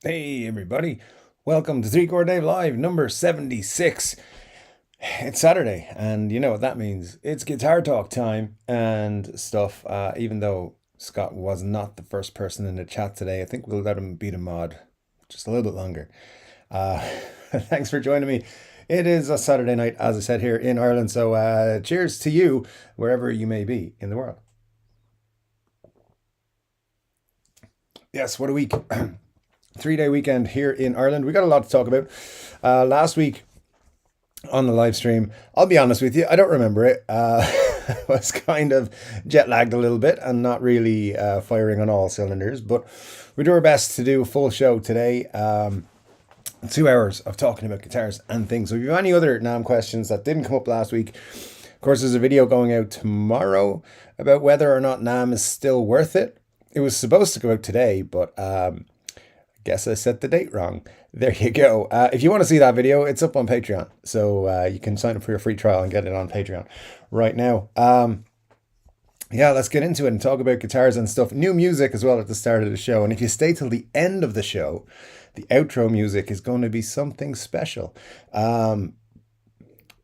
Hey everybody, welcome to Chord Dave Live number 76. It's Saturday, and you know what that means. It's guitar talk time and stuff. Even though Scott was not the first person in the chat today, I think we'll let him beat a mod just a little bit longer. Uh, Thanks for joining me. It is a Saturday night, as I said, here in Ireland. So cheers to you, wherever you may be in the world. Yes, what a week. 3-day weekend here in Ireland. We got a lot to talk about. Last week on the live stream, I'll be honest with you, I don't remember it. I was kind of jet lagged a little bit and not really firing on all cylinders, but we do our best to do a full show today. 2 hours of talking about guitars and things. So if you have any other NAMM questions that didn't come up last week, of course, there's a video going out tomorrow about whether or not NAMM is still worth it. It was supposed to go out today, but guess I set the date wrong. There you go. If you want to see that video, it's up on Patreon. So you can sign up for your free trial and get it on Patreon right now. Yeah, let's get into it and talk about guitars and stuff. New music as well at the start of the show. And if you stay till the end of the show, the outro music is going to be something special. In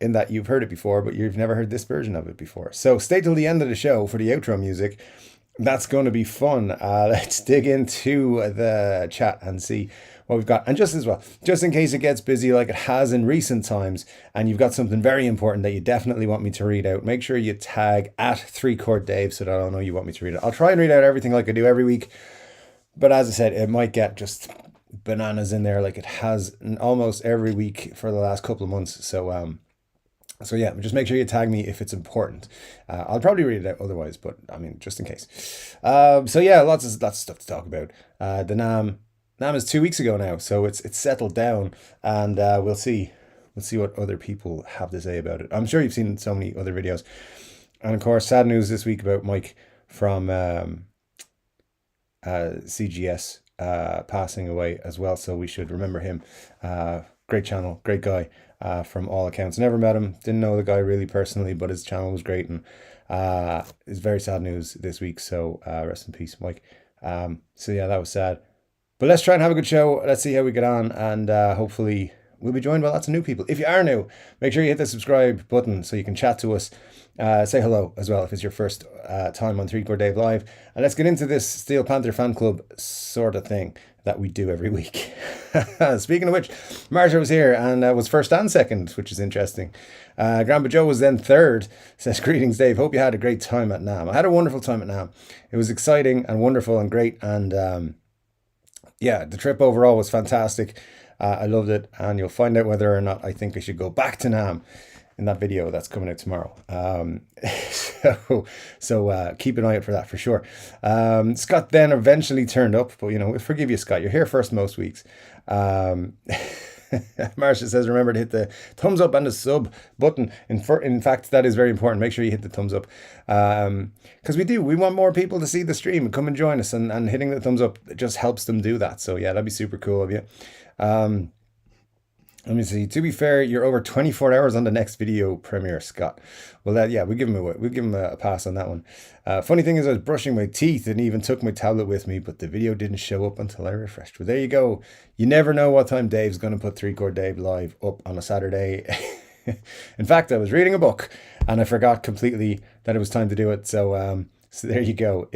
that you've heard it before, but you've never heard this version of it before. So stay till the end of the show for the outro music. That's going to be fun. Let's dig into the chat and see what we've got. And just as well, just in case it gets busy like it has in recent times, and you've got something very important that you definitely want me to read out, make sure you tag at 3Chord Dave so that I'll know you want me to read it. I'll try and read out everything like I do every week. But as I said, it might get just bananas in there like it has almost every week for the last couple of months. So yeah, just make sure you tag me if it's important. I'll probably read it out otherwise, but I mean, just in case. So yeah, lots of stuff to talk about. The NAMM is 2 weeks ago now, so it's settled down, and we'll see what other people have to say about it. I'm sure you've seen so many other videos, and of course, sad news this week about Mike from CGS passing away as well. So we should remember him. Great channel, great guy. From all accounts. Never met him, didn't know the guy really personally, but his channel was great, and it's very sad news this week. So rest in peace, Mike. So yeah, that was sad. But let's try and have a good show. Let's see how we get on, and hopefully we'll be joined by lots of new people. If you are new, make sure you hit the subscribe button so you can chat to us. Say hello as well if it's your first time on 3Chord Dave Live. And let's get into this Steel Panther fan club sort of thing that we do every week. Speaking of which, Marsha was here and was first and second, which is interesting. Grandpa Joe was then third. Says, greetings, Dave. Hope you had a great time at NAMM. I had a wonderful time at NAMM. It was exciting and wonderful and great. And yeah, the trip overall was fantastic. I loved it. And you'll find out whether or not I think I should go back to NAMM in that video that's coming out tomorrow. So keep an eye out for that for sure. Scott then eventually turned up, but you know, we'll forgive you, Scott. You're here first most weeks. Marcia says, remember to hit the thumbs up and the sub button. In fact, that is very important. Make sure you hit the thumbs up. Because we want more people to see the stream and come and join us, and hitting the thumbs up just helps them do that. So yeah, that'd be super cool of you. Let me see. To be fair, you're over 24 hours on the next video premiere, Scott. Well, yeah, we'll give him a pass on that one. Funny thing is, I was brushing my teeth and even took my tablet with me, but the video didn't show up until I refreshed. But there you go. You never know what time Dave's going to put 3Chord Dave Live up on a Saturday. In fact, I was reading a book and I forgot completely that it was time to do it. So there you go.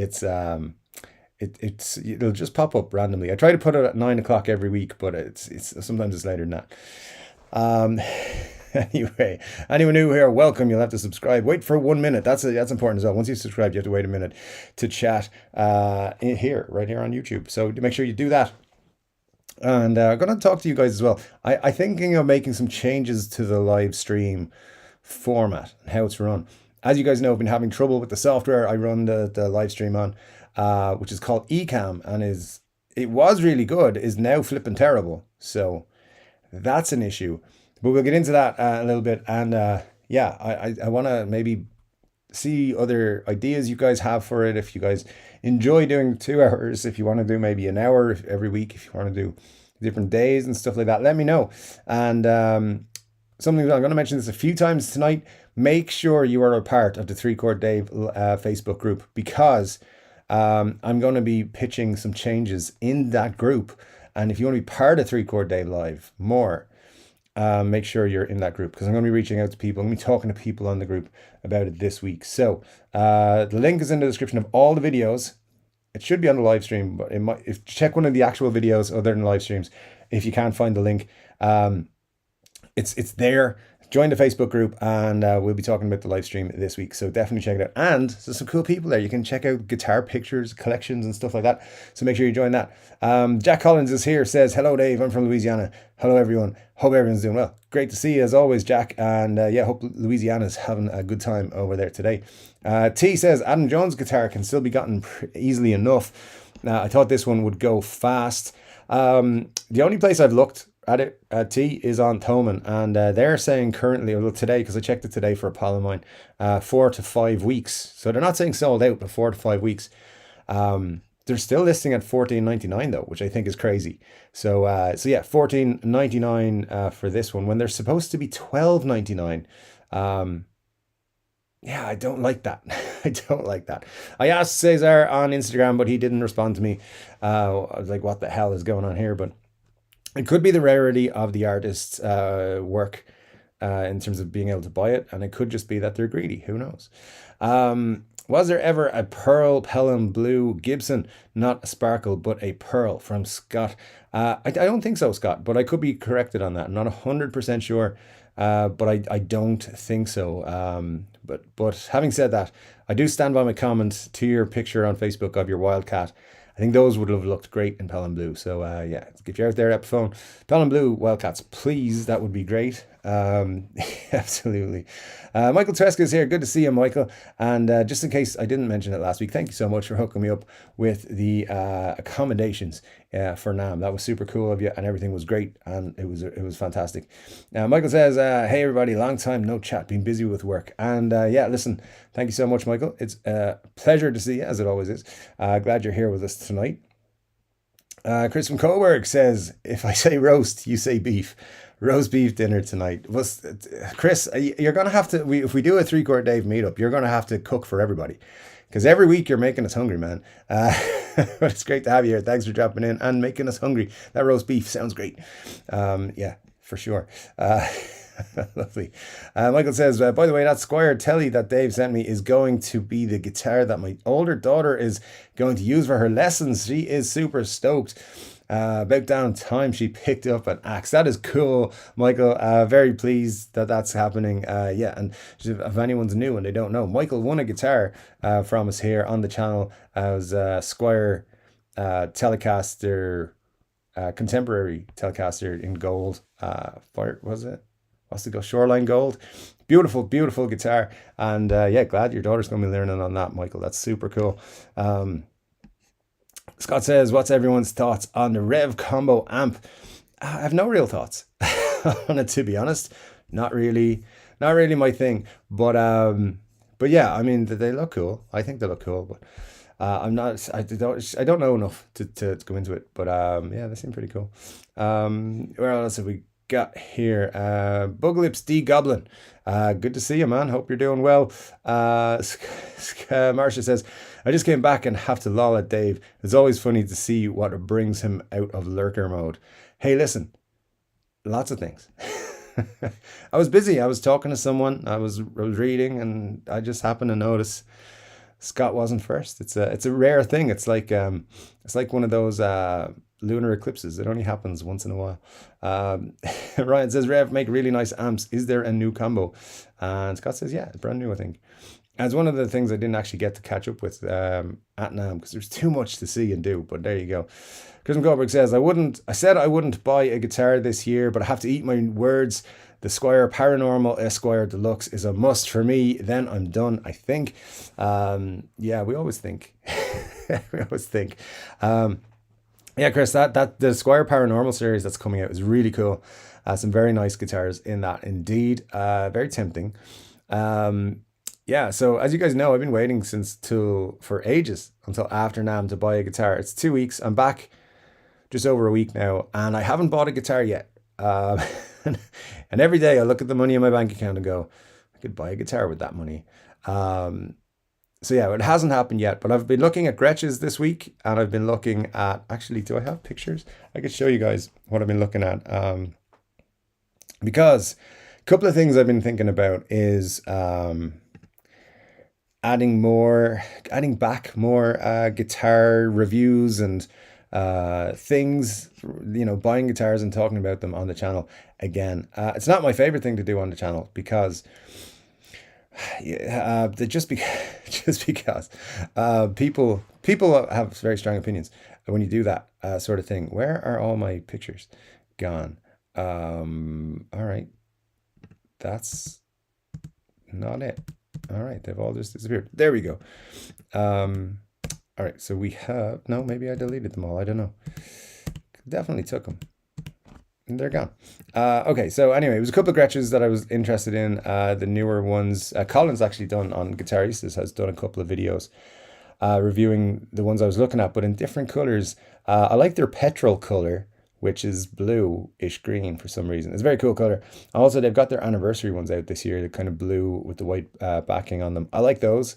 It'll just pop up randomly. I try to put it at 9 o'clock every week, but it's sometimes it's later than that. Anyway, anyone new here, welcome. You'll have to subscribe. Wait for 1 minute. That's important as well. Once you subscribe, you have to wait a minute to chat right here on YouTube. So make sure you do that. And I'm going to talk to you guys as well. I'm thinking of making some changes to the live stream format and how it's run. As you guys know, I've been having trouble with the software I run the live stream on. Which is called Ecamm, and it was really good, is now flipping terrible. So that's an issue. But we'll get into that a little bit. And yeah, I want to maybe see other ideas you guys have for it. If you guys enjoy doing 2 hours, if you want to do maybe an hour every week, if you want to do different days and stuff like that, let me know. And something I'm going to mention this a few times tonight. Make sure you are a part of the 3Chord Dave Facebook group, because I'm going to be pitching some changes in that group, And if you want to be part of 3 Chord Dave Live more, make sure you're in that group, because I'm going to be reaching out to people. I'm going to be talking to people on the group about it this week. So the link is in the description of all the videos. It should be on the live stream, but it might, if check one of the actual videos other than live streams. If you can't find the link, it's there. Join the Facebook group, and we'll be talking about the live stream this week. So definitely check it out. And there's some cool people there. You can check out guitar pictures, collections, and stuff like that. So make sure you join that. Jack Collins is here, says, hello, Dave. I'm from Louisiana. Hello, everyone. Hope everyone's doing well. Great to see you as always, Jack. And yeah, hope Louisiana's having a good time over there today. T says, Adam Jones' guitar can still be gotten easily enough. I thought this one would go fast. The only place I've looked at it, T, is on Thomann, and they're saying currently, well, today, because I checked it today for a pal of mine, 4 to 5 weeks. So they're not saying sold out, but 4 to 5 weeks. They're still listing at $14.99 though, which I think is crazy. So yeah, $14.99 for this one when they're supposed to be $12.99. Yeah, I don't like that. I don't like that. I asked Cesar on Instagram, but he didn't respond to me. I was like, what the hell is going on here? But it could be the rarity of the artist's work in terms of being able to buy it. And it could just be that they're greedy. Who knows? Was there ever a pearl Pelham blue Gibson? Not a sparkle, but a pearl, from Scott. I don't think so, Scott, but I could be corrected on that. I'm not 100% sure, but I don't think so. But having said that, I do stand by my comment to your picture on Facebook of your Wildcat. I think those would have looked great in Pelham Blue. So yeah, if you're out there, Epiphone, Pelham Blue Wildcats, please, that would be great. Absolutely. Michael Tresca is here. Good to see you, Michael. And just in case I didn't mention it last week, thank you so much for hooking me up with the accommodations for NAMM. That was super cool of you, and everything was great, and it was fantastic. Michael says, hey everybody, long time no chat, been busy with work. And yeah, listen, thank you so much, Michael. It's a pleasure to see you, as it always is. Glad you're here with us tonight. Chris from Coburg says, if I say roast, you say beef. Roast beef dinner tonight. Chris, you're going to have to, if we do a 3 Chord Dave meetup, you're going to have to cook for everybody, because every week you're making us hungry, man. But it's great to have you here. Thanks for dropping in and making us hungry. That roast beef sounds great. Yeah, for sure. Lovely. Michael says, by the way, that Squire Telly that Dave sent me is going to be the guitar that my older daughter is going to use for her lessons. She is super stoked. About down time she picked up an axe. That is cool, Michael. Very pleased that that's happening. Yeah, and if anyone's new and they don't know, Michael won a guitar from us here on the channel as Squire Telecaster, contemporary Telecaster in gold. Fire, was it? What's it go? Shoreline gold. Beautiful, beautiful guitar. And yeah, glad your daughter's going to be learning on that, Michael. That's super cool. Scott says, what's everyone's thoughts on the Rev Combo amp? I have no real thoughts on it, to be honest. Not really my thing. But yeah, I mean, they look cool. I think they look cool, but I don't know enough to go into it. But yeah, they seem pretty cool. Where else have we got here? Buglips D Goblin. Good to see you, man. Hope you're doing well. Marcia says, I just came back and have to lol at Dave. It's always funny to see what brings him out of lurker mode. Hey, listen, lots of things. I was busy. I was talking to someone. I was reading, and I just happened to notice Scott wasn't first. It's a rare thing. It's like one of those lunar eclipses. It only happens once in a while. Ryan says, Rev, make really nice amps. Is there a new combo? And Scott says, yeah, it's brand new, I think. And it's one of the things I didn't actually get to catch up with at NAMM, because there's too much to see and do. But there you go. Chris Goldberg says, I said I wouldn't buy a guitar this year, but I have to eat my words. The Squire Paranormal Esquire Deluxe is a must for me. Then I'm done, I think. Yeah, we always think. We always think. Yeah, Chris, that the Squire Paranormal series that's coming out is really cool. Some very nice guitars in that, indeed. Very tempting. Yeah, so as you guys know, I've been waiting for ages until after NAMM to buy a guitar. It's 2 weeks. I'm back just over a week now, and I haven't bought a guitar yet. And every day I look at the money in my bank account and go, I could buy a guitar with that money. So yeah, it hasn't happened yet, but I've been looking at Gretches this week, and I've been looking at, actually, do I have pictures? I could show you guys what I've been looking at. Because a couple of things I've been thinking about is adding back more guitar reviews and things, buying guitars and talking about them on the channel again. It's not my favorite thing to do on the channel because just because people have very strong opinions when you do that sort of thing. Where are all my pictures gone? All right, that's not it. All right, they've all just disappeared. There we go. All right, so we have, no, maybe I deleted them all. I don't know. Definitely took them. And they're gone. Okay, so anyway, it was a couple of Gretches that I was interested in. The newer ones. Colin's actually done on Guitarist, has done a couple of videos reviewing the ones I was looking at, but in different colors. I like their petrol color, which is blue-ish green for some reason. It's a very cool color. Also, they've got their anniversary ones out this year, the kind of blue with the white backing on them. I like those.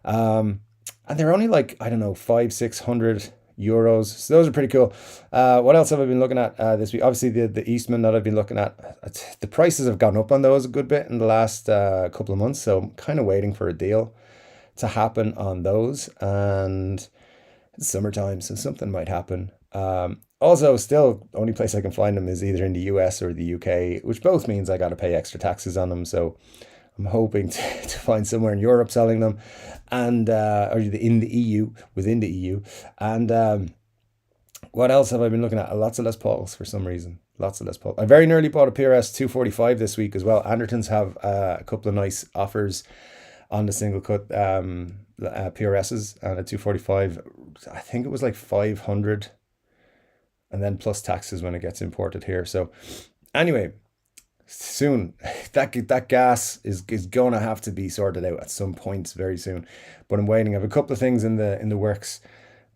And they're only like, I don't know, 500-600 euros. So those are pretty cool. What else have I been looking at this week? Obviously, the Eastman that I've been looking at. The prices have gone up on those a good bit in the last couple of months. So I'm kind of waiting for a deal to happen on those. And it's summertime, so something might happen. Also, still, only place I can find them is either in the US or the UK, which both means I got to pay extra taxes on them. So I'm hoping to find somewhere in Europe selling them, and or in the EU, within the EU. And what else have I been looking at? Lots of Les Pauls for some reason. Lots of Les Pauls. I very nearly bought a PRS 245 this week as well. Andertons have a couple of nice offers on the single cut PRSs, and a 245. I think it was like 500. And then plus taxes when it gets imported here. So anyway, soon that gas is going to have to be sorted out at some point very soon. But I'm waiting. I have a couple of things in the works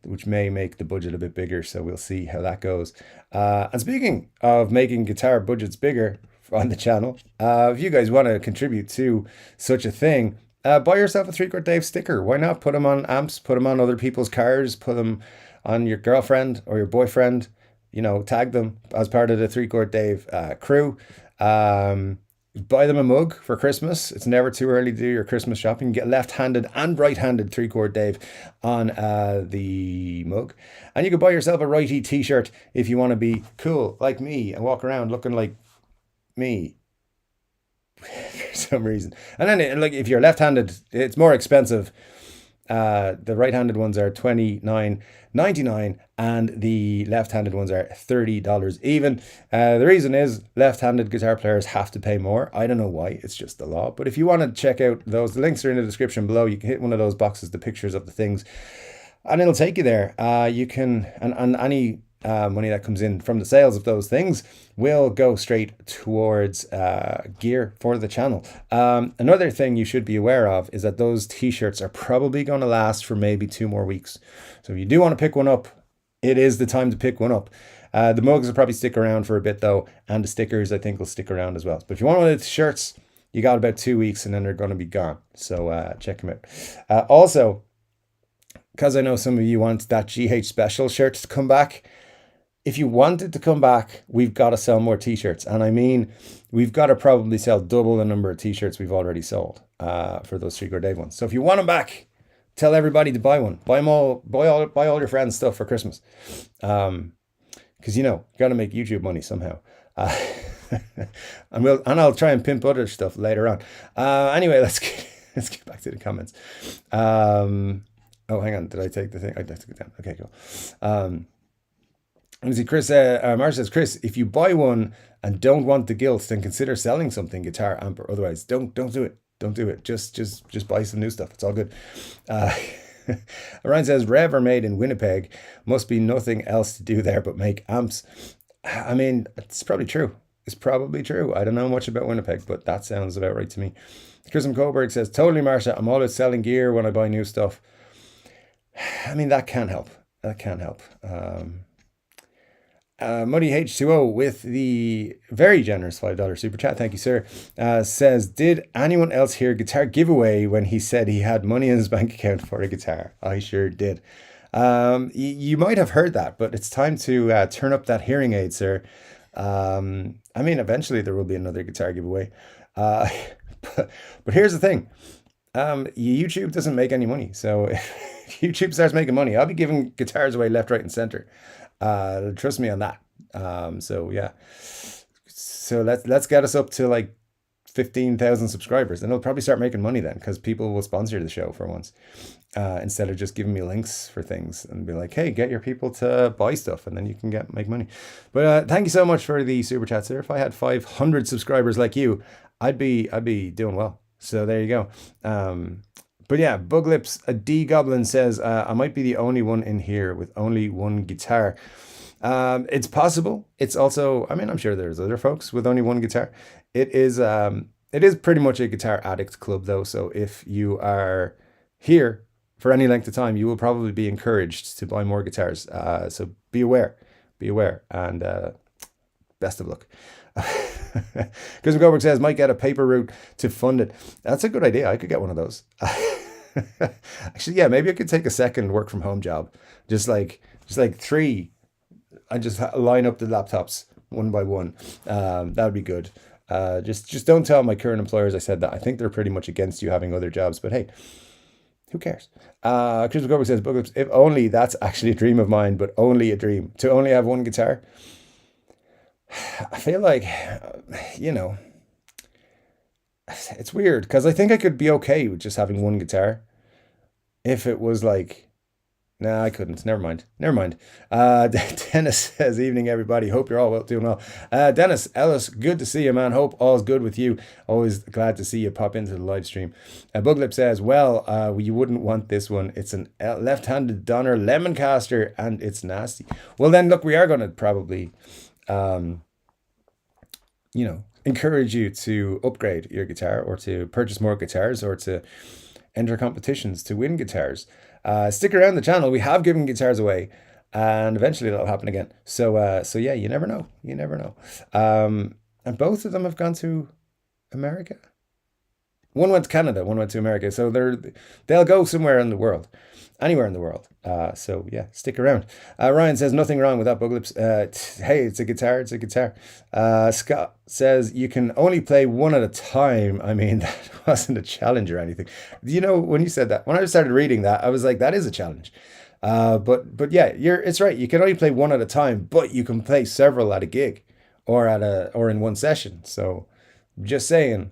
which may make the budget a bit bigger. So we'll see how that goes. And speaking of making guitar budgets bigger on the channel, if you guys want to contribute to such a thing, buy yourself a Chord Dave sticker. Why not? Put them on amps, put them on other people's cars, put them on your girlfriend or your boyfriend. Tag them as part of the Chord Dave crew. Buy them a mug for Christmas. It's never too early to do your Christmas shopping. Get left-handed and right-handed Chord Dave on the mug. And you can buy yourself a righty t-shirt if you want to be cool like me and walk around looking like me for some reason. And then if you're left-handed, it's more expensive. The right-handed ones are $29.99 and the left-handed ones are $30 even. The reason is left-handed guitar players have to pay more. I don't know why, it's just the law. But if you want to check out those, the links are in the description below. You can hit one of those boxes, the pictures of the things, and it'll take you there. You can, and any money that comes in from the sales of those things will go straight towards gear for the channel. Another thing you should be aware of is that those t-shirts are probably going to last for maybe 2 more weeks. So if you do want to pick one up, it is the time to pick one up. The mugs will probably stick around for a bit though, and the stickers I think will stick around as well. But if you want one of the shirts, you got about 2 weeks and then they're going to be gone. So check them out. Also, because I know some of you want that GH Special shirt to come back, if you want it to come back, we've got to sell more t-shirts. And I mean, we've got to probably sell double the number of t-shirts we've already sold for those Chord Dave ones. So if you want them back, tell everybody to buy one. Buy them all, buy all your friends stuff for Christmas. Because, you got to make YouTube money somehow. And I'll try and pimp other stuff later on. Anyway, let's get back to the comments. Oh, hang on. Did I take the thing? I took it down. Okay, cool. Let me see. Chris, Marsh says, Chris, if you buy one and don't want the guilt, then consider selling something, guitar, amp, or otherwise. Don't do it. Don't do it. Just buy some new stuff. It's all good. Ryan says, Rev are made in Winnipeg. Must be nothing else to do there but make amps. I mean, it's probably true. It's probably true. I don't know much about Winnipeg, but that sounds about right to me. Chris Coburg says, totally, Marsha. I'm always selling gear when I buy new stuff. I mean, that can help. That can help. Muddy H2O with the very generous $5 super chat. Thank you, sir. Says, did anyone else hear guitar giveaway when he said he had money in his bank account for a guitar? I sure did. You might have heard that, but it's time to turn up that hearing aid, sir. I mean, eventually there will be another guitar giveaway. But here's the thing. YouTube doesn't make any money. So if YouTube starts making money, I'll be giving guitars away left, right, and center. Trust me on that. So yeah. So let's get us up to like 15,000 subscribers, and it'll probably start making money then, because people will sponsor the show for once, instead of just giving me links for things and be like, hey, get your people to buy stuff and then you can make money. But thank you so much for the super chat, sir. If I had 500 subscribers like you, I'd be doing well. So there you go. But yeah, Buglips, a D Goblin says, I might be the only one in here with only one guitar. It's possible. It's also, I mean, I'm sure there's other folks with only one guitar. It is pretty much a guitar addict club though. So if you are here for any length of time, you will probably be encouraged to buy more guitars. So be aware, and best of luck. Because McGoldberg says, might get a paper route to fund it. That's a good idea. I could get one of those. Actually, yeah, maybe I could take a second work from home job. Just like 3. I just line up the laptops one by one. That would be good. Just don't tell my current employers I said that. I think they're pretty much against you having other jobs, but hey, who cares? Chris McGoldberg says, Buglips, if only that's actually a dream of mine, but only a dream. To only have one guitar. I feel like, it's weird, because I think I could be okay with just having one guitar. If it was like, nah, I couldn't. Never mind. Dennis says, evening, everybody. Hope you're all doing well. Dennis Ellis, good to see you, man. Hope all's good with you. Always glad to see you pop into the live stream. Buglip says, well, you wouldn't want this one. It's an left-handed Donner Lemoncaster, and it's nasty. Well, then, look, we are going to probably, encourage you to upgrade your guitar, or to purchase more guitars, or to enter competitions to win guitars. Stick around the channel. We have given guitars away, and eventually that'll happen again. So yeah, you never know. And both of them have gone to America. One went to Canada, one went to America. So they'll go somewhere in the world, anywhere in the world. So yeah, stick around. Ryan says, nothing wrong with that, Buglips. Hey, it's a guitar. Scott says, you can only play one at a time. I mean, that wasn't a challenge or anything. When you said that, when I started reading that, I was like, that is a challenge. But yeah, it's right. You can only play one at a time, but you can play several at a gig or in one session. So just saying,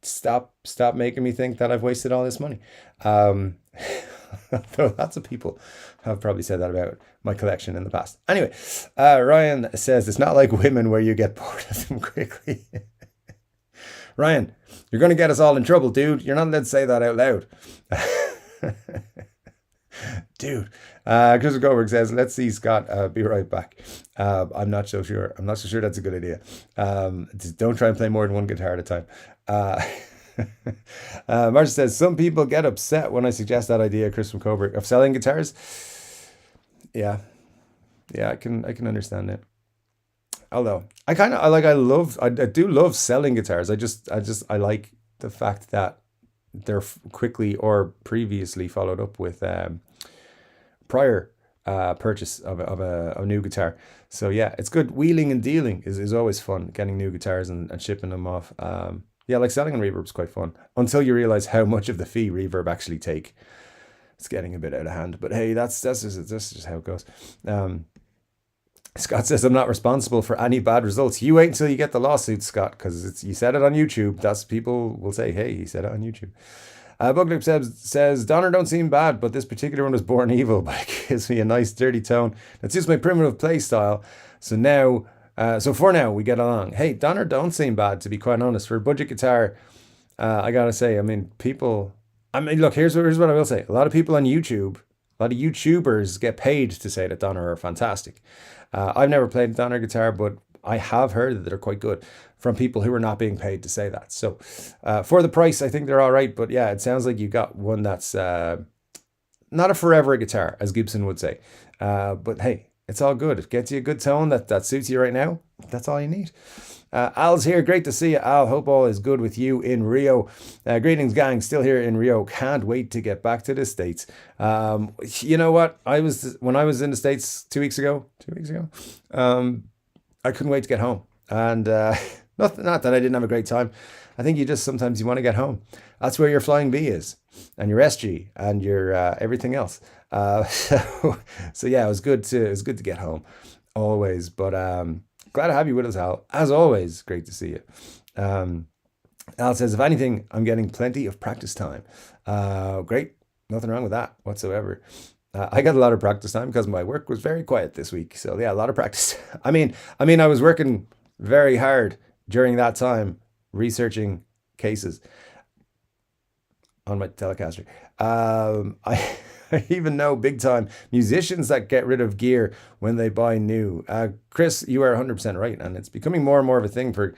stop making me think that I've wasted all this money. Though lots of people have probably said that about my collection in the past. Anyway, Ryan says, it's not like women where you get bored of them quickly. Ryan, you're going to get us all in trouble, dude. You're not allowed to say that out loud. Dude. Chris Goldberg says, let's see Scott, be right back. I'm not so sure that's a good idea. Don't try and play more than one guitar at a time. Marcia says, some people get upset when I suggest that idea, Chris from Coburg, of selling guitars. Yeah, I can understand it. Although I do love selling guitars. I like the fact that they're quickly or previously followed up with prior purchase of a new guitar. So yeah, it's good. Wheeling and dealing is always fun, getting new guitars and shipping them off. Yeah, like selling on Reverb's quite fun, until you realize how much of the fee Reverb actually take. It's getting a bit out of hand, but hey, that's just how it goes. Scott says, I'm not responsible for any bad results. You wait until you get the lawsuit, Scott, because you said it on YouTube. That's, people will say, hey, he said it on YouTube. Buglip says, Donner don't seem bad, but this particular one was born evil, but it gives me a nice dirty tone that suits my primitive play style. So for now, we get along. Hey, Donner don't seem bad, to be quite honest. For a budget guitar, I gotta say, look, here's what I will say. A lot of people on YouTube, a lot of YouTubers get paid to say that Donner are fantastic. I've never played a Donner guitar, but I have heard that they're quite good from people who are not being paid to say that. So for the price, I think they're all right. But yeah, it sounds like you got one that's not a forever guitar, as Gibson would say. But hey, It's all good. It gets you a good tone that suits you right now. That's all you need. Al's here. Great to see you, Al. Hope all is good with you in Rio. Greetings, gang. Still here in Rio. Can't wait to get back to the States. You know what? When I was in the States 2 weeks ago. I couldn't wait to get home. And not that I didn't have a great time. I think sometimes you want to get home. That's where your flying V is, and your SG, and your everything else. So yeah, it was good to get home, always. But glad to have you with us, Al. As always, great to see you. Al says, if anything, I'm getting plenty of practice time. Great, nothing wrong with that whatsoever. I got a lot of practice time because my work was very quiet this week. So yeah, a lot of practice. I mean, I was working very hard during that time researching cases on my Telecaster. I even know big time musicians that get rid of gear when they buy new. Chris, you are 100% right, and it's becoming more and more of a thing for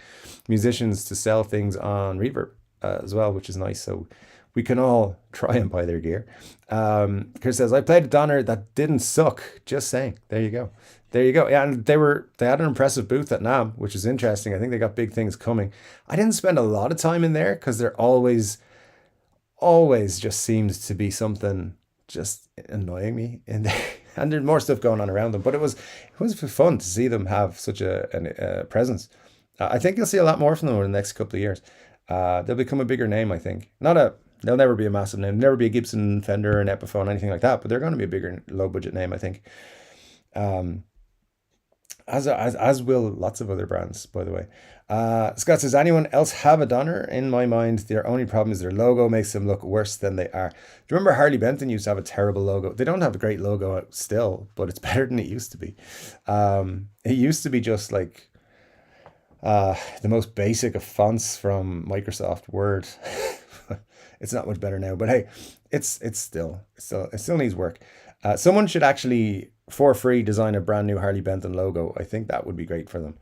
musicians to sell things on Reverb as well, which is nice. So we can all try and buy their gear. Chris says, I played a Donner that didn't suck. Just saying. There you go. Yeah, and they had an impressive booth at NAMM, which is interesting. I think they got big things coming. I didn't spend a lot of time in there because there always just seems to be something just annoying me in there. And there's more stuff going on around them. But it was fun to see them have such a presence. I think you'll see a lot more from them over the next couple of years. They'll become a bigger name, I think. They'll never be a massive name. Never be a Gibson, Fender, an Epiphone, anything like that. But they're going to be a bigger, low budget name, I think. As will lots of other brands, by the way. Scott says, anyone else have a Donner? In my mind, their only problem is their logo makes them look worse than they are. Do you remember Harley Benton used to have a terrible logo? They don't have a great logo still, but it's better than it used to be. It used to be just like the most basic of fonts from Microsoft Word. It's not much better now, but hey, it still needs work. Someone should actually, for free, design a brand new Harley Benton logo. I think that would be great for them,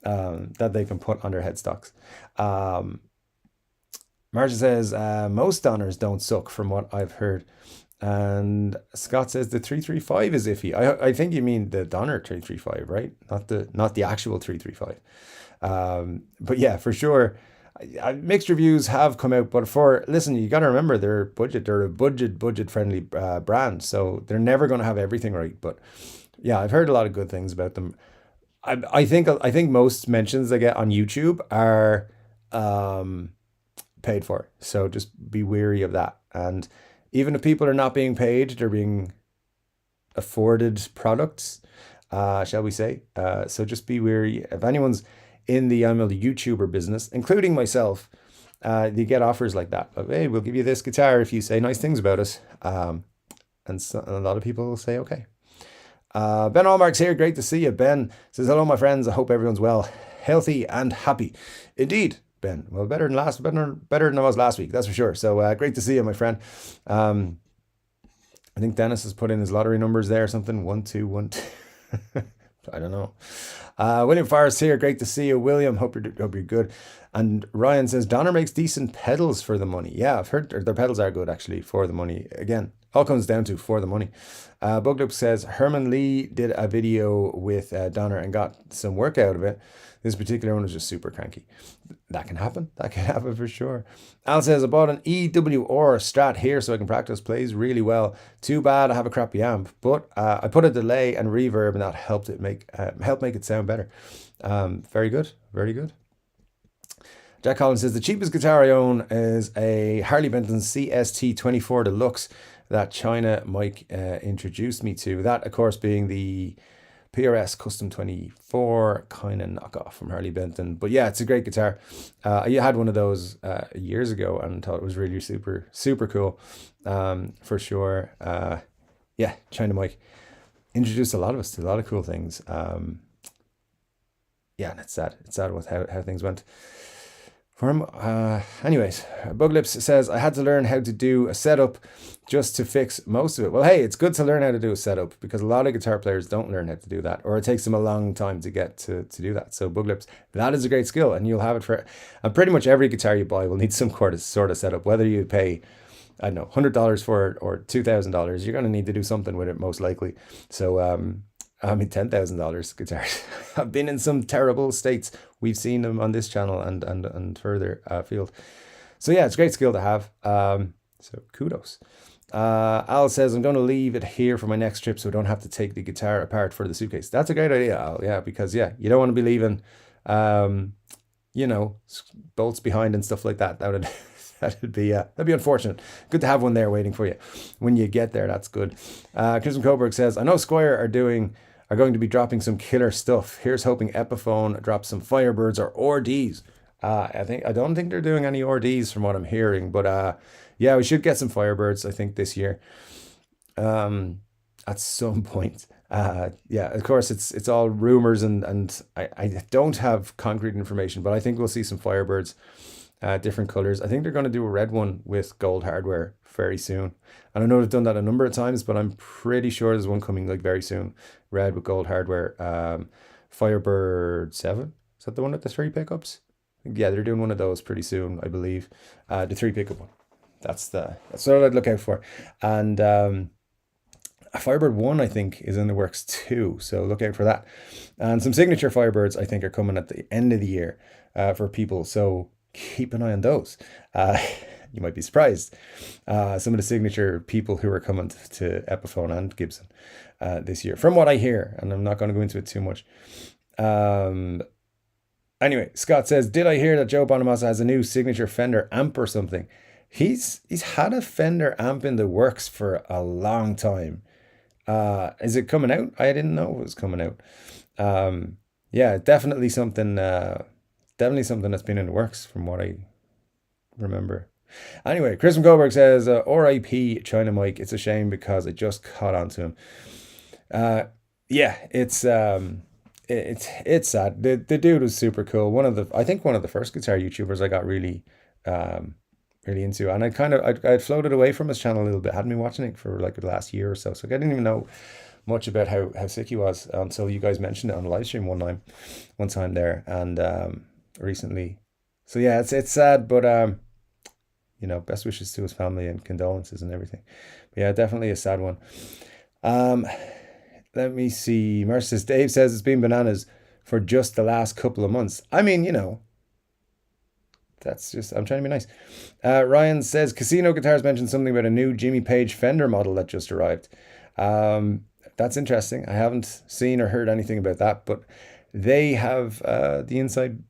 that they can put on their headstocks. Marcia says, most Donners don't suck from what I've heard. And Scott says the 335 is iffy. I think you mean the Donner 335, right? Not the actual 335. But yeah, for sure. Mixed reviews have come out, but listen, you got to remember they're a budget friendly brand, so they're never going to have everything right. But yeah, I've heard a lot of good things about them. I think most mentions they get on YouTube are paid for, so just be wary of that. And even if people are not being paid, they're being afforded products, shall we say? So just be wary. If anyone's in the YouTuber business, including myself, you get offers like that. Of, hey, we'll give you this guitar if you say nice things about us. And a lot of people will say, okay. Ben Allmark's here. Great to see you. Ben says, hello, my friends. I hope everyone's well, healthy, and happy. Indeed, Ben. Well, better than I was last week, that's for sure. So great to see you, my friend. I think Dennis has put in his lottery numbers there or something. 1, 2, 1, 2. I don't know. William Forrest here. Great to see you, William. Hope you're good. And Ryan says, Donner makes decent pedals for the money. Yeah, I've heard their pedals are good, actually, for the money. Again, all comes down to for the money. Bugloop says, Herman Lee did a video with Donner and got some work out of it. This particular one was just super cranky. That can happen. That can happen for sure. Al says, I bought an EWR Strat here so I can practice. Plays really well. Too bad I have a crappy amp, but I put a delay and reverb and that helped make it sound better. Very good. Very good. Jack Collins says, the cheapest guitar I own is a Harley Benton CST24 Deluxe that China Mike introduced me to. That, of course, being the PRS Custom 24 kind of knockoff from Harley Benton. But yeah, it's a great guitar. I had one of those years ago and thought it was really super, super cool, for sure. Yeah, China Mike introduced a lot of us to a lot of cool things. Yeah, and it's sad. It's sad with how things went for him. Anyways, Buglips says, I had to learn how to do a setup just to fix most of it. Well, hey, it's good to learn how to do a setup because a lot of guitar players don't learn how to do that, or it takes them a long time to get to do that. So Buglips, that is a great skill, and you'll have it for, and pretty much every guitar you buy will need some sort of setup, whether you pay, I don't know, $100 for it or $2,000, you're going to need to do something with it most likely. So I mean, $10,000 guitars. I've been in some terrible states. We've seen them on this channel and further afield. So yeah, it's a great skill to have. So kudos. Al says, I'm going to leave it here for my next trip so I don't have to take the guitar apart for the suitcase. That's a great idea, Al. Yeah, because yeah, you don't want to be leaving, you know, bolts behind and stuff like that. That'd be unfortunate. Good to have one there waiting for you when you get there. That's good. Kirsten Coburg says, I know Squire are going to be dropping some killer stuff. Here's hoping Epiphone drops some Firebirds or RDs. I don't think they're doing any RDs from what I'm hearing, but yeah, we should get some Firebirds, I think, this year. At some point. Yeah, of course it's all rumors and I don't have concrete information, but I think we'll see some Firebirds, different colors. I think they're going to do a red one with gold hardware very soon. And I know they've done that a number of times, but I'm pretty sure there's one coming like very soon. Red with gold hardware. Firebird 7. Is that the one with the 3 pickups? Yeah, they're doing one of those pretty soon, I believe. The 3 pickup one. That's what I'd look out for. And Firebird 1, I think, is in the works too. So look out for that. And some signature Firebirds, I think, are coming at the end of the year for people. So keep an eye on those. You might be surprised. Some of the signature people who are coming to Epiphone and Gibson this year, from what I hear, and I'm not going to go into it too much. Anyway, Scott says, did I hear that Joe Bonamassa has a new signature Fender amp or something? He's had a Fender amp in the works for a long time. Is it coming out? I didn't know it was coming out. Yeah, definitely something that's been in the works from what I remember. Anyway, Chris McGoldberg says, R.I.P. China Mike. It's a shame because I just caught on to him. Yeah, it's sad. The dude was super cool. I think one of the first guitar YouTubers I got really into, and I'd floated away from his channel a little bit. Hadn't been watching it for like the last year or so, so I didn't even know much about how sick he was until you guys mentioned it on the live stream one time there, and recently. So yeah, it's sad, but you know, best wishes to his family and condolences and everything. But yeah, definitely a sad one. Let me see. Mercer says, Dave says it's been bananas for just the last couple of months. I mean, you know, that's just, I'm trying to be nice. Ryan says, Casino Guitars mentioned something about a new Jimmy Page Fender model that just arrived. That's interesting. I haven't seen or heard anything about that, but they have the inside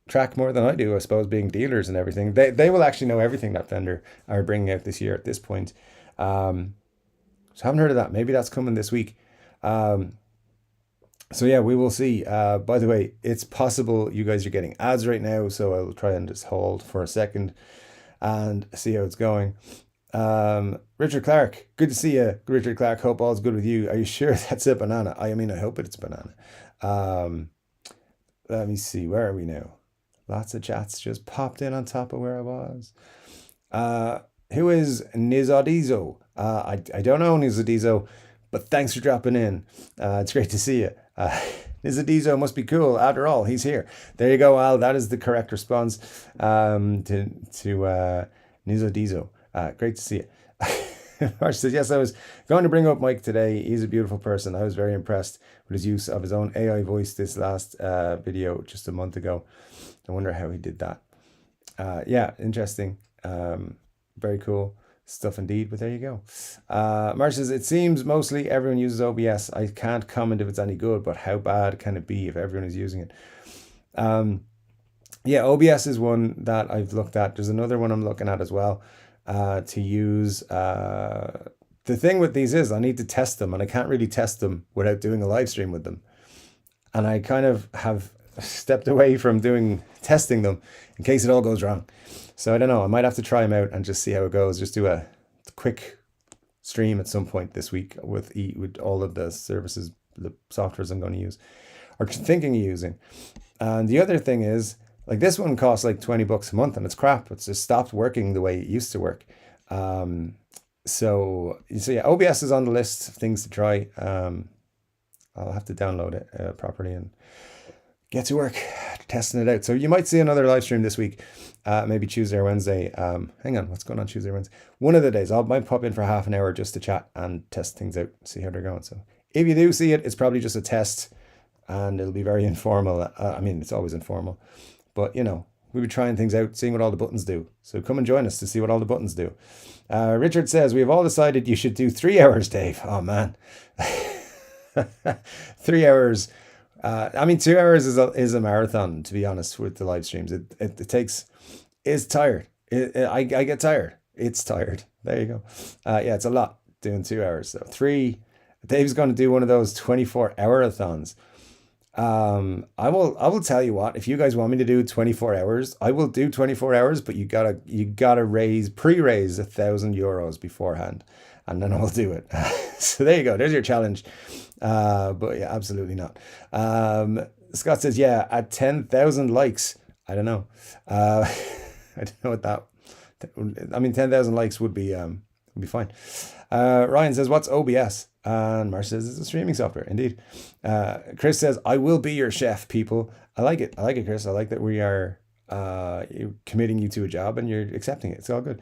track more than I do, I suppose, being dealers and everything. They will actually know everything that Fender are bringing out this year at this point. So I haven't heard of that. Maybe that's coming this week. So yeah, we will see. By the way, it's possible you guys are getting ads right now, so I'll try and just hold for a second and see how it's going. Richard Clark, good to see you. Richard Clark, hope all's good with you. Are you sure that's a banana? I mean, I hope it's a banana. Let me see, where are we now? Lots of chats just popped in on top of where I was. Who is Nizadizo? I don't know Nizadizo, but thanks for dropping in. It's great to see you. Nizadizo must be cool. After all, he's here. There you go, Al. That is the correct response to Nizadizo. Great to see you. Marsh says, yes, I was going to bring up Mike today. He's a beautiful person. I was very impressed with his use of his own AI voice this last video just a month ago. I wonder how he did that. Yeah, interesting. Very cool stuff indeed, but there you go. Marsh says, it seems mostly everyone uses OBS. I can't comment if it's any good, but how bad can it be if everyone is using it? Yeah, OBS is one that I've looked at. There's another one I'm looking at as well to use. The thing with these is I need to test them, and I can't really test them without doing a live stream with them. And I kind of have stepped away from testing them in case it all goes wrong. So I don't know, I might have to try them out and just see how it goes. Just do a quick stream at some point this week with all of the services, the softwares I'm going to use or thinking of using. And the other thing is, like, this one costs like $20 a month and it's crap. It's just stopped working the way it used to work. So yeah, OBS is on the list of things to try. I'll have to download it properly and get to work testing it out. So you might see another live stream this week, maybe Tuesday or Wednesday. Hang on, what's going on Tuesday or Wednesday? One of the days I might pop in for half an hour just to chat and test things out, see how they're going. So If you do see it, it's probably just a test, and it'll be very informal. I mean, it's always informal, but you know, we'll be trying things out, seeing what all the buttons do. So come and join us to see what all the buttons do. Richard says, we have all decided you should do 3 hours, Dave. Oh man. 3 hours. I mean, 2 hours is a marathon, to be honest, with the live streams. It takes, it's tired. I get tired. It's tired. There you go. Yeah, it's a lot doing 2 hours. So 3, Dave's going to do one of those 24-hour-a-thons. I will tell you what, if you guys want me to do 24 hours, I will do 24 hours, but you gotta pre-raise €1,000 beforehand, and then I'll do it. So there you go. There's your challenge. But yeah, absolutely not. Scott says, yeah, at 10,000 likes. I don't know. I don't know what that, I mean, 10,000 likes would be fine. Ryan says, what's OBS? And Marsh says, it's a streaming software. Indeed. Chris says, I will be your chef, people. I like it, Chris. I like that we are committing you to a job and you're accepting it. It's all good.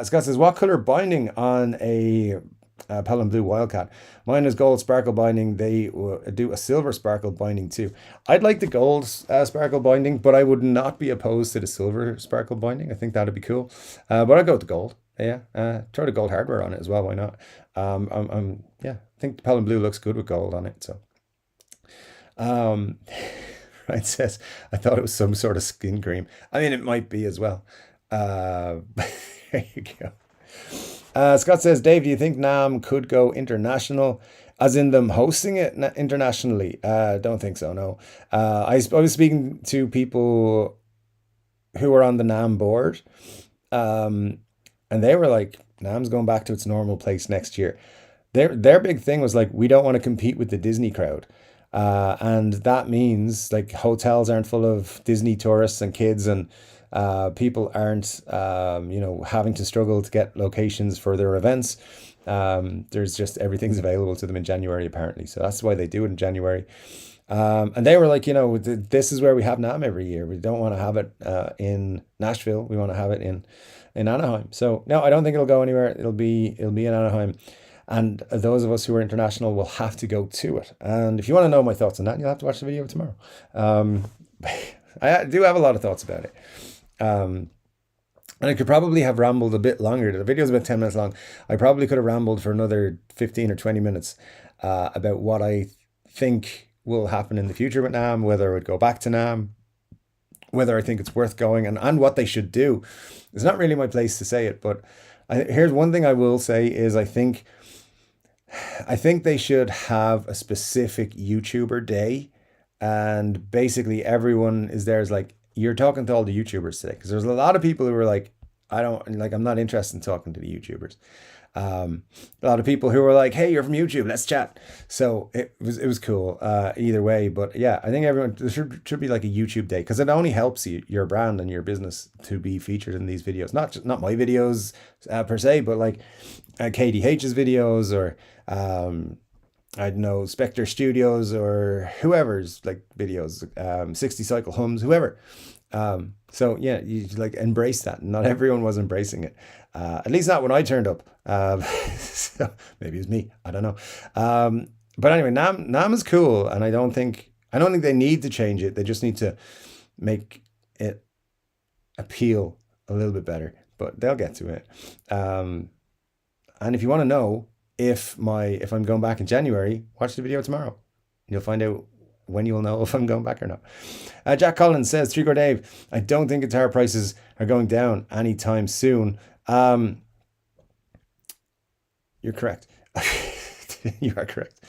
Scott says, what color binding on a Pelham Blue Wildcat? Mine is gold sparkle binding. They do a silver sparkle binding too. I'd like the gold sparkle binding, but I would not be opposed to the silver sparkle binding. I think that'd be cool. But I'd go with the gold. Yeah, throw the gold hardware on it as well. Why not? Yeah, I think the Pelham Blue looks good with gold on it. So, Ryan says, I thought it was some sort of skin cream. I mean, it might be as well. There you go. Scott says, Dave, do you think NAMM could go international, as in them hosting it internationally? Don't think so, no. I was speaking to people who were on the NAMM board, and they were like, NAMM's going back to its normal place next year. Their big thing was like, we don't want to compete with the Disney crowd. And that means like hotels aren't full of Disney tourists and kids, and people aren't, having to struggle to get locations for their events. There's just, everything's available to them in January, apparently. So that's why they do it in January. And they were like, this is where we have NAMM every year. We don't want to have it in Nashville. We want to have it in Anaheim. So no, I don't think it'll go anywhere. It'll be in Anaheim. And those of us who are international will have to go to it. And if you want to know my thoughts on that, you'll have to watch the video tomorrow. I do have a lot of thoughts about it. And I could probably have rambled a bit longer. The video's about 10 minutes long. I probably could have rambled for another 15 or 20 minutes about what I think will happen in the future with NAMM, whether it would go back to NAMM, whether I think it's worth going, and what they should do. It's not really my place to say it, but here's one thing I will say is I think they should have a specific YouTuber day, and basically everyone is there is like, you're talking to all the YouTubers today, because there's a lot of people who are like, I'm not interested in talking to the YouTubers. A lot of people who were like, hey, you're from YouTube, let's chat. So it was cool either way. But yeah, I think everyone, there should be like a YouTube day, because it only helps your brand and your business to be featured in these videos. Not my videos per se, but like KDH's videos, or I don't know, Spectre Studios, or whoever's like videos, 60 Cycle Hums, whoever. So yeah, you like embrace that. Not everyone was embracing it. At least not when I turned up. So maybe it was me. I don't know. But anyway, NAMM is cool, and I don't think they need to change it. They just need to make it appeal a little bit better. But they'll get to it. And if you want to know if I'm going back in January, watch the video tomorrow. You'll find out when you'll know if I'm going back or not. Jack Collins says, Chord Dave, I don't think guitar prices are going down anytime soon. You're correct. You are correct.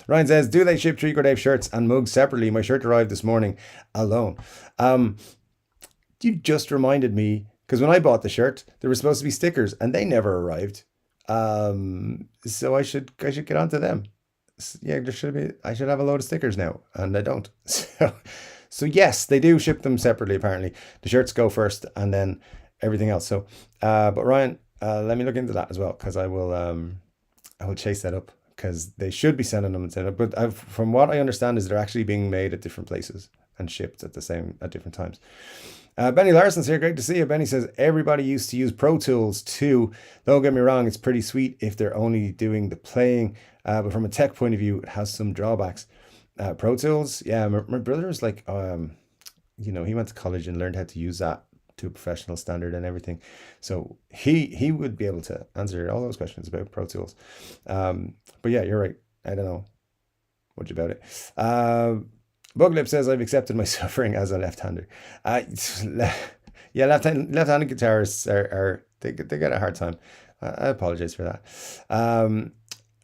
Ryan says, do they ship Chord Dave shirts and mugs separately? My shirt arrived this morning alone. You just reminded me, because when I bought the shirt, there were supposed to be stickers and they never arrived. So I should get onto them. Yeah, I should have a load of stickers now, and I don't. So yes, they do ship them separately, apparently. The shirts go first and then everything else. So but Ryan, let me look into that as well, because I will chase that up, because they should be sending them and but from what I understand is they're actually being made at different places and shipped at different times. Benny Larson's here. Great to see you. Benny says everybody used to use Pro Tools too. Don't get me wrong, it's pretty sweet if they're only doing the playing. But from a tech point of view, it has some drawbacks. Pro Tools, yeah, my brother's like, he went to college and learned how to use that to a professional standard and everything. So he would be able to answer all those questions about Pro Tools. But yeah, you're right. I don't know much about it. Buglip says I've accepted my suffering as a left-hander. Yeah, left-handed guitarists they get a hard time. I apologize for that.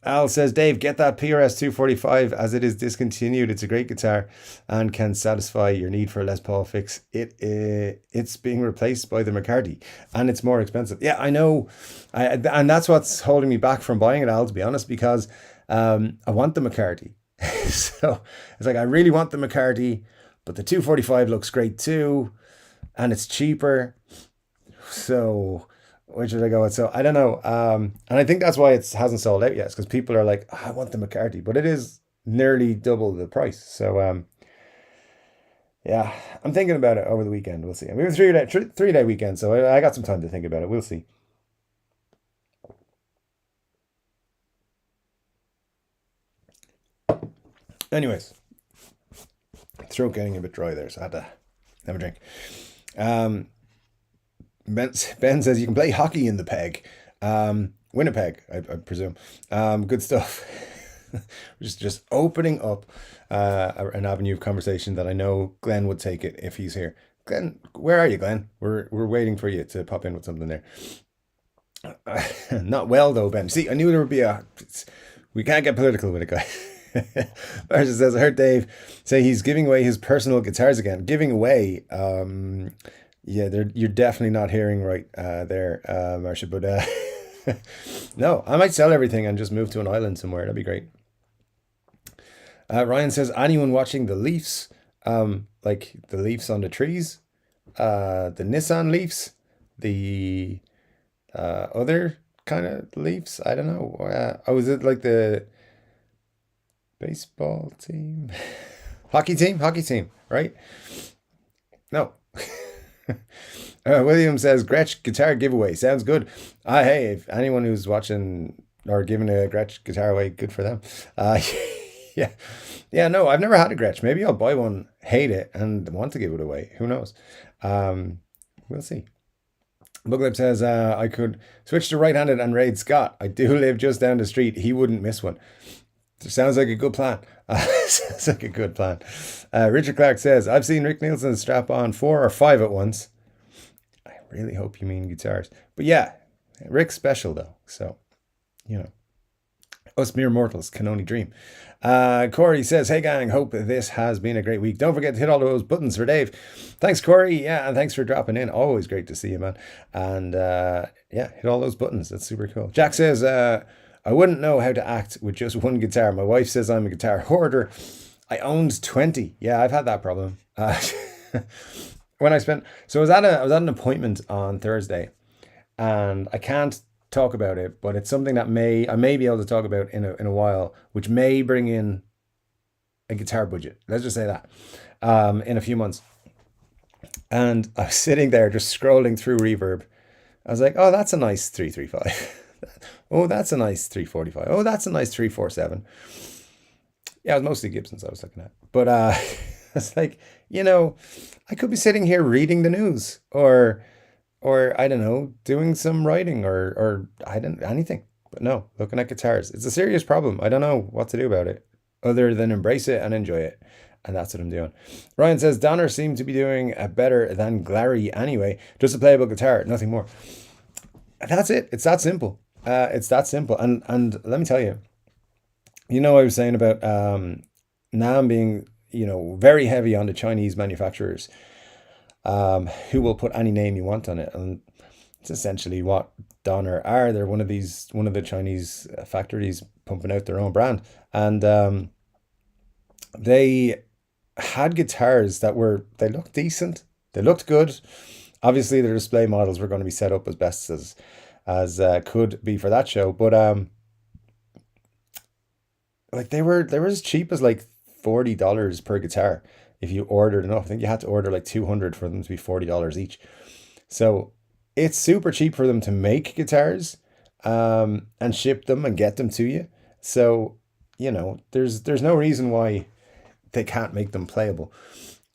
Al says, Dave, get that PRS 245 as it is discontinued. It's a great guitar and can satisfy your need for a Les Paul fix. It's being replaced by the McCarthy and it's more expensive. Yeah, I know. And that's what's holding me back from buying it, Al, to be honest, because I want the McCarthy. So it's like, I really want the McCarthy, but the 245 looks great too. And it's cheaper. So where should I go with? So I don't know. And I think that's why it hasn't sold out yet, because people are like, I want the McCarthy, but it is nearly double the price. So yeah, I'm thinking about it over the weekend. We'll see. We have a 3-day weekend, so I got some time to think about it. We'll see. Anyways, throat getting a bit dry there, so I had to have a drink. Ben says you can play hockey in the peg. Winnipeg, I presume. Good stuff. just opening up an avenue of conversation that I know Glenn would take it if he's here. Glenn, where are you, Glenn? We're waiting for you to pop in with something there. Not well though, Ben. See, I knew there would be we can't get political with it, guys. Marcia says, I heard Dave say he's giving away his personal guitars again. Giving away, yeah, you're definitely not hearing right there, Marcia. But no, I might sell everything and just move to an island somewhere. That'd be great. Ryan says, anyone watching the Leafs, like the leaves on the trees, the Nissan Leafs, the other kind of Leafs? I don't know. Oh, is it like the baseball team? Hockey team, right? No. William says, Gretsch guitar giveaway. Sounds good. Hey, if anyone who's watching or giving a Gretsch guitar away, good for them. Yeah. Yeah, no, I've never had a Gretsch. Maybe I'll buy one, hate it, and want to give it away. Who knows? We'll see. Buglip says, I could switch to right-handed and raid Scott. I do live just down the street. He wouldn't miss one. Sounds like a good plan. Sounds like a good plan. Richard Clark says, I've seen Rick Nielsen strap on 4 or 5 at once. I really hope you mean guitars. But yeah, Rick's special though. So, us mere mortals can only dream. Corey says, hey gang, hope this has been a great week. Don't forget to hit all those buttons for Dave. Thanks, Corey. Yeah, and thanks for dropping in. Always great to see you, man. And yeah, hit all those buttons. That's super cool. Jack says, I wouldn't know how to act with just one guitar. My wife says I'm a guitar hoarder. I owned 20. Yeah, I've had that problem. When I was at an appointment on Thursday, and I can't talk about it, but it's something that I may be able to talk about in a while, which may bring in a guitar budget. Let's just say that in a few months. And I was sitting there just scrolling through Reverb. I was like, oh, that's a nice 335. Oh, that's a nice 345. Oh, that's a nice 347. Yeah, it was mostly Gibsons I was looking at. But it's like, I could be sitting here reading the news or I don't know, doing some writing or anything. But no, looking at guitars. It's a serious problem. I don't know what to do about it other than embrace it and enjoy it. And that's what I'm doing. Ryan says, Donner seemed to be doing better than Glary anyway. Just a playable guitar, nothing more. That's it. It's that simple. It's that simple. And let me tell you, I was saying about NAMM being, very heavy on the Chinese manufacturers who will put any name you want on it. And it's essentially what Donner are. They're one of the Chinese factories pumping out their own brand. And they had guitars that they looked decent. They looked good. Obviously, their display models were going to be set up as best as could be for that show, but like they were as cheap as like $40 per guitar, if you ordered enough. I think you had to order like 200 for them to be $40 each. So it's super cheap for them to make guitars, and ship them and get them to you. So, there's no reason why they can't make them playable.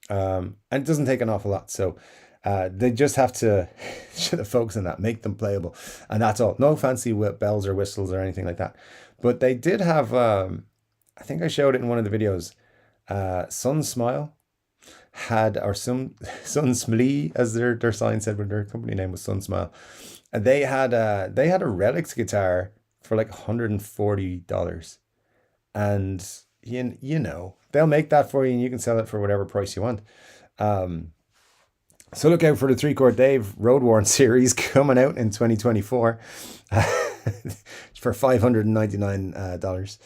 And it doesn't take an awful lot. So they just have to should have focused on that, make them playable. And that's all. No fancy bells or whistles or anything like that. But they did have, I think I showed it in one of the videos, Sun Smile had, or Sun Smlee, as their sign said, when their company name was Sun Smile. And they had a relic'd guitar for like $140. And they'll make that for you, and you can sell it for whatever price you want. So look out for the Chord Dave Road Worn series coming out in 2024 for $599.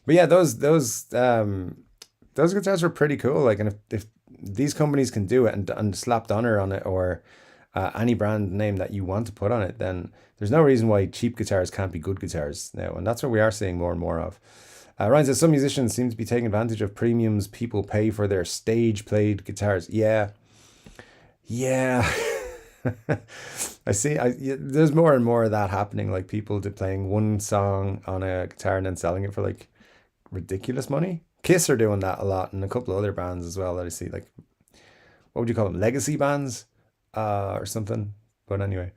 But yeah, those guitars were pretty cool. Like, and if these companies can do it and slap Donner on it, or any brand name that you want to put on it, then there's no reason why cheap guitars can't be good guitars now. And that's what we are seeing more and more of. Ryan says, some musicians seem to be taking advantage of premiums people pay for their stage played guitars. Yeah. I see. There's more and more of that happening. Like, people playing one song on a guitar and then selling it for like ridiculous money. Kiss are doing that a lot, and a couple of other bands as well that I see. Like, what would you call them? Legacy bands, or something. But anyway,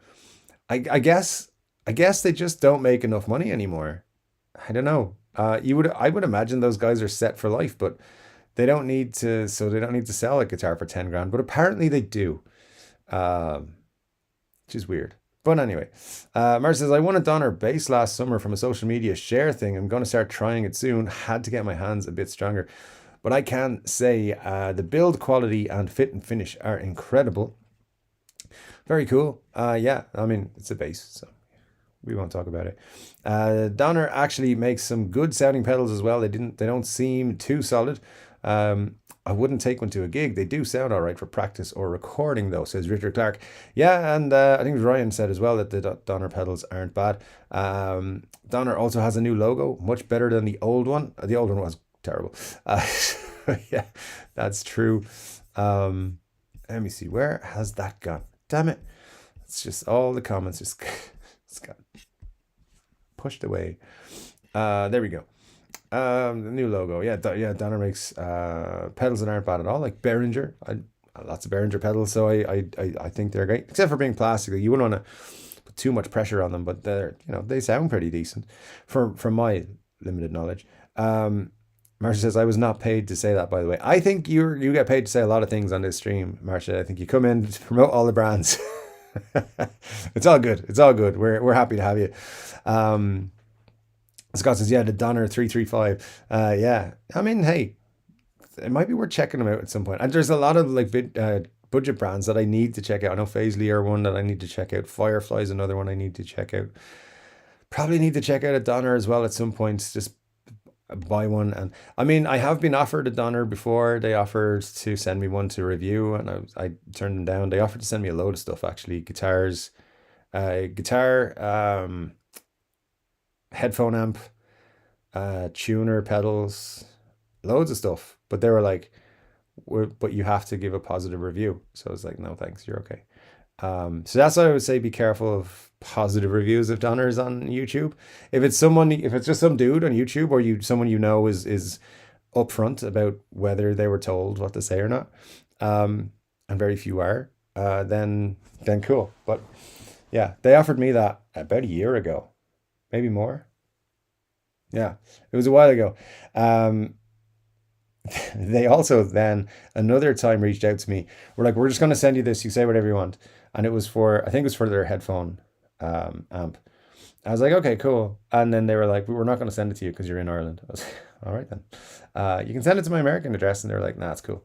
I guess they just don't make enough money anymore. I don't know. I would imagine those guys are set for life, but they don't need to. So they don't need to sell a guitar for 10 grand. But apparently they do, which is weird. But anyway, Mar says, I won a Donner bass last summer from a social media share thing. I'm going to start trying it soon. Had to get my hands a bit stronger. But I can say the build quality and fit and finish are incredible. Very cool. Yeah, I mean, it's a bass, so we won't talk about it. Donner actually makes some good sounding pedals as well. They don't seem too solid. I wouldn't take one to a gig. They do sound all right for practice or recording, though, says Richard Clark. Yeah, and I think Ryan said as well that the Donner pedals aren't bad. Donner also has a new logo, much better than the old one. The old one was terrible. Yeah, that's true. Let me see. Where has that gone? Damn it. It's just all the comments just got pushed away. There we go. The new logo. Yeah, Donner makes pedals that aren't bad at all, like Behringer. Lots of Behringer pedals, so I think they're great, except for being plastic. You wouldn't want to put too much pressure on them, but they sound pretty decent from my limited knowledge. Marcia says, I was not paid to say that, by the way. I think you get paid to say a lot of things on this stream, Marcia. I think you come in to promote all the brands. It's all good. It's all good. We're happy to have you. Scott says, yeah, the Donner 335. Yeah, I mean, hey, it might be worth checking them out at some point. And there's a lot of like budget brands that I need to check out. I know Paisley are one that I need to check out. Firefly is another one I need to check out. Probably need to check out a Donner as well at some point. Just buy one. And I mean, I have been offered a Donner before. They offered to send me one to review, and I turned them down. They offered to send me a load of stuff, actually. Guitars, headphone amp, tuner, pedals, loads of stuff. But they were like, but you have to give a positive review. So I was like, no, thanks, you're okay. So that's why I would say be careful of positive reviews of Donners on YouTube. If it's just some dude on YouTube, or someone is upfront about whether they were told what to say or not, and very few are, then cool. But yeah, they offered me that about a year ago, maybe more. Yeah, it was a while ago. They also then another time reached out to me. We're like, we're just going to send you this. You say whatever you want. And I think it was for their headphone amp. I was like, okay, cool. And then they were like, we're not going to send it to you because you're in Ireland. I was like, all right then. You can send it to my American address. And they were like, nah, it's cool.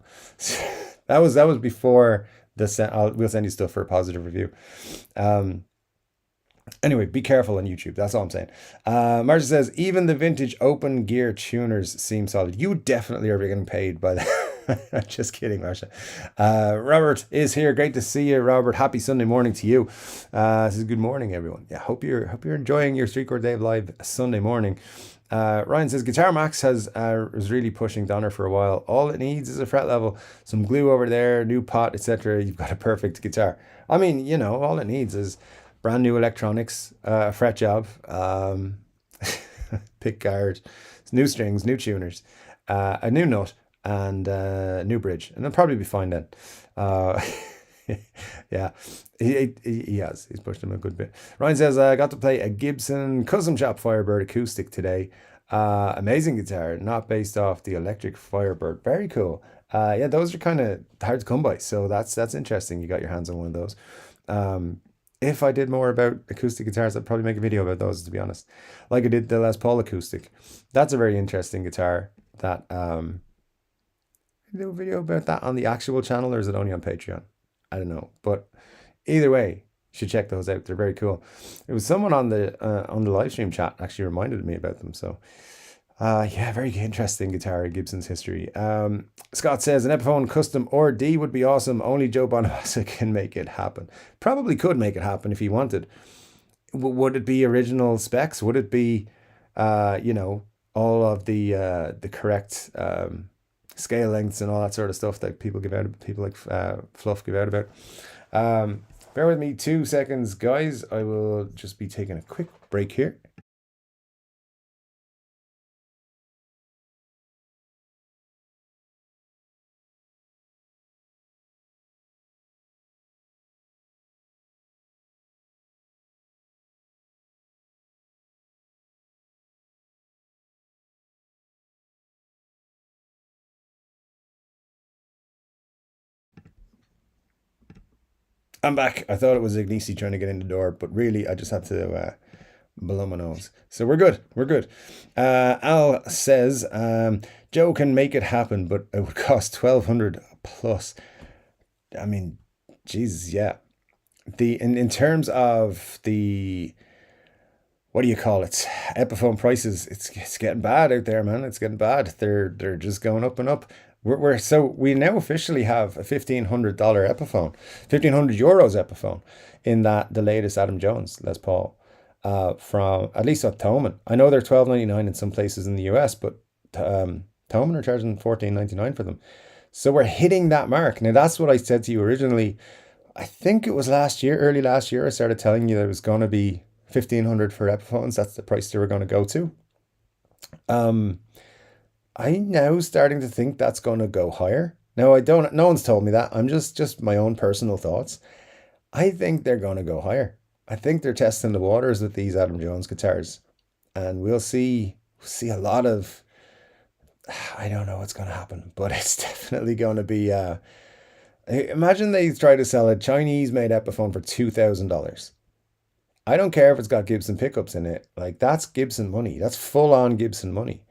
that was before we'll send you stuff for a positive review. Anyway, be careful on YouTube. That's all I'm saying. Marcia says, even the vintage open gear tuners seem solid. You definitely are getting paid by that. Just kidding, Marcia. Robert is here. Great to see you, Robert. Happy Sunday morning to you. This is good morning, everyone. Yeah, hope you're enjoying your Chord Dave live Sunday morning. Ryan says Guitar Max has was really pushing Donner for a while. All it needs is a fret level, some glue over there, new pot, etc. You've got a perfect guitar. I mean, you know, all it needs is brand new electronics, a fret job, pick guard, new strings, new tuners, a new nut, and a new bridge, and it'll probably be fine then. Uh, yeah, he has. He's pushed him a good bit. Ryan says, I got to play a Gibson custom shop Firebird acoustic today. Amazing guitar, not based off the electric Firebird. Very cool. Yeah, those are kind of hard to come by, so that's interesting. You got your hands on one of those. If I did more about acoustic guitars, I'd probably make a video about those, to be honest. Like I did the Les Paul acoustic. That's a very interesting guitar. That do a video about that on the actual channel, or is it only on Patreon? I don't know, but either way, you should check those out. They're very cool. It was someone on the live stream chat actually reminded me about them. So, yeah, very interesting guitar, Gibson's history. Scott says an Epiphone custom or D would be awesome. Only Joe Bonamassa can make it happen. Probably could make it happen if he wanted. Would it be original specs? Would it be, you know, all of the correct scale lengths and all that sort of stuff that people give out, people like Fluff give out about? Bear with me 2 seconds, guys. I will just be taking a quick break here. I'm back. I thought it was Ignici trying to get in the door, but really I just had to blow my nose. So we're good. We're good. Al says Joe can make it happen, but it would cost 1,200 plus. I mean, Jesus, yeah. In terms of the, what do you call it? Epiphone prices, it's getting bad out there, man. It's getting bad. They're just going up and up. So we now officially have a $1,500 Epiphone, €1,500 Epiphone, in that the latest Adam Jones Les Paul, from at least at Thomann. I know they're $12.99 in some places in the US, but Thomann are charging $14.99 for them. So we're hitting that mark. Now that's what I said to you originally. I think it was last year, early last year, I started telling you that it was going to be 1,500 for Epiphones. That's the price they were going to go to. I'm now starting to think that's going to go higher. Now no one's told me that. I'm just my own personal thoughts. I think they're going to go higher. I think they're testing the waters with these Adam Jones guitars, and we'll see a lot of, I don't know what's going to happen, but it's definitely going to be imagine they try to sell a Chinese made Epiphone for $2,000. I don't care if it's got Gibson pickups in it. Like, that's Gibson money. That's full on Gibson money.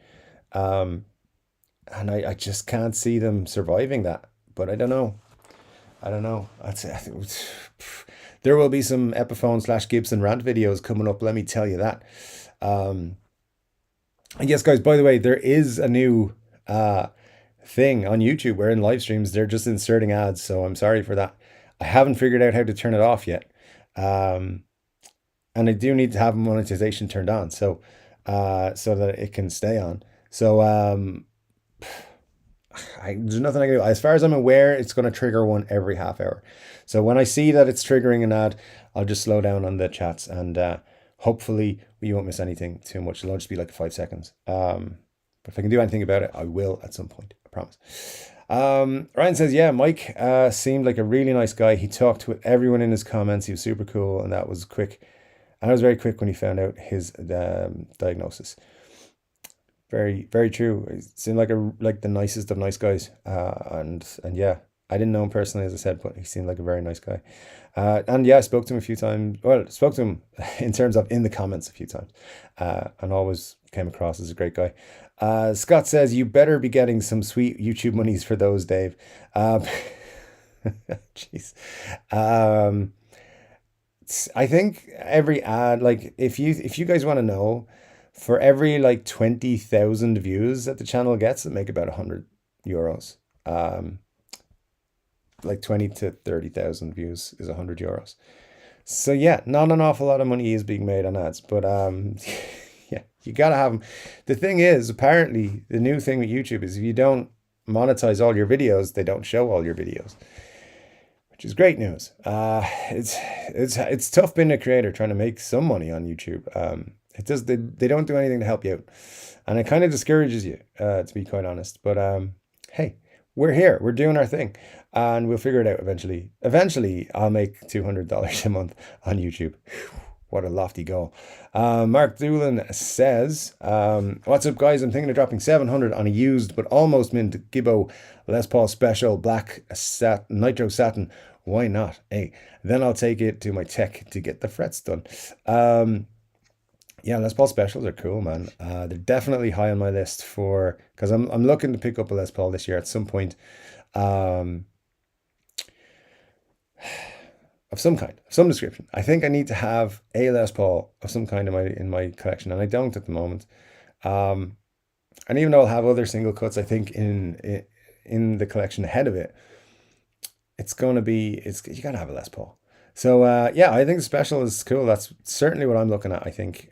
And I just can't see them surviving that. But I don't know. I don't know. I think there will be some Epiphone / Gibson rant videos coming up. Let me tell you that. And yes, guys, by the way, there is a new thing on YouTube where in live streams they're just inserting ads. So I'm sorry for that. I haven't figured out how to turn it off yet. And I do need to have monetization turned on, so that it can stay on. So there's nothing I can do. As far as I'm aware, it's going to trigger one every half hour. So when I see that it's triggering an ad, I'll just slow down on the chats, and hopefully you won't miss anything too much. It'll just be like 5 seconds. But if I can do anything about it, I will at some point. I promise. Ryan says, yeah, Mike seemed like a really nice guy. He talked with everyone in his comments. He was super cool, and that was quick. And I was very quick when he found out his diagnosis. Very, very true. He seemed like the nicest of nice guys. And yeah, I didn't know him personally, as I said, but he seemed like a very nice guy. And yeah, I spoke to him a few times. Well, spoke to him in terms of in the comments a few times, and always came across as a great guy. Scott says, you better be getting some sweet YouTube monies for those, Dave. Jeez. I think every ad, like if you guys want to know, for every like 20,000 views that the channel gets, it make about €100. Like 20 to 30,000 views is €100. So yeah, not an awful lot of money is being made on ads, but yeah, You gotta have them. The thing is, apparently, the new thing with YouTube is if you don't monetize all your videos, they don't show all your videos, which is great news. It's tough being a creator trying to make some money on YouTube. They don't do anything to help you out, and it kind of discourages you, to be quite honest. But hey, we're here, we're doing our thing, and we'll figure it out eventually. Eventually, I'll make $200 a month on YouTube. What a lofty goal. Mark Doolin says, what's up, guys? I'm thinking of dropping 700 on a used but almost mint Gibbo Les Paul Special Black Nitro Satin. Why not? Hey, then I'll take it to my tech to get the frets done. Yeah, Les Paul Specials are cool, man. They're definitely high on my list because I'm looking to pick up a Les Paul this year at some point. Of some kind, of some description. I think I need to have a Les Paul of some kind in my collection, and I don't at the moment. And even though I'll have other single cuts, I think in the collection ahead of it, you gotta have a Les Paul. So yeah, I think the Special is cool. That's certainly what I'm looking at. I think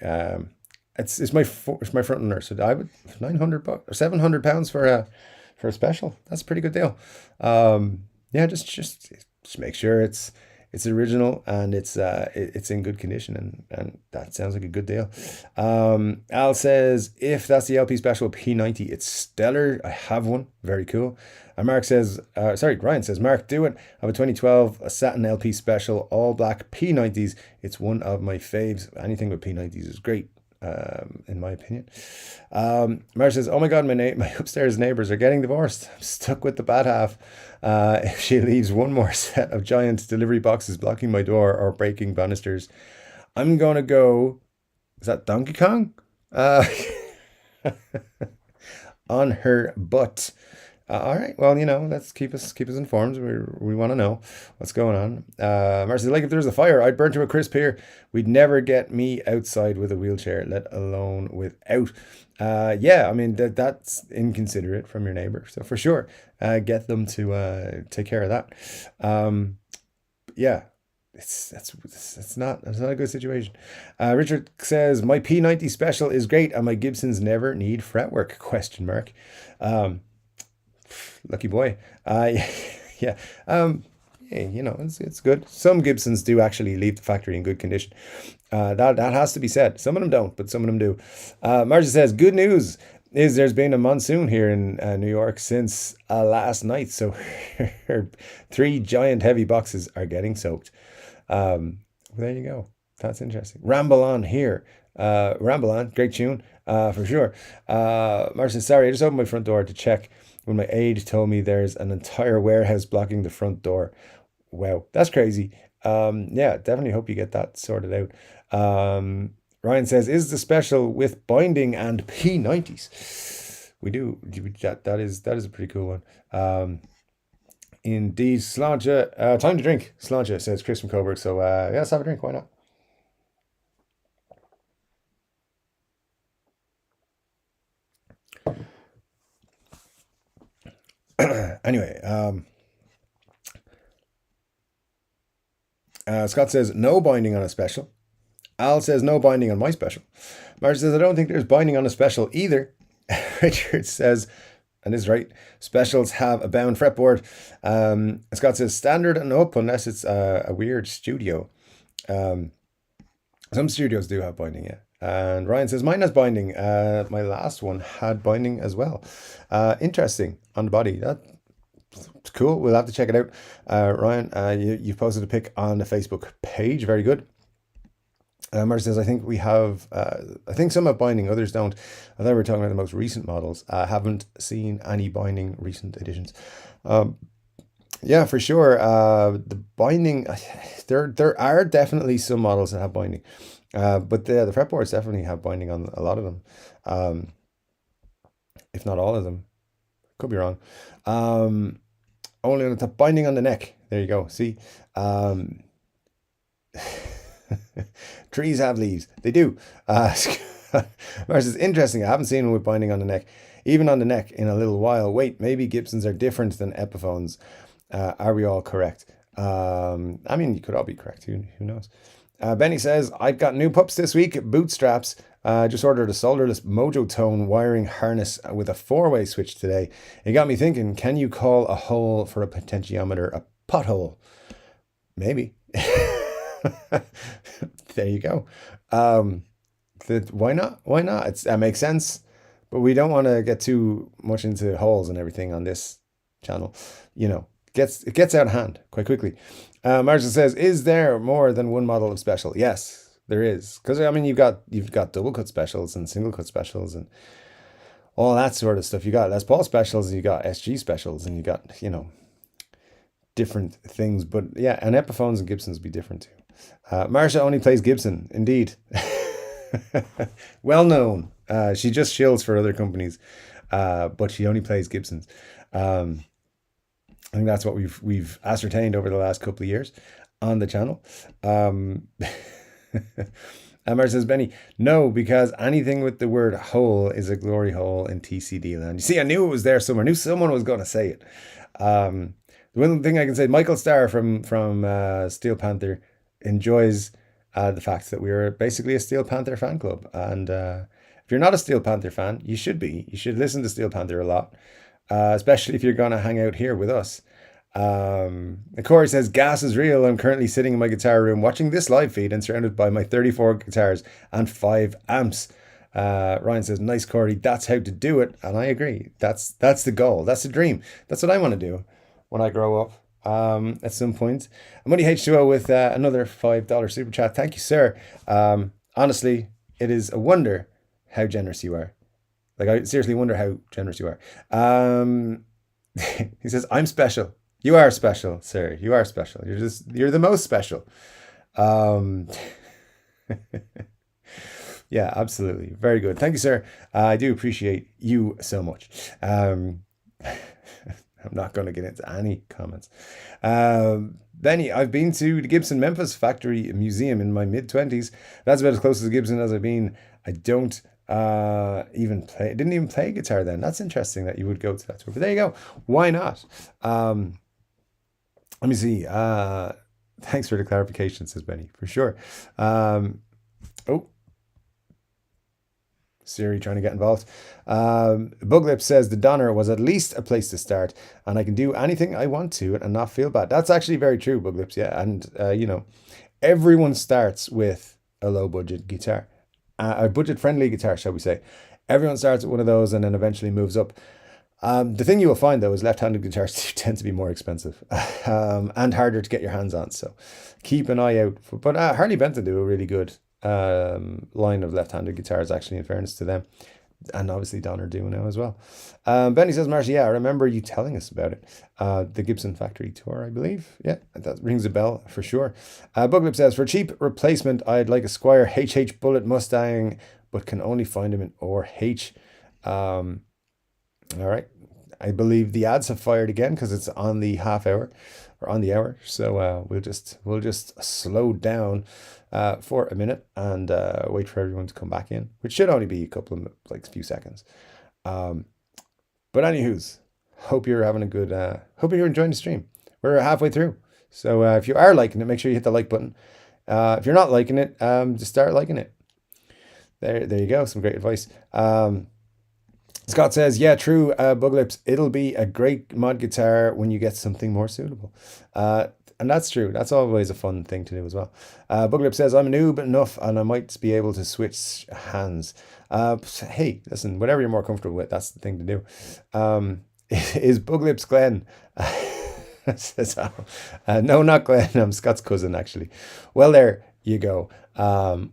it's my front runner. So I would $900 or £700 for a Special. That's a pretty good deal. Yeah, just make sure it's original and it's in good condition, and that sounds like a good deal. Al says, if that's the LP Special P90, it's stellar. I have one, very cool. And Ryan says, Mark, do it. I have a 2012 a Satin LP Special, all black P90s. It's one of my faves. Anything with P90s is great, in my opinion. Mark says, oh my God, my upstairs neighbors are getting divorced. I'm stuck with the bad half. If she leaves one more set of giant delivery boxes blocking my door or breaking banisters, I'm gonna go, is that Donkey Kong? On her butt. All right, well, let's keep us informed. We want to know what's going on. Marcy, like if there was a fire, I'd burn to a crisp here. We'd never get me outside with a wheelchair, let alone without. Yeah, I mean that's inconsiderate from your neighbor. So for sure, get them to take care of that. Yeah, it's not a good situation. Richard says, my P90 Special is great and my Gibsons never need fretwork, ? Lucky boy. Yeah. It's good. Some Gibsons do actually leave the factory in good condition. That has to be said. Some of them don't, but some of them do. Marcia says, good news is there's been a monsoon here in New York since last night. So 3 giant heavy boxes are getting soaked. There you go. That's interesting. Ramble On here. Ramble On, great tune, for sure. Marcia says, sorry, I just opened my front door to check when my aide told me there's an entire warehouse blocking the front door. Wow, that's crazy. Yeah, definitely hope you get that sorted out. Ryan says, is the Special with binding and P90s? We do. That is a pretty cool one. Indeed. Sláinte, time to drink. Sláinte, says Chris from Coburg. So yeah, let's have a drink. Why not? Anyway, Scott says no binding on a Special. Al says no binding on my Special. Marcia says I don't think there's binding on a Special either. Richard says, and this is right, Specials have a bound fretboard. Scott says standard and up unless it's a weird studio. Some studios do have binding, yeah. And Ryan says mine has binding. My last one had binding as well. Interesting on the body. That's cool. We'll have to check it out. Ryan, you've posted a pic on the Facebook page. Very good. Marcia says, I think we have, I think some have binding, others don't. I thought we were talking about the most recent models. I haven't seen any binding recent editions. Yeah, for sure. The binding, there are definitely some models that have binding. But the fretboards definitely have binding on a lot of them. If not all of them. Could be wrong. Only on the top, binding on the neck. There you go. See? Trees have leaves. They do. Versus interesting. I haven't seen one with binding on the neck. Even on the neck in a little while. Wait, maybe Gibsons are different than Epiphones. Are we all correct? I mean, you could all be correct. Who knows? Benny says, I've got new pups this week, bootstraps. Just ordered a solderless Mojo Tone wiring harness with a 4-way switch today. It got me thinking, can you call a hole for a potentiometer a pothole? Maybe. There you go. Why not? Why not? That makes sense. But we don't want to get too much into holes and everything on this channel. It gets out of hand quite quickly. Marshall says, is there more than one model of special? Yes, there is. Because you've got double cut specials and single cut specials and all that sort of stuff. You got Les Paul specials and you got SG specials and you got, different things. But yeah, and Epiphones and Gibsons be different too. Marsha only plays Gibson, indeed. Well known. She just shills for other companies, but she only plays Gibsons. I think that's what we've ascertained over the last couple of years on the channel. And Marsha says, Benny, no, because anything with the word hole is a glory hole in TCD land. You see, I knew it was there somewhere. I knew someone was going to say it. The one thing I can say, Michael Starr from Steel Panther enjoys the fact that we're basically a Steel Panther fan club. And if you're not a Steel Panther fan, you should be. You should listen to Steel Panther a lot, especially if you're going to hang out here with us. Corey says, gas is real. I'm currently sitting in my guitar room watching this live feed and surrounded by my 34 guitars and 5 amps. Ryan says, nice, Corey. That's how to do it. And I agree. That's the goal. That's the dream. That's what I want to do when I grow up. At some point. Money H2O with another $5 super chat. Thank you, sir. Honestly, it is a wonder how generous you are. Like, I seriously wonder how generous you are. He says, I'm special. You are special, sir. You are special. You're the most special. Yeah, absolutely. Very good. Thank you, sir. I do appreciate you so much. I'm not going to get into any comments. Benny, I've been to the Gibson Memphis Factory Museum in my mid-20s. That's about as close to Gibson as I've been. I didn't even play guitar then. That's interesting that you would go to that tour. But there you go. Why not? Let me see. Thanks for the clarification, says Benny, for sure. Siri trying to get involved. Buglip says the Donner was at least a place to start, and I can do anything I want to and not feel bad. That's actually very true, Buglips. Yeah, and everyone starts with a low budget guitar, a budget friendly guitar, shall we say? Everyone starts with one of those and then eventually moves up. The thing you will find though is left-handed guitars tend to be more expensive and harder to get your hands on. So keep an eye out. But Harley Benton do a really good line of left-handed guitars, actually, in fairness to them, and obviously Donner do now as well. Benny says, Marcia, yeah, I remember you telling us about it, the Gibson factory tour, I believe. Yeah, that rings a bell for sure. Buglip says, for cheap replacement, I'd like a Squire HH Bullet Mustang, but can only find them in RH. All right, I believe the ads have fired again because it's on the half hour or on the hour, so we'll just slow down for a minute and wait for everyone to come back in, which should only be a few seconds. But anywho's, hope you're having a good, hope you're enjoying the stream. We're halfway through. So if you are liking it, make sure you hit the like button. If you're not liking it, just start liking it. There you go. Some great advice. Scott says, yeah, true, Buglips, it'll be a great mod guitar when you get something more suitable. And that's true. That's always a fun thing to do as well. Buglip says, I'm a noob enough and I might be able to switch hands. Hey, listen, whatever you're more comfortable with, that's the thing to do. Is Buglips Glenn? Says, no, not Glenn. I'm Scott's cousin, actually. Well, there you go.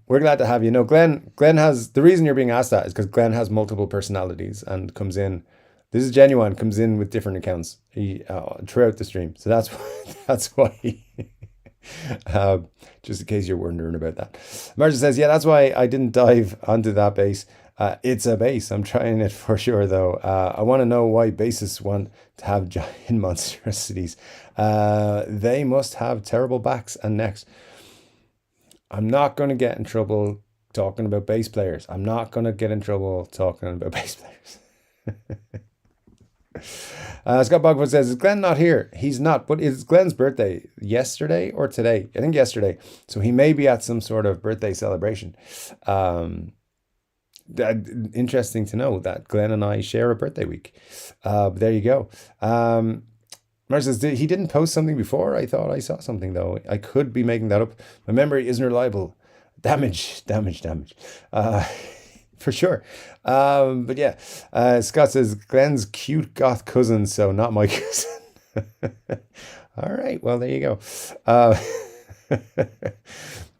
We're glad to have you. No, Glenn has, the reason you're being asked that is because Glenn has multiple personalities and comes in. This is genuine. Comes in with different accounts throughout the stream. So that's why. Just in case you're wondering about that. Marcia says, yeah, that's why I didn't dive onto that bass. It's a bass. I'm trying it for sure, though. I want to know why bassists want to have giant monstrosities. They must have terrible backs and necks. I'm not going to get in trouble talking about bass players. I'm not going to get in trouble talking about bass players. Scott Bogford says, is Glenn not here? He's not, but it's Glenn's birthday yesterday or today? I think yesterday. So he may be at some sort of birthday celebration. Interesting to know that Glenn and I share a birthday week. There you go. Mark says he didn't post something before. I thought I saw something though. I could be making that up. My memory isn't reliable. Damage. For sure. But yeah, Scott says Glenn's cute goth cousin, so not my cousin. All right, well there you go.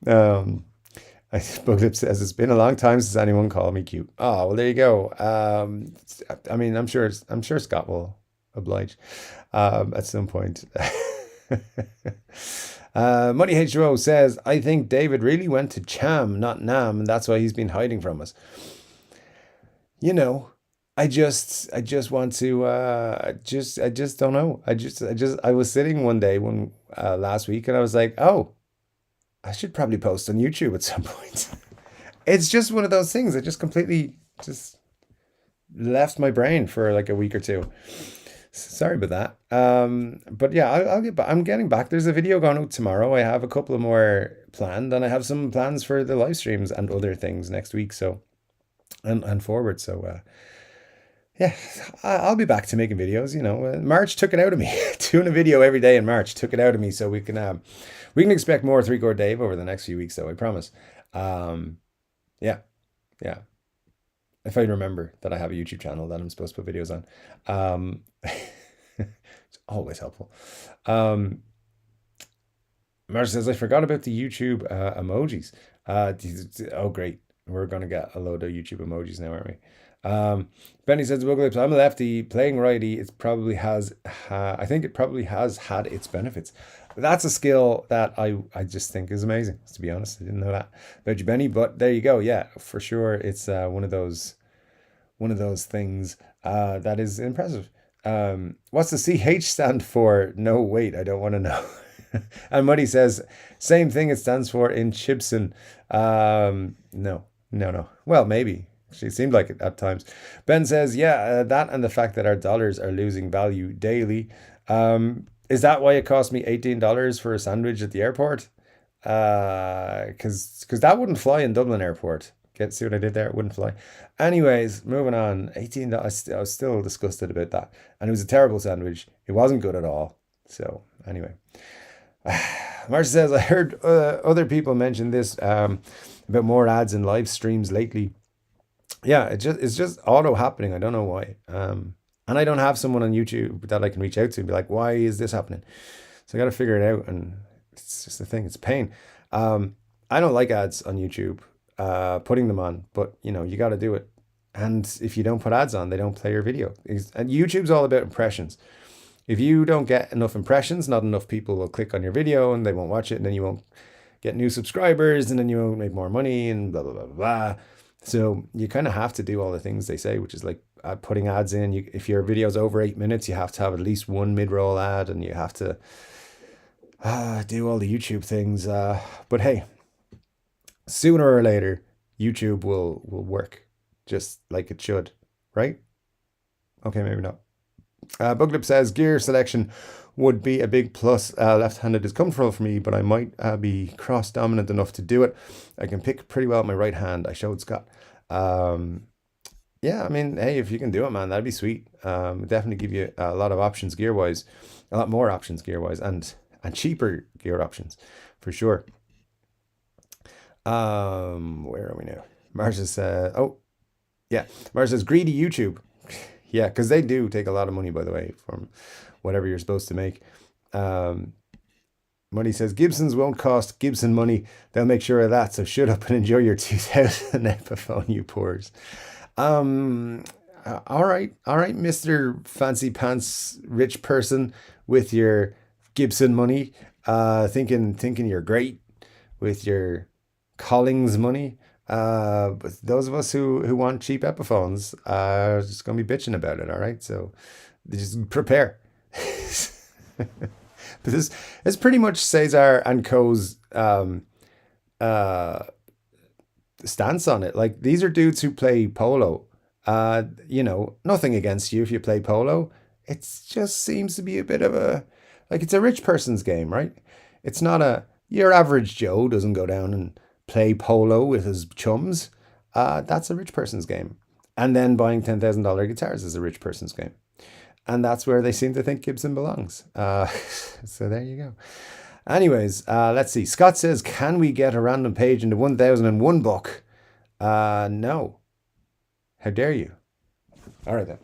Buglip says it's been a long time since anyone called me cute. Oh well, there you go. I mean, I'm sure Scott will oblige at some point. Money HO says, I think David really went to Cham, not NAMM, and that's why he's been hiding from us. You know, I just want to, I just don't know. I was sitting one day last week and I was like, oh, I should probably post on YouTube at some point. It's just one of those things that just completely just left my brain for like a week or two. Sorry about that. But yeah, I'll get back. I'm getting back. There's a video going out tomorrow. I have a couple of more planned, and I have some plans for the live streams and other things next week. So, and forward. So, yeah, I'll be back to making videos. You know, March took it out of me. Doing a video every day in March took it out of me. So we can expect more Chord Dave over the next few weeks. Though I promise. Yeah. If I remember that I have a YouTube channel that I'm supposed to put videos on. It's always helpful. Marge says, I forgot about the YouTube emojis. Oh, great. We're going to get a load of YouTube emojis now, aren't we? Benny says, Buglips, I'm a lefty. Playing righty, I think it probably has had its benefits. That's a skill that I just think is amazing, to be honest. I didn't know that about you, Benny, but there you go. Yeah, for sure. It's one of those things that is impressive. What's the CH stand for? No, wait, I don't want to know. And Muddy says, same thing it stands for in Gibson. No. Well, maybe. She seemed like it at times. Ben says, yeah, that and the fact that our dollars are losing value daily. Is that why it cost me $18 for a sandwich at the airport? Because that wouldn't fly in Dublin airport. See what I did there? It wouldn't fly. Anyways, moving on. $18. I was still disgusted about that. And it was a terrible sandwich. It wasn't good at all. So, anyway. Marcia says, I heard other people mention this about more ads in live streams lately. Yeah, it's just auto happening. I don't know why. And I don't have someone on YouTube that I can reach out to and be like, why is this happening? So I got to figure it out. And it's just a thing. It's a pain. I don't like ads on YouTube, putting them on, but you know, you got to do it. And if you don't put ads on, they don't play your video. And YouTube's all about impressions. If you don't get enough impressions, not enough people will click on your video and they won't watch it. And then you won't get new subscribers and then you won't make more money and blah, blah, blah, blah. So you kind of have to do all the things they say, which is like putting ads in. If your video's over 8 minutes, you have to have at least one mid-roll ad and you have to do all the YouTube things. But hey, sooner or later, YouTube will work just like it should, right? Okay, maybe not. Buglip says, gear selection would be a big plus. Left-handed is comfortable for me, but I might be cross-dominant enough to do it. I can pick pretty well with my right hand. I showed Scott. Yeah, I mean, hey, if you can do it, man, that'd be sweet. Definitely give you a lot of options gear-wise, a lot more options gear-wise, and cheaper gear options, for sure. Where are we now? Marcia says, oh, yeah. Marcia says, greedy YouTube. Yeah, because they do take a lot of money, by the way, from whatever you're supposed to make. Money says, Gibsons won't cost Gibson money. They'll make sure of that. So shut up and enjoy your 2000 Epiphone, you poors. All right, Mr. Fancy Pants rich person with your Gibson money, thinking you're great with your Collings money. But those of us who want cheap Epiphones are just gonna be bitching about it. All right, so just prepare. This pretty much Cesar and Co.'s stance on it. Like, these are dudes who play polo. You know, nothing against you if you play polo. It just seems to be a bit of it's a rich person's game, right? It's not your average Joe doesn't go down and play polo with his chums. that's a rich person's game. And then buying $10,000 guitars is a rich person's game. And that's where they seem to think Gibson belongs. So there you go. Anyways, let's see. Scott says, can we get a random page in the 1001 book? No. How dare you? All right, then.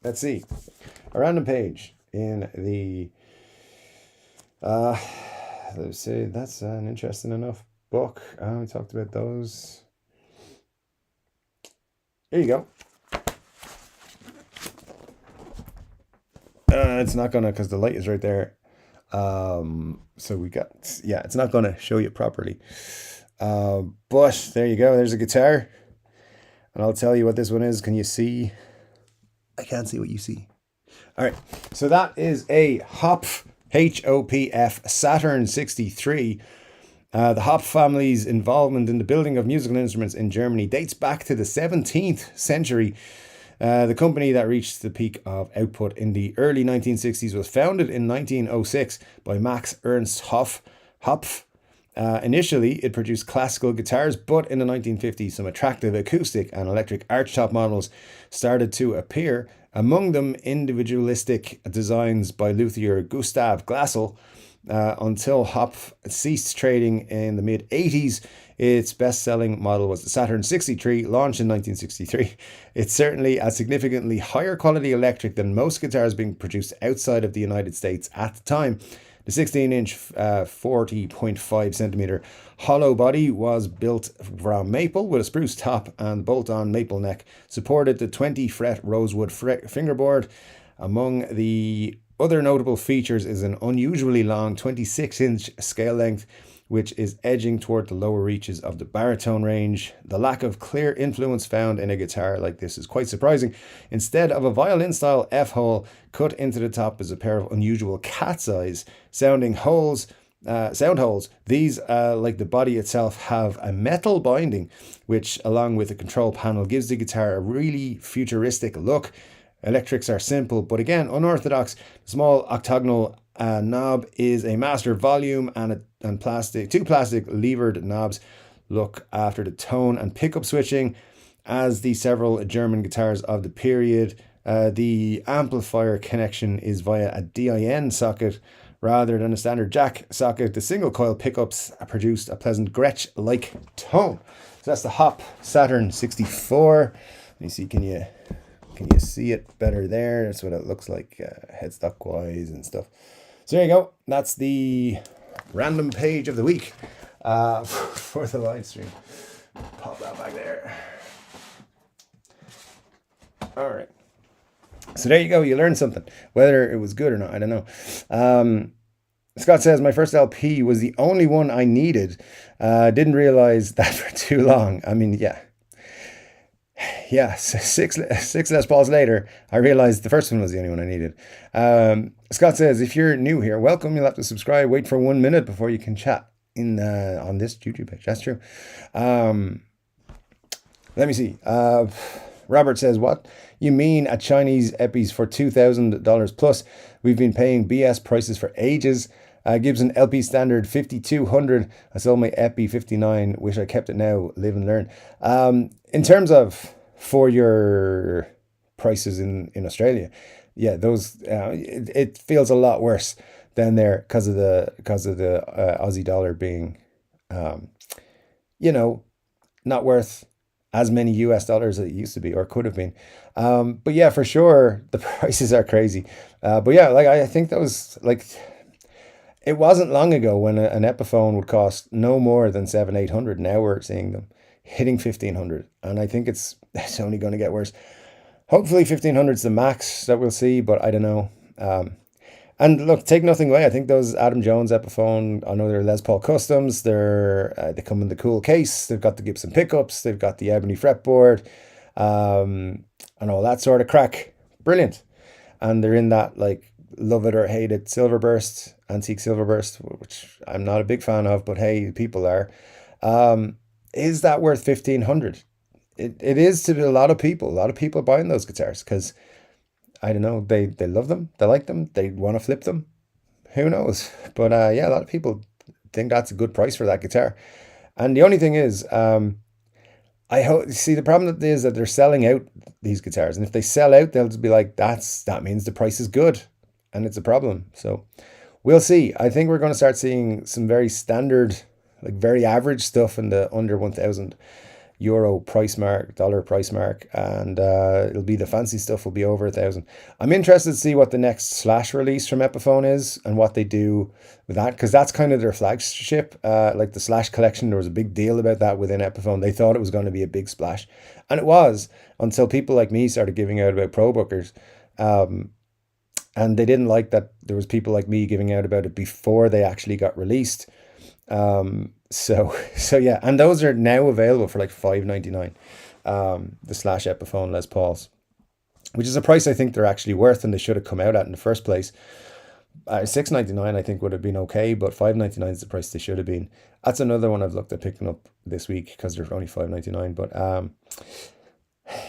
Let's see. A random page in the... let's see. That's an interesting enough book. We talked about those. Here you go. It's not gonna, because the light is right there. So we got, yeah, it's not gonna show you properly. But there you go. There's a guitar, and I'll tell you what this one is. Can you see? I can't see what you see. All right. So that is a Hopf, Hopf Saturn 63. The Hopf family's involvement in the building of musical instruments in Germany dates back to the 17th century. The company that reached the peak of output in the early 1960s was founded in 1906 by Max Ernst Hopf. Initially, it produced classical guitars, but in the 1950s, some attractive acoustic and electric archtop models started to appear. Among them, individualistic designs by luthier Gustav Glassel. Until Hopf ceased trading in the mid-80s, its best-selling model was the Saturn 63, launched in 1963. It's certainly a significantly higher quality electric than most guitars being produced outside of the United States at the time. The 16-inch 40.5 centimeter hollow body was built from maple with a spruce top and bolt-on maple neck, supported the 20-fret rosewood fingerboard. Among the other notable features is an unusually long 26-inch scale length, which is edging toward the lower reaches of the baritone range. The lack of clear influence found in a guitar like this is quite surprising. Instead of a violin-style F-hole, cut into the top is a pair of unusual cat's eyes sound holes. These, like the body itself, have a metal binding, which, along with the control panel, gives the guitar a really futuristic look. Electrics are simple, but again, unorthodox. The small octagonal knob is a master volume, and two plastic levered knobs look after the tone and pickup switching. As the several German guitars of the period, the amplifier connection is via a DIN socket rather than a standard jack socket. The single coil pickups produced a pleasant Gretsch-like tone. So that's the Hopf Saturn 64. Let me see, can you see it better there? That's what it looks like headstock wise and stuff. So there you go. That's the random page of the week for the live stream. Pop that back there. All right. So there you go. You learned something. Whether it was good or not, I don't know. Scott says, my first LP was the only one I needed. Didn't realize that for too long. I mean, yeah. Yeah, six Les Pauls later, I realized the first one was the only one I needed. Scott says, if you're new here, welcome. You'll have to subscribe. Wait for 1 minute before you can chat on this YouTube page. That's true. Let me see. Robert says, what? You mean a Chinese Epis for $2,000 plus? We've been paying BS prices for ages. Gibson LP standard 5200. I sold my Epi 59. Wish I kept it now. Live and learn. In terms of for your prices in Australia, yeah, those it feels a lot worse than there because of the Aussie dollar being, not worth as many US dollars as it used to be or could have been. But yeah, for sure the prices are crazy. But yeah, like I think that was like. It wasn't long ago when an Epiphone would cost no more than $700-800. Now we're seeing them hitting $1,500, and I think it's only going to get worse. Hopefully $1,500 is the max that we'll see, but I don't know. And look, take nothing away. I think those Adam Jones Epiphone, I know they're Les Paul Customs. They come in the cool case. They've got the Gibson pickups. They've got the ebony fretboard, and all that sort of crack. Brilliant, and they're in that like love it or hate it silver burst. Antique silver burst, which I'm not a big fan of, but hey, people are. Is that worth $1,500? It is to a lot of people. A lot of people are buying those guitars because I don't know, they love them, they like them, they want to flip them. Who knows? But yeah, a lot of people think that's a good price for that guitar. And the only thing is, I hope, see, the problem is that they're selling out these guitars, and if they sell out, they'll just be like, that means the price is good, and it's a problem. So we'll see. I think we're going to start seeing some very standard, like very average stuff in the under €1,000 price mark, dollar price mark, and it'll be the fancy stuff will be over 1,000. I'm interested to see what the next Slash release from Epiphone is and what they do with that, because that's kind of their flagship. Like the Slash collection, there was a big deal about that within Epiphone. They thought it was going to be a big splash, and it was, until people like me started giving out about Pro Bookers. And they didn't like that there was people like me giving out about it before they actually got released. So yeah, and those are now available for like $5.99. The Slash Epiphone Les Pauls, which is a price I think they're actually worth, and they should have come out at in the first place. $6.99 I think would have been okay, but $5.99 is the price they should have been. That's another one I've looked at picking up this week because they're only $5.99. But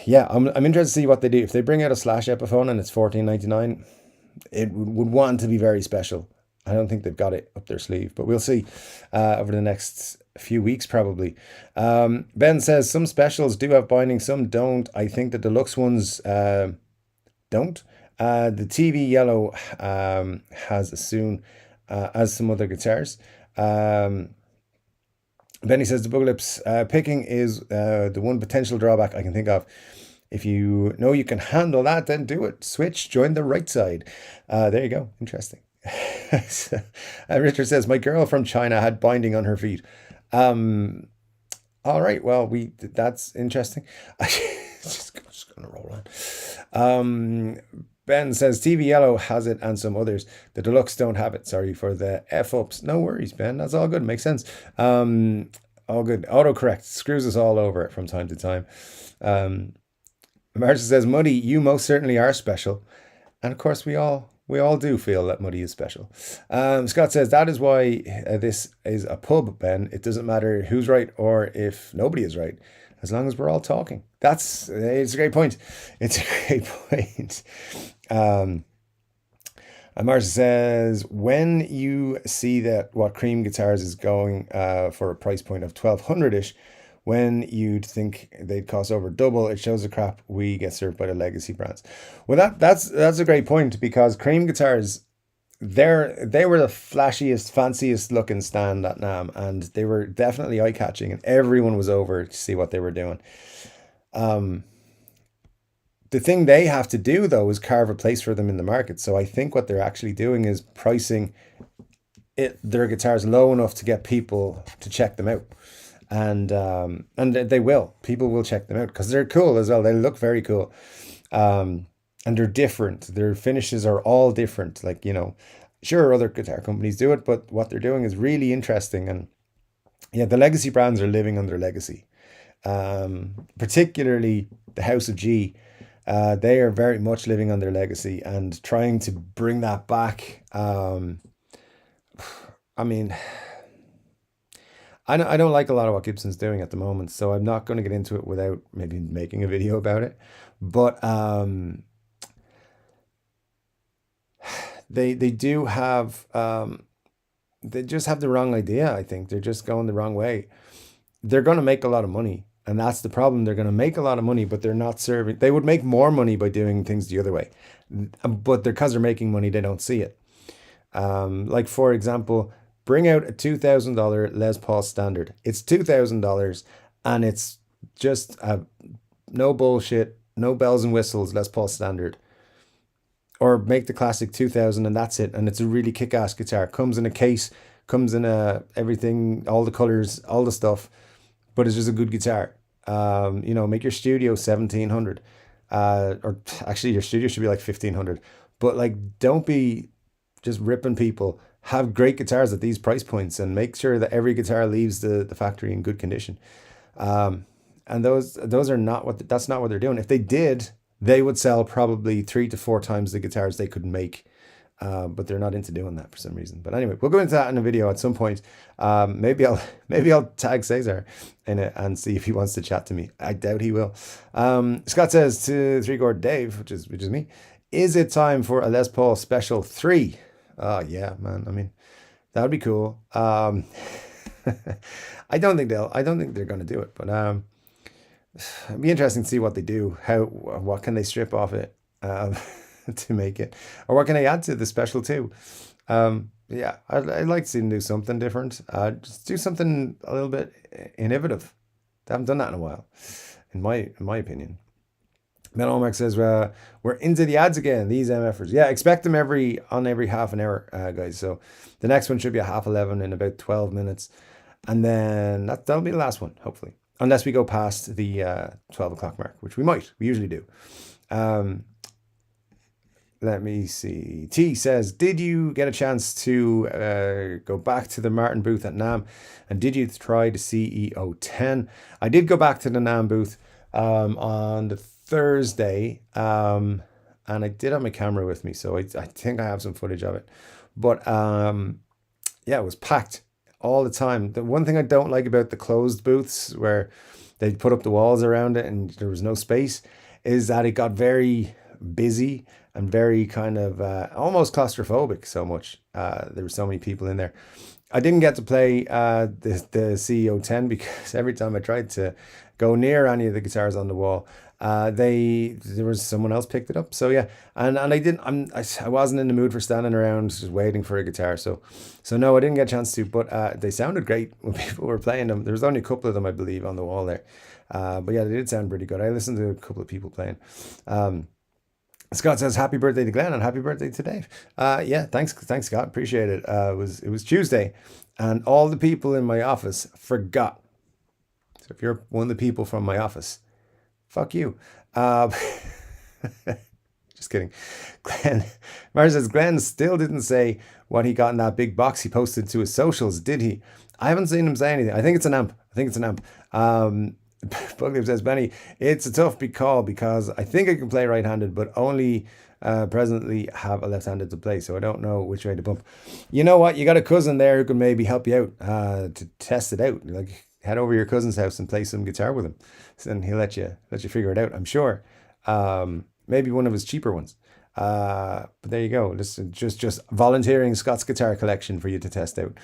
yeah, I'm interested to see what they do. If they bring out a Slash Epiphone and it's $14.99, it would want to be very special. I don't think they've got it up their sleeve, but we'll see over the next few weeks probably. Ben says some specials do have binding, some don't. I think the deluxe ones don't. The TV yellow has a soon, as some other guitars. Benny says the Boogalips picking is the one potential drawback I can think of. If you know you can handle that, then do it. Switch, join the right side. There you go. Interesting. Richard says, my girl from China had binding on her feet. All right. Well, that's interesting. just going to roll on. Ben says, TV Yellow has it and some others. The Deluxe don't have it. Sorry for the F-ups. No worries, Ben. That's all good. Makes sense. All good. Autocorrect screws us all over from time to time. Marcia says, Muddy, you most certainly are special. And of course, we all do feel that Muddy is special. Scott says, that is why this is a pub, Ben. It doesn't matter who's right or if nobody is right, as long as we're all talking. It's a great point. It's a great point. And Marcia says, when you see that what Cream Guitars is going for a price point of 1,200-ish, when you'd think they'd cost over double, it shows the crap we get served by the legacy brands. Well, that's a great point, because Cream Guitars, they were the flashiest, fanciest looking stand at NAMM, and they were definitely eye-catching, and everyone was over to see what they were doing. The thing they have to do, though, is carve a place for them in the market. So I think what they're actually doing is pricing their guitars low enough to get people to check them out. And they will. People will check them out because they're cool as well. They look very cool. And they're different. Their finishes are all different. Like, sure, other guitar companies do it, but what they're doing is really interesting. And yeah, the legacy brands are living on their legacy. Particularly the House of G. They are very much living on their legacy and trying to bring that back. I mean, I don't like a lot of what Gibson's doing at the moment, so I'm not going to get into it without maybe making a video about it. But they do have, they just have the wrong idea, I think. They're just going the wrong way. They're going to make a lot of money, and that's the problem. They're going to make a lot of money, but they're not serving. They would make more money by doing things the other way. But because they're making money, they don't see it. Like, for example, bring out a $2,000 Les Paul Standard. It's $2,000, and it's just no bullshit, no bells and whistles Les Paul Standard. Or make the classic 2000 and that's it. And it's a really kick-ass guitar. Comes in a case, comes in everything, all the colors, all the stuff. But it's just a good guitar. Make your studio 1,700. Or actually, your studio should be like 1,500. But like, don't be just ripping people. Have great guitars at these price points and make sure that every guitar leaves the factory in good condition. And those are not that's not what they're doing. If they did, they would sell probably 3 to 4 times the guitars they could make. But they're not into doing that for some reason. But anyway, we'll go into that in a video at some point. Maybe I'll tag Cesar in it and see if he wants to chat to me. I doubt he will. Scott says to Chord Dave, which is me, is it time for a Les Paul Special 3? Oh yeah, man. I mean, That would be cool. I don't think they're going to do it, but it'd be interesting to see what they do. What can they strip off it to make it, or what can they add to the special too? Yeah, I'd like to see them do something different. Just do something a little bit innovative. They haven't done that in a while, in my opinion. Ben Olmec says we're into the ads again. These MFers, yeah, expect them every half an hour, guys. So the next one should be at 11:30 in about 12 minutes, and then that'll be the last one, hopefully, unless we go past the 12 o'clock mark, which we might. We usually do. Let me see. T says, did you get a chance to go back to the Martin booth at NAMM? And did you try the CEO10? I did go back to the NAMM booth on the Thursday. And I did have my camera with me, so I think I have some footage of it. But yeah, it was packed all the time. The one thing I don't like about the closed booths where they put up the walls around it and there was no space is that it got very busy and very kind of almost claustrophobic so much. There were so many people in there. I didn't get to play the CEO10 because every time I tried to go near any of the guitars on the wall, there was someone else picked it up. So yeah, and I wasn't in the mood for standing around just waiting for a guitar. So no, I didn't get a chance to. But they sounded great when people were playing them. There was only a couple of them, I believe, on the wall there. But yeah, they did sound pretty good. I listened to a couple of people playing. Scott says happy birthday to Glenn and happy birthday to Dave. Yeah, thanks Scott, appreciate it. It was Tuesday, and all the people in my office forgot. So if you're one of the people from my office, fuck you. Just kidding. Glenn, Mars says Glenn still didn't say what he got in that big box he posted to his socials, did he? I haven't seen him say anything. I think it's an amp. Bugley says, Benny, it's a tough call because I think I can play right-handed, but only presently have a left-handed to play, so I don't know which way to bump. You know what? You got a cousin there who can maybe help you out to test it out. Like, head over to your cousin's house and play some guitar with him, and he'll let you figure it out, I'm sure. Maybe one of his cheaper ones. But there you go. Just volunteering Scott's guitar collection for you to test out,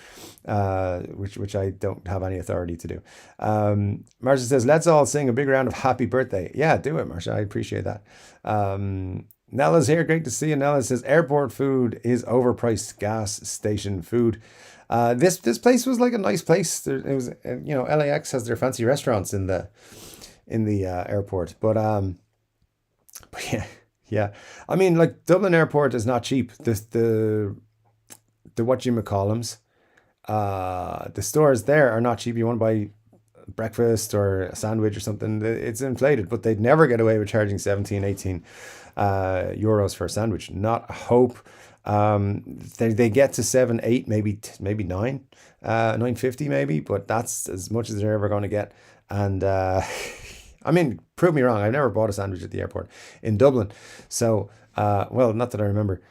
which I don't have any authority to do. Marsha says, let's all sing a big round of happy birthday. Yeah, do it, Marsha. I appreciate that. Nella's here. Great to see you. Nella says, airport food is overpriced gas station food. This place was like a nice place. It was, LAX has their fancy restaurants in the airport, but yeah. Yeah, I mean, like Dublin Airport is not cheap. The whatchamacallums, the stores there are not cheap. You want to buy breakfast or a sandwich or something, it's inflated, but they'd never get away with charging 17, 18 euros for a sandwich. Not a hope. They get to 7, 8, maybe 9, 9.50 maybe, but that's as much as they're ever going to get. And I mean, prove me wrong. I've never bought a sandwich at the airport in Dublin. So, well, not that I remember.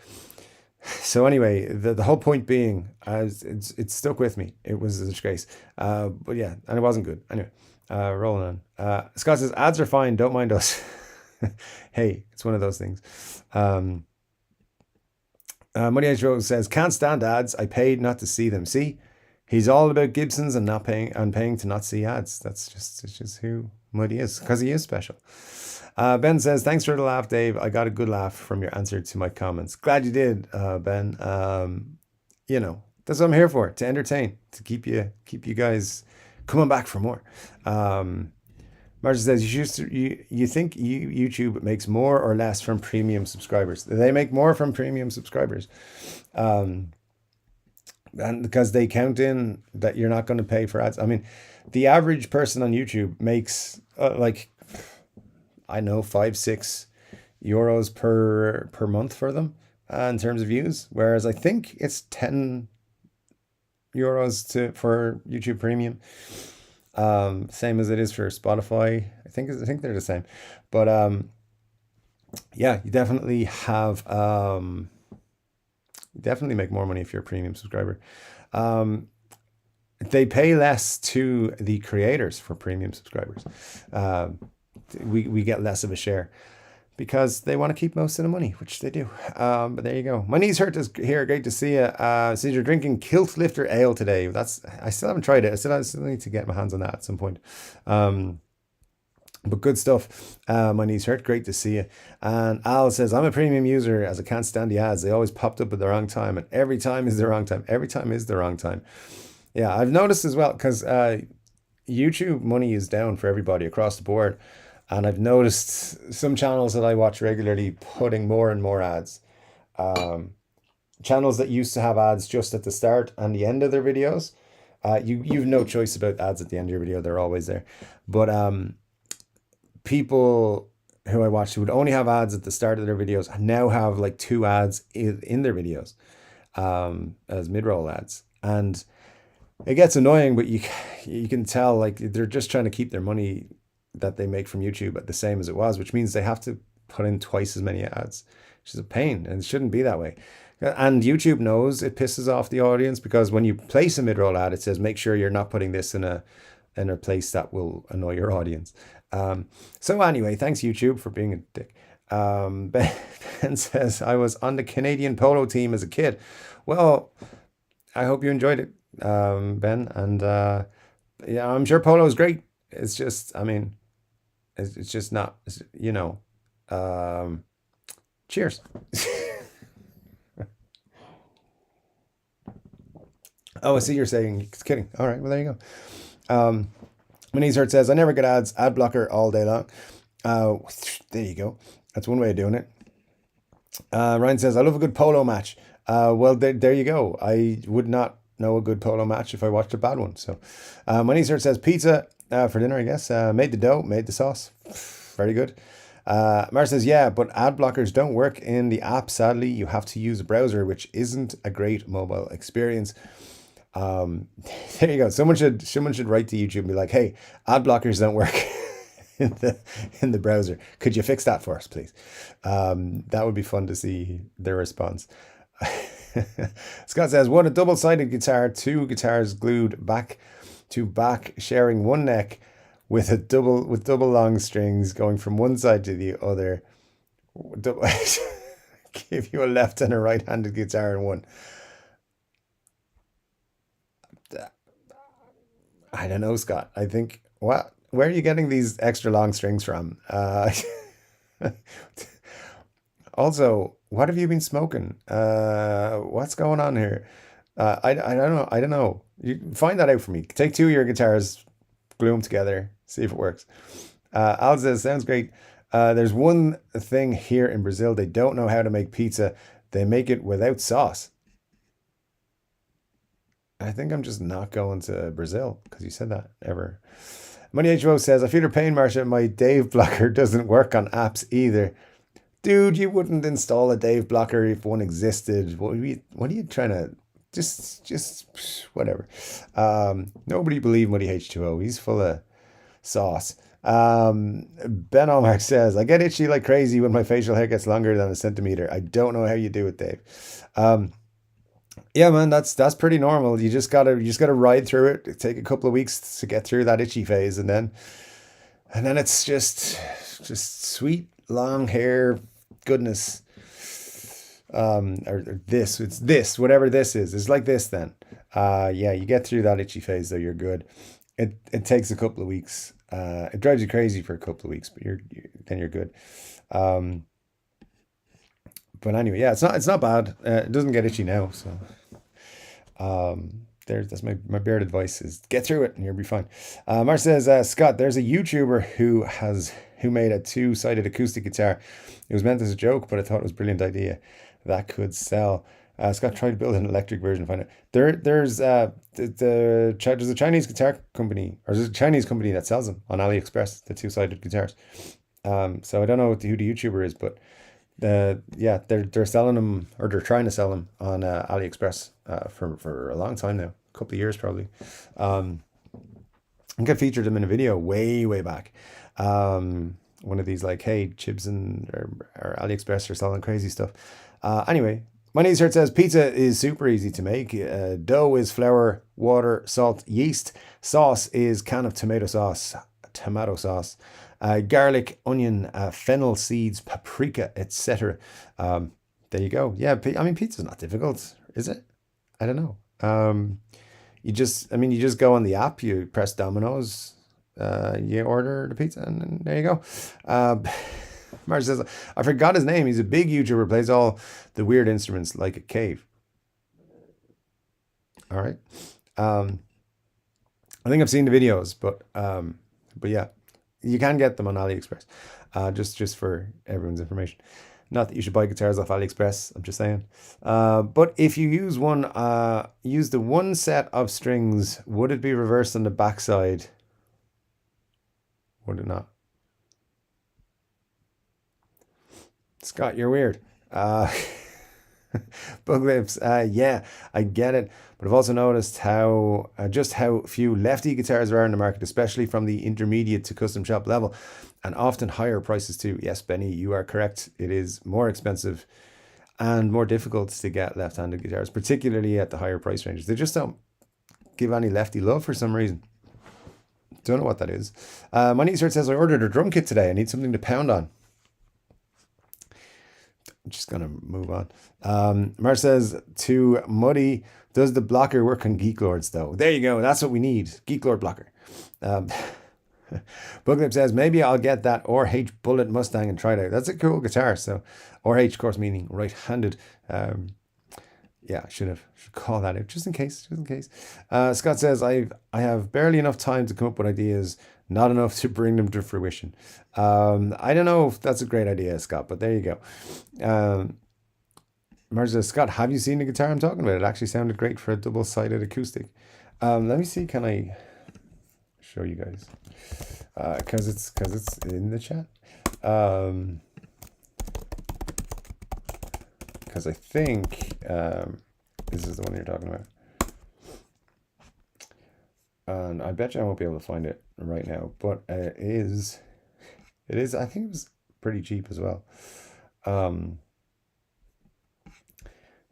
So anyway, the whole point being, it stuck with me. It was a disgrace. But yeah, and it wasn't good. Anyway, rolling on. Scott says, ads are fine. Don't mind us. Hey, it's one of those things. Money Edge Rose says, can't stand ads. I paid not to see them. See, he's all about Gibsons and paying to not see ads. It's just who Muddy is, because he is special. Ben says, thanks for the laugh, Dave. I got a good laugh from your answer to my comments. Glad you did, Ben. That's what I'm here for, to entertain, to keep you guys coming back for more. Marcia says, you think YouTube makes more or less from premium subscribers? They make more from premium subscribers. And because they count in that you're not going to pay for ads. I mean, the average person on YouTube makes I know 5-6 euros per month for them in terms of views, whereas I think it's 10 euros for YouTube Premium, same as it is for Spotify. I think they're the same, but yeah, you definitely have definitely make more money if you're a premium subscriber. They pay less to the creators for premium subscribers. We get less of a share. because they want to keep most of the money, which they do. But there you go. My knees hurt here. Great to see you. So you're drinking Kilt Lifter Ale today. I still haven't tried it. I still need to get my hands on that at some point. But good stuff. My knees hurt. Great to see you. And Al says, I'm a premium user as I can't stand the ads. They always popped up at the wrong time. And every time is the wrong time. Every time is the wrong time. Yeah, I've noticed as well, because YouTube money is down for everybody across the board. And I've noticed some channels that I watch regularly putting more and more ads. Channels that used to have ads just at the start and the end of their videos. You've no choice about ads at the end of your video. They're always there. But people who I watch who would only have ads at the start of their videos now have like 2 ads in their videos as mid-roll ads. And it gets annoying, but you can tell like they're just trying to keep their money that they make from YouTube at the same as it was, which means they have to put in twice as many ads, which is a pain, and it shouldn't be that way. And YouTube knows it pisses off the audience, because when you place a mid-roll ad, it says make sure you're not putting this in a place that will annoy your audience. So anyway, thanks YouTube for being a dick. Ben says, I was on the Canadian polo team as a kid. Well, I hope you enjoyed it, Ben. And yeah, I'm sure polo is great. It's just, I mean, it's just not, you know, cheers. Oh, I see you're saying, it's kidding. All right, well, there you go. Minizert says, I never get ads, ad blocker all day long. There you go. That's one way of doing it. Ryan says, I love a good polo match. Well, there you go. I would not know a good polo match if I watched a bad one. So Minizert says, pizza for dinner, I guess. Made the dough, made the sauce. Very good. Mar says, yeah, but ad blockers don't work in the app. Sadly, you have to use a browser, which isn't a great mobile experience. There you go. Someone should write to YouTube and be like, hey, ad blockers don't work in the browser. Could you fix that for us, please? That would be fun to see their response. Scott says, what a double-sided guitar, 2 guitars glued back to back, sharing one neck with double long strings going from one side to the other. Give you a left and a right-handed guitar in one. I don't know, Scott. I think, where are you getting these extra long strings from? Also, what have you been smoking? What's going on here? I don't know. I don't know. You find that out for me. Take 2 of your guitars, glue them together, see if it works. Al says, sounds great. There's one thing here in Brazil. They don't know how to make pizza. They make it without sauce. I think I'm just not going to Brazil because you said that ever. Money HO says, I feel your pain, Marsha. My Dave blocker doesn't work on apps either. Dude, you wouldn't install a Dave blocker if one existed. What are you trying to... Just whatever. Nobody believe Muddy H2O. He's full of sauce. Ben Allmark says, I get itchy like crazy when my facial hair gets longer than a centimeter. I don't know how you do it, Dave. Yeah, man, that's pretty normal. You just gotta ride through it. Take a couple of weeks to get through that itchy phase, and then it's just sweet long hair goodness. Or this, it's this, whatever this is. It's like this then. Yeah, you get through that itchy phase though, you're good. It takes a couple of weeks. It drives you crazy for a couple of weeks, but then you're good. But anyway, yeah, it's not bad. It doesn't get itchy now, so that's my bearded advice is get through it and you'll be fine. Mar says, Scott, there's a YouTuber who made a 2-sided acoustic guitar. It was meant as a joke, but I thought it was a brilliant idea that could sell. Scott tried to build an electric version. Find it. There's a Chinese guitar company, or there's a Chinese company that sells them on AliExpress, the 2-sided guitars. So I don't know who the YouTuber is, but they're selling them, or they're trying to sell them on AliExpress for a long time now, a couple of years probably. I think I featured them in a video way back. One of these like, hey, Gibson or AliExpress are selling crazy stuff. Anyway, my knees hurt says pizza is super easy to make. Dough is flour, water, salt, yeast. Sauce is can of tomato sauce. garlic, onion, fennel seeds, paprika, etc. There you go. Yeah, I mean, pizza's not difficult, is it? I don't know. You just go on the app, you press Domino's, you order the pizza, and then there you go. Marge says, I forgot his name. He's a big YouTuber, plays all the weird instruments like a cave. All right. I think I've seen the videos, but yeah, you can get them on AliExpress. Just for everyone's information. Not that you should buy guitars off AliExpress. I'm just saying. But if you use use the one set of strings, would it be reversed on the backside? Would it not? Scott, you're weird. Bug lips, yeah, I get it, but I've also noticed how just how few lefty guitars there are in the market, especially from the intermediate to custom shop level, and often higher prices too. Yes, Benny, you are correct. It is more expensive and more difficult to get left-handed guitars, particularly at the higher price ranges. They just don't give any lefty love for some reason. Don't know what that is. My niece says, I ordered a drum kit today. I need something to pound on. I'm just going to move on. Mar says, to Muddy, does the blocker work on Geek Lords though? There you go. That's what we need. Geek Lord blocker. Booklip says, maybe I'll get that RH Bullet Mustang and try it out. That's a cool guitar. So RH, of course, meaning right-handed. Yeah, I should call that out just in case. Scott says, I have barely enough time to come up with ideas, not enough to bring them to fruition. I don't know if that's a great idea, Scott, but there you go. Marge says, Scott, have you seen the guitar I'm talking about? It actually sounded great for a double-sided acoustic. Let me see, can I show you guys? Because it's in the chat. Because I think this is the one you're talking about. And I bet you I won't be able to find it right now, but it is, I think it was pretty cheap as well.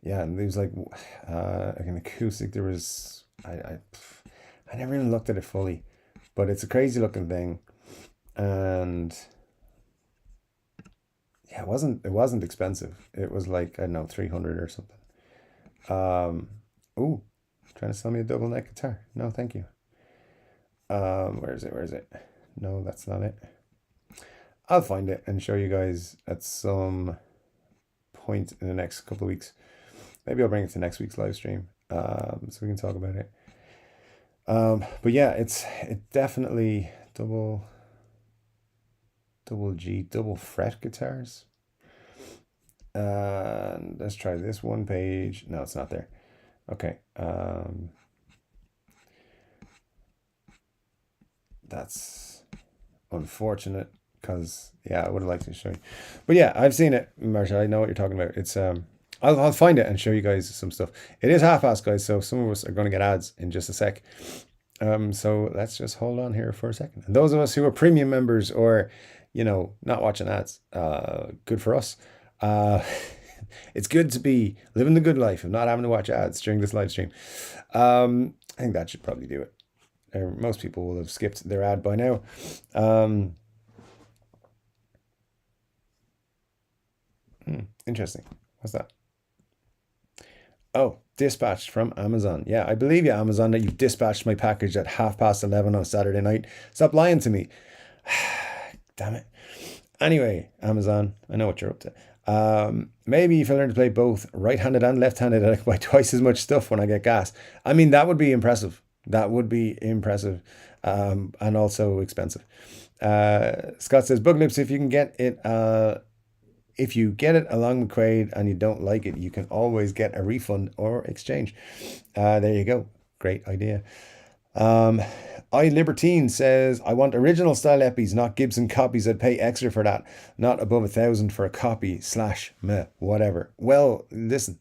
Yeah, and there was like an acoustic. There was, I never even looked at it fully, but it's a crazy looking thing. And yeah, it wasn't expensive. It was like, I don't know, 300 or something. Ooh, trying to sell me a double neck guitar. No, thank you. Where is it? No, that's not it. I'll find it and show you guys at some point in the next couple of weeks. Maybe I'll bring it to next week's live stream, so we can talk about it. But yeah, it definitely double G, double fret guitars. And let's try this one page. No, it's not there. Okay. That's unfortunate because yeah, I would have liked to show you. But yeah, I've seen it, Marshall. I know what you're talking about. It's I'll find it and show you guys some stuff. It is half-assed, guys, so some of us are going to get ads in just a sec. So let's just hold on here for a second. And those of us who are premium members or, you know, not watching ads, good for us. It's good to be living the good life of not having to watch ads during this live stream. I think that should probably do it. Most people will have skipped their ad by now. Interesting. What's that? Oh, dispatched from Amazon. Yeah, I believe you, Amazon, that you've dispatched my package at 11:30 on Saturday night. Stop lying to me. Damn it. Anyway, Amazon, I know what you're up to. Maybe if I learn to play both right-handed and left-handed, I can buy twice as much stuff when I get gas. I mean, that would be impressive. That would be impressive, and also expensive. Scott says, Bug Lips, if you get it along with Quaid and you don't like it, you can always get a refund or exchange. There you go. Great idea. Libertine says, I want original style Epis, not Gibson copies. I'd pay extra for that. Not above 1,000 for a copy / meh, whatever. Well, listen,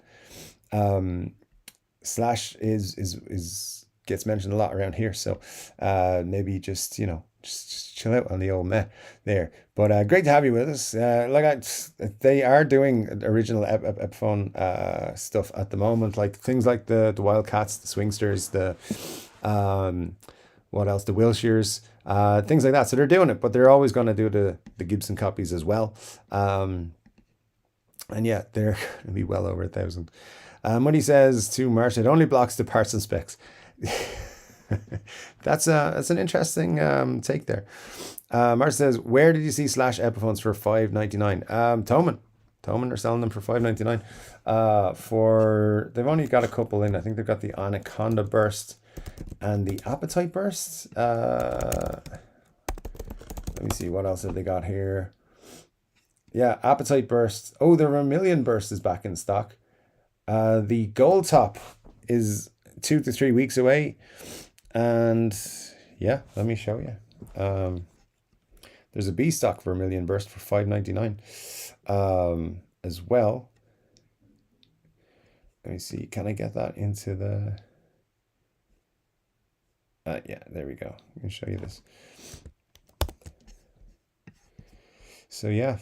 slash is gets mentioned a lot around here, so maybe just chill out on the old meh there. But great to have you with us. They are doing original Epiphone stuff at the moment, like things like the Wildcats, the Swingsters, the what else? The Wilshires, things like that. So they're doing it, but they're always going to do the Gibson copies as well. And yeah, they're going to be well over 1,000. Money says to Marsh, it only blocks the parts and specs. That's an interesting take there. Marsh says, where did you see Slash Epiphones for $5.99? Thomann are selling them for $5.99. They've only got a couple in. I think they've got the Anaconda Burst and the Appetite Burst. Let me see, what else have they got here? Yeah, Appetite Burst. Oh, the Vermilion Burst is back in stock. The Gold Top is 2 to 3 weeks away. And yeah, let me show you. There's a B stock Vermilion Burst for $5.99 as well. Let me see. Can I get that into the... yeah, there we go. Let me show you this. So yeah,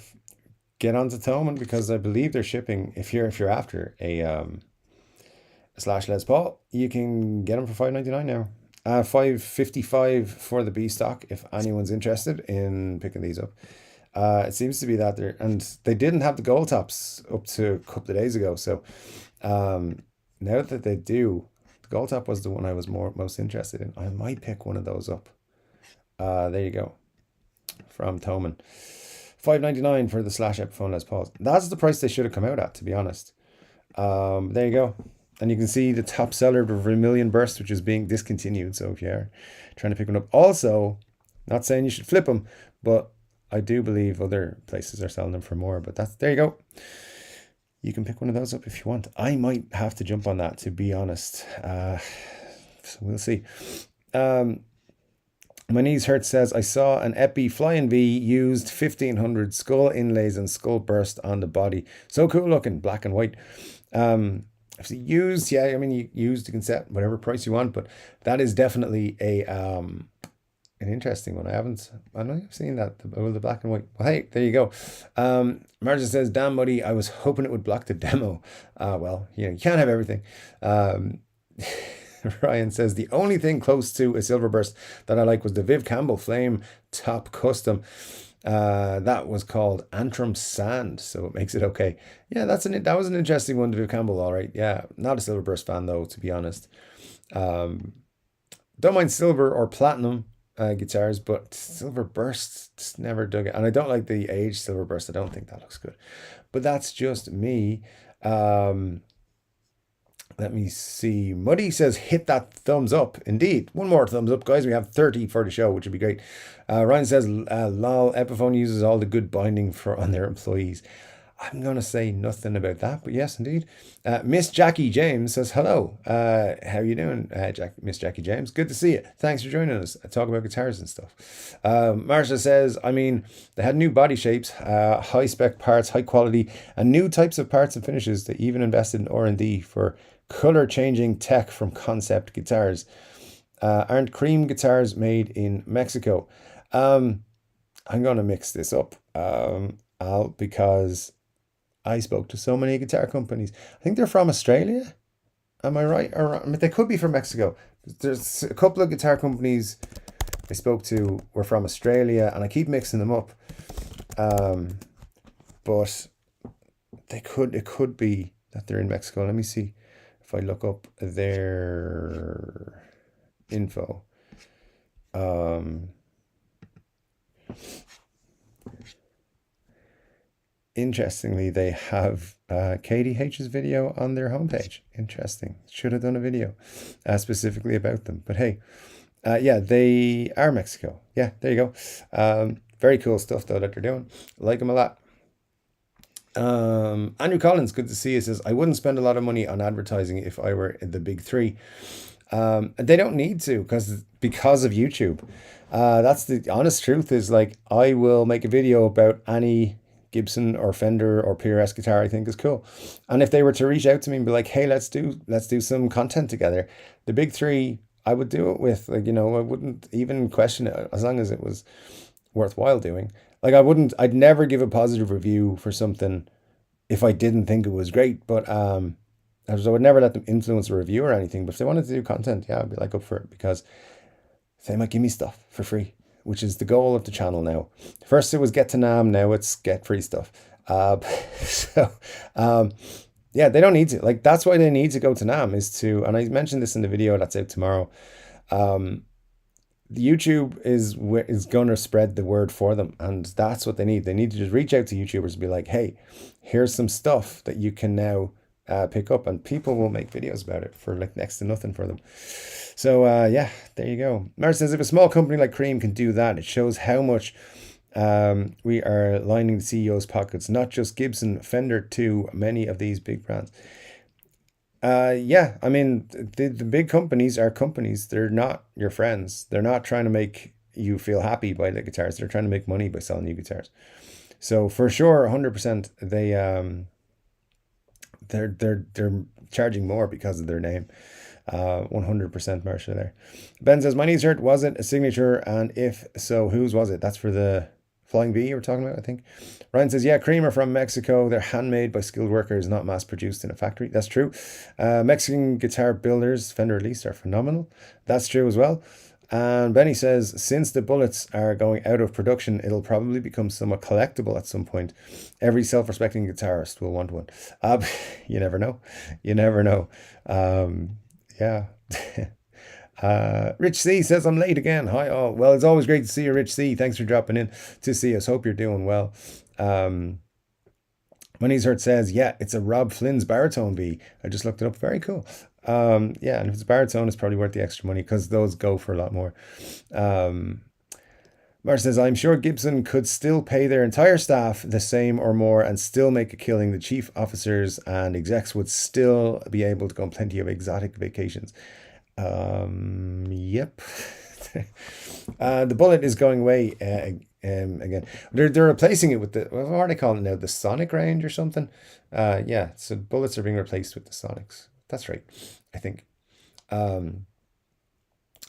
get onto Thomann because I believe they're shipping. If you're after a Slash Les Paul, you can get them for $5.99 now. $5.55 for the B stock if anyone's interested in picking these up. It seems to be that they didn't have the gold tops up to a couple of days ago. So now that they do, the gold top was the one I was most interested in. I might pick one of those up. There you go, from Thomann. $5.99 for the Slash Epiphone Les Pauls. That's the price they should have come out at, to be honest. There you go. And you can see the top seller, the Vermilion Burst, which is being discontinued. So if you're trying to pick one up, also, not saying you should flip them, but I do believe other places are selling them for more. But there you go. You can pick one of those up if you want. I might have to jump on that, to be honest. So we'll see. My Knees Hurt says, I saw an Epi Flying V used 1500 skull inlays and skull burst on the body. So cool looking, black and white. If you used, yeah, I mean, you can set whatever price you want, but that is definitely an interesting one. I don't think I've seen that, the black and white. Well, hey, there you go. Margin says, damn Muddy, I was hoping it would block the demo. Well, you can't have everything. Ryan says, the only thing close to a silver burst that I like was the Viv Campbell Flame Top Custom. That was called Antrim Sand, so it makes it okay. Yeah, that was an interesting one, to Viv Campbell, all right. Yeah, not a silver burst fan though, to be honest. Don't mind silver or platinum guitars, but silver burst, just never dug it. And I don't like the aged silver burst. I don't think that looks good, but that's just me. Let me see. Muddy says, hit that thumbs up. Indeed. One more thumbs up, guys. We have 30 for the show, which would be great. Ryan says, lol, Epiphone uses all the good binding on their employees. I'm going to say nothing about that, but yes, indeed. Miss Jackie James says, hello. How you doing, Miss Jackie James? Good to see you. Thanks for joining us. Talk about guitars and stuff. Marsha says, I mean, they had new body shapes, high spec parts, high quality, and new types of parts and finishes. They even invested in R&D for color changing tech from concept guitars. Aren't cream guitars made in Mexico? I'm going to mix this up, Al, because I spoke to so many guitar companies. I think they're from Australia. Am I right? Or they could be from Mexico. There's a couple of guitar companies I spoke to were from Australia, and I keep mixing them up. But it could be that they're in Mexico. Let me see if I look up their info. Interestingly, they have KDH's video on their homepage. Interesting. Should have done a video specifically about them. But hey, yeah, they are Mexico. Yeah, there you go. Very cool stuff, though, that they're doing. Like them a lot. Andrew Collins, good to see you, says, I wouldn't spend a lot of money on advertising if I were the big three. They don't need to because of YouTube. That's the honest truth, is like, I will make a video about any Gibson or Fender or PRS guitar I think is cool. And if they were to reach out to me and be like, hey, let's do some content together, the big three, I would do it with. Like, I wouldn't even question it as long as it was worthwhile doing. Like, I'd never give a positive review for something if I didn't think it was great, but I would never let them influence a review or anything. But if they wanted to do content, yeah, I'd be like up for it, because they might give me stuff for free, which is the goal of the channel now. First it was get to NAMM, now it's get free stuff. So yeah, they don't need to. Like, that's why they need to go to NAMM, is to, and I mentioned this in the video that's out tomorrow. YouTube is going to spread the word for them, and that's what they need. They need to just reach out to YouTubers and be like, hey, here's some stuff that you can now pick up, and people will make videos about it for like next to nothing for them. So yeah, there you go. Mar says, if a small company like Cream can do that, it shows how much we are lining the CEO's pockets, not just Gibson, Fender too, many of these big brands. Yeah, I mean, the big companies are companies. They're not your friends. They're not trying to make you feel happy by the guitars. They're trying to make money by selling you guitars. So for sure, 100%, they're charging more because of their name. 100% Marcia there. Ben says, my knees hurt. Was it a signature? And if so, whose was it? That's for the Flying V you were talking about, I think. Ryan says, yeah, Cream are from Mexico. They're handmade by skilled workers, not mass produced in a factory. That's true. Mexican guitar builders, Fender at least, are phenomenal. That's true as well. And Benny says, since the bullets are going out of production, it'll probably become somewhat collectible at some point. Every self-respecting guitarist will want one. You never know. You never know. Yeah. Rich C says, I'm late again. Hi all. Well, it's always great to see you, Rich C. Thanks for dropping in to see us. Hope you're doing well. Money's Hurt says, yeah, it's a Rob Flynn's baritone B. I just looked it up. Very cool. Yeah, and if it's baritone, it's probably worth the extra money because those go for a lot more. Mar says, I'm sure Gibson could still pay their entire staff the same or more and still make a killing. The chief officers and execs would still be able to go on plenty of exotic vacations. Yep. The bullet is going away again. They're replacing it with the, what are they calling it now? The Sonic range or something? Yeah, so bullets are being replaced with the Sonics. That's right, I think.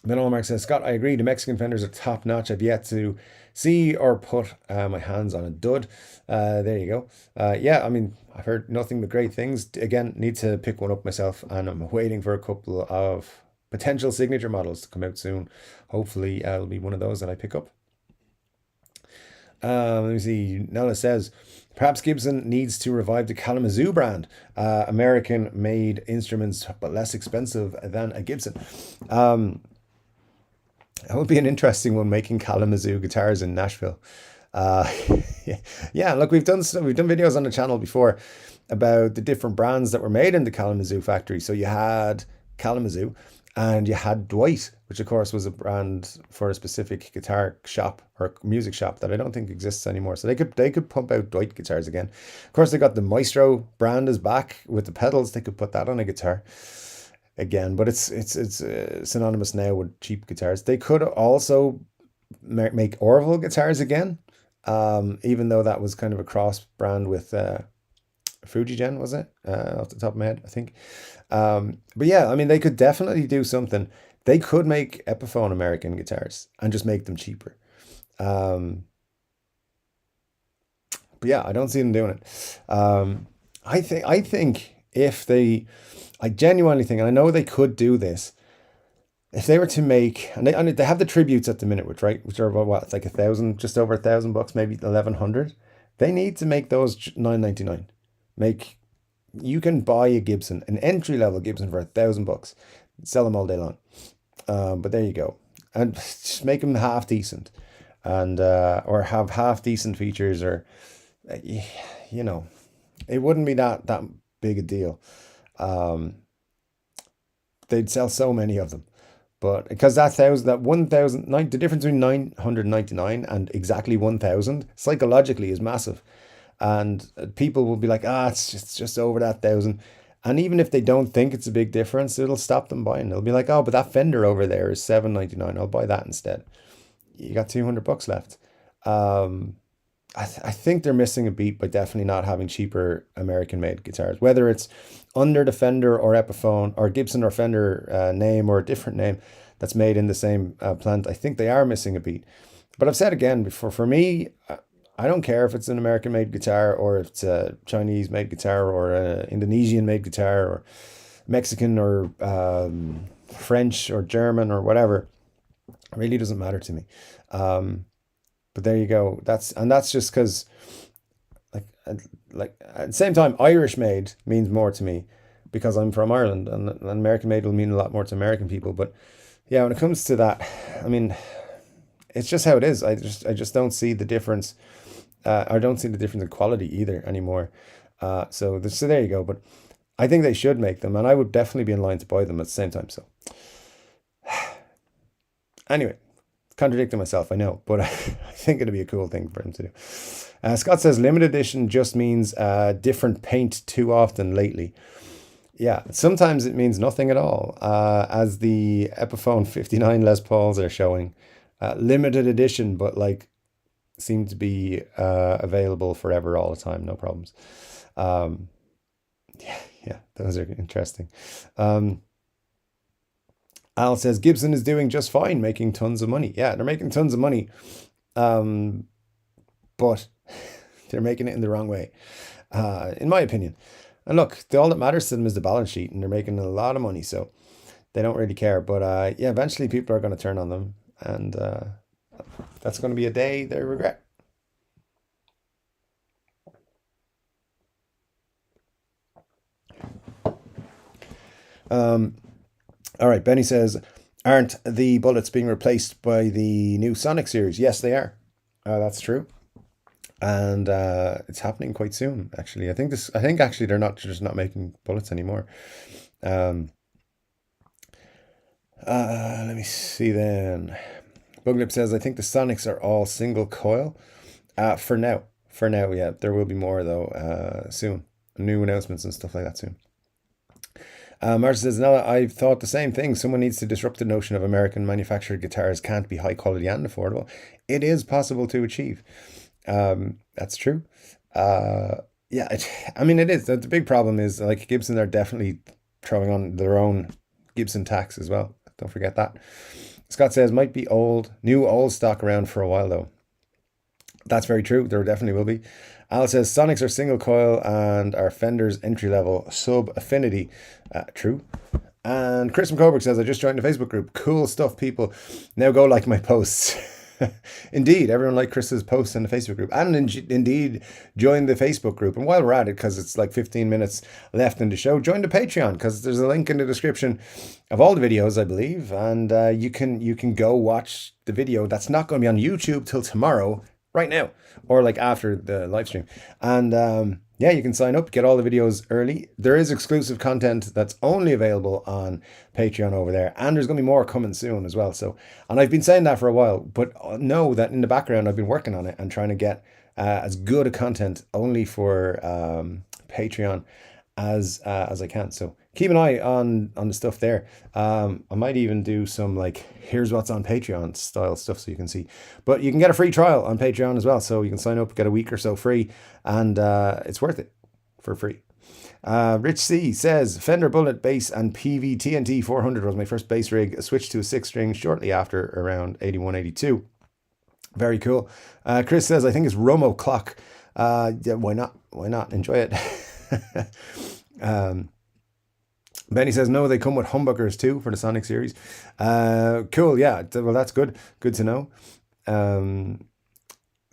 Ben Allmark says, Scott, I agree. The Mexican Fenders are top notch. I've yet to see or put my hands on a dud. There you go. Yeah, I mean, I've heard nothing but great things. Again, need to pick one up myself, and I'm waiting for a couple of potential signature models to come out soon. Hopefully, it'll be one of those that I pick up. Let me see. Nella says, perhaps Gibson needs to revive the Kalamazoo brand. American-made instruments, but less expensive than a Gibson. That would be an interesting one, making Kalamazoo guitars in Nashville. Yeah, look, we've done videos on the channel before about the different brands that were made in the Kalamazoo factory. So you had Kalamazoo and you had Dwight, which of course was a brand for a specific guitar shop or music shop that I don't think exists anymore. So they could pump out Dwight guitars again. Of course, they got the Maestro brand is back with the pedals. They could put that on a guitar again, but it's synonymous now with cheap guitars. They could also make Orville guitars again, even though that was kind of a cross brand with Fujigen, was it? Off the top of my head, I think. But yeah, I mean, they could definitely do something. They could make Epiphone American guitars and just make them cheaper. But yeah, I don't see them doing it. I think if they, I genuinely think, and I know they could do this, if they were to make, and they have the tributes at the minute, which are about what, it's like $1,000, just over $1,000, maybe 1,100. They need to make those $9.99. You can buy a Gibson, an entry level Gibson, for $1,000. Sell them all day long. But there you go, and just make them half decent, and or have half decent features, or you know, it wouldn't be that big a deal. They'd sell so many of them, but because the difference between 999 and exactly 1,000 psychologically is massive, and people will be like, it's just over that 1,000. And even if they don't think it's a big difference, it'll stop them buying. They'll be like, oh, but that Fender over there is $799. I'll buy that instead. You got $200 left. I think they're missing a beat by definitely not having cheaper American-made guitars. Whether it's under the Fender or Epiphone or Gibson or Fender name or a different name that's made in the same plant, I think they are missing a beat. But I've said again before, for me, I don't care if it's an American-made guitar or if it's a Chinese-made guitar or an Indonesian-made guitar or Mexican or French or German or whatever. It really doesn't matter to me. But there you go. That's just because like at the same time, Irish made means more to me because I'm from Ireland, and American made will mean a lot more to American people. But yeah, when it comes to that, I mean, it's just how it is. I just don't see the difference. I don't see the difference in quality either anymore. So there you go. But I think they should make them, and I would definitely be in line to buy them at the same time. So anyway, contradicting myself, I know, but I think it'd be a cool thing for him to do. Scott says limited edition just means different paint too often lately. Yeah, sometimes it means nothing at all, as the Epiphone 59 Les Pauls are showing. Limited edition, but like seem to be available forever all the time, no problems. Um, yeah, those are interesting. Al says Gibson is doing just fine, making tons of money. Yeah, they're making tons of money, um, but they're making it in the wrong way, in my opinion. And look, all that matters to them is the balance sheet, and they're making a lot of money, so they don't really care. But yeah, eventually people are going to turn on them, and that's going to be a day they regret. All right, Benny says, aren't the bullets being replaced by the new Sonic series? Yes, they are. That's true, and it's happening quite soon. Actually, I think actually they're not just not making bullets anymore. Um, Let me see then. Buglip says, I think the Sonics are all single coil. For now. For now, yeah. There will be more though soon. New announcements and stuff like that soon. Marcia says, no, I've thought the same thing. Someone needs to disrupt the notion of American manufactured guitars can't be high quality and affordable. It is possible to achieve. That's true. Yeah, I mean, it is. The big problem is like Gibson are definitely throwing on their own Gibson tax as well. Don't forget that. Scott says, might be old stock around for a while though. That's very true. There definitely will be. Al says Sonics are single coil and are Fender's entry level sub affinity. True. And Chris McCoburg says, I just joined the Facebook group. Cool stuff, people. Now go like my posts. Indeed, everyone liked Chris's posts in the Facebook group, and indeed join the Facebook group. And while we're at it, because it's like 15 minutes left in the show, join the Patreon, because there's a link in the description of all the videos, I believe, and you can go watch the video that's not going to be on YouTube till tomorrow, right now, or like after the live stream. And yeah, you can sign up, get all the videos early. There is exclusive content that's only available on Patreon over there, and there's going to be more coming soon as well. So, and I've been saying that for a while, but know that in the background I've been working on it and trying to get as good a content only for Patreon as I can. So keep an eye on the stuff there. I might even do some like here's what's on Patreon style stuff so you can see. But you can get a free trial on Patreon as well, so you can sign up, get a week or so free, and it's worth it for free. Rich C says Fender Bullet bass and PV TNT 400 was my first bass rig. I switched to a 6-string shortly after, around 81, 82. Very cool. Chris says, I think it's Romo Clock. Yeah, why not? Why not? Enjoy it. Benny says, no, they come with humbuckers too for the Sonic series. Cool, yeah. Well, that's good. Good to know.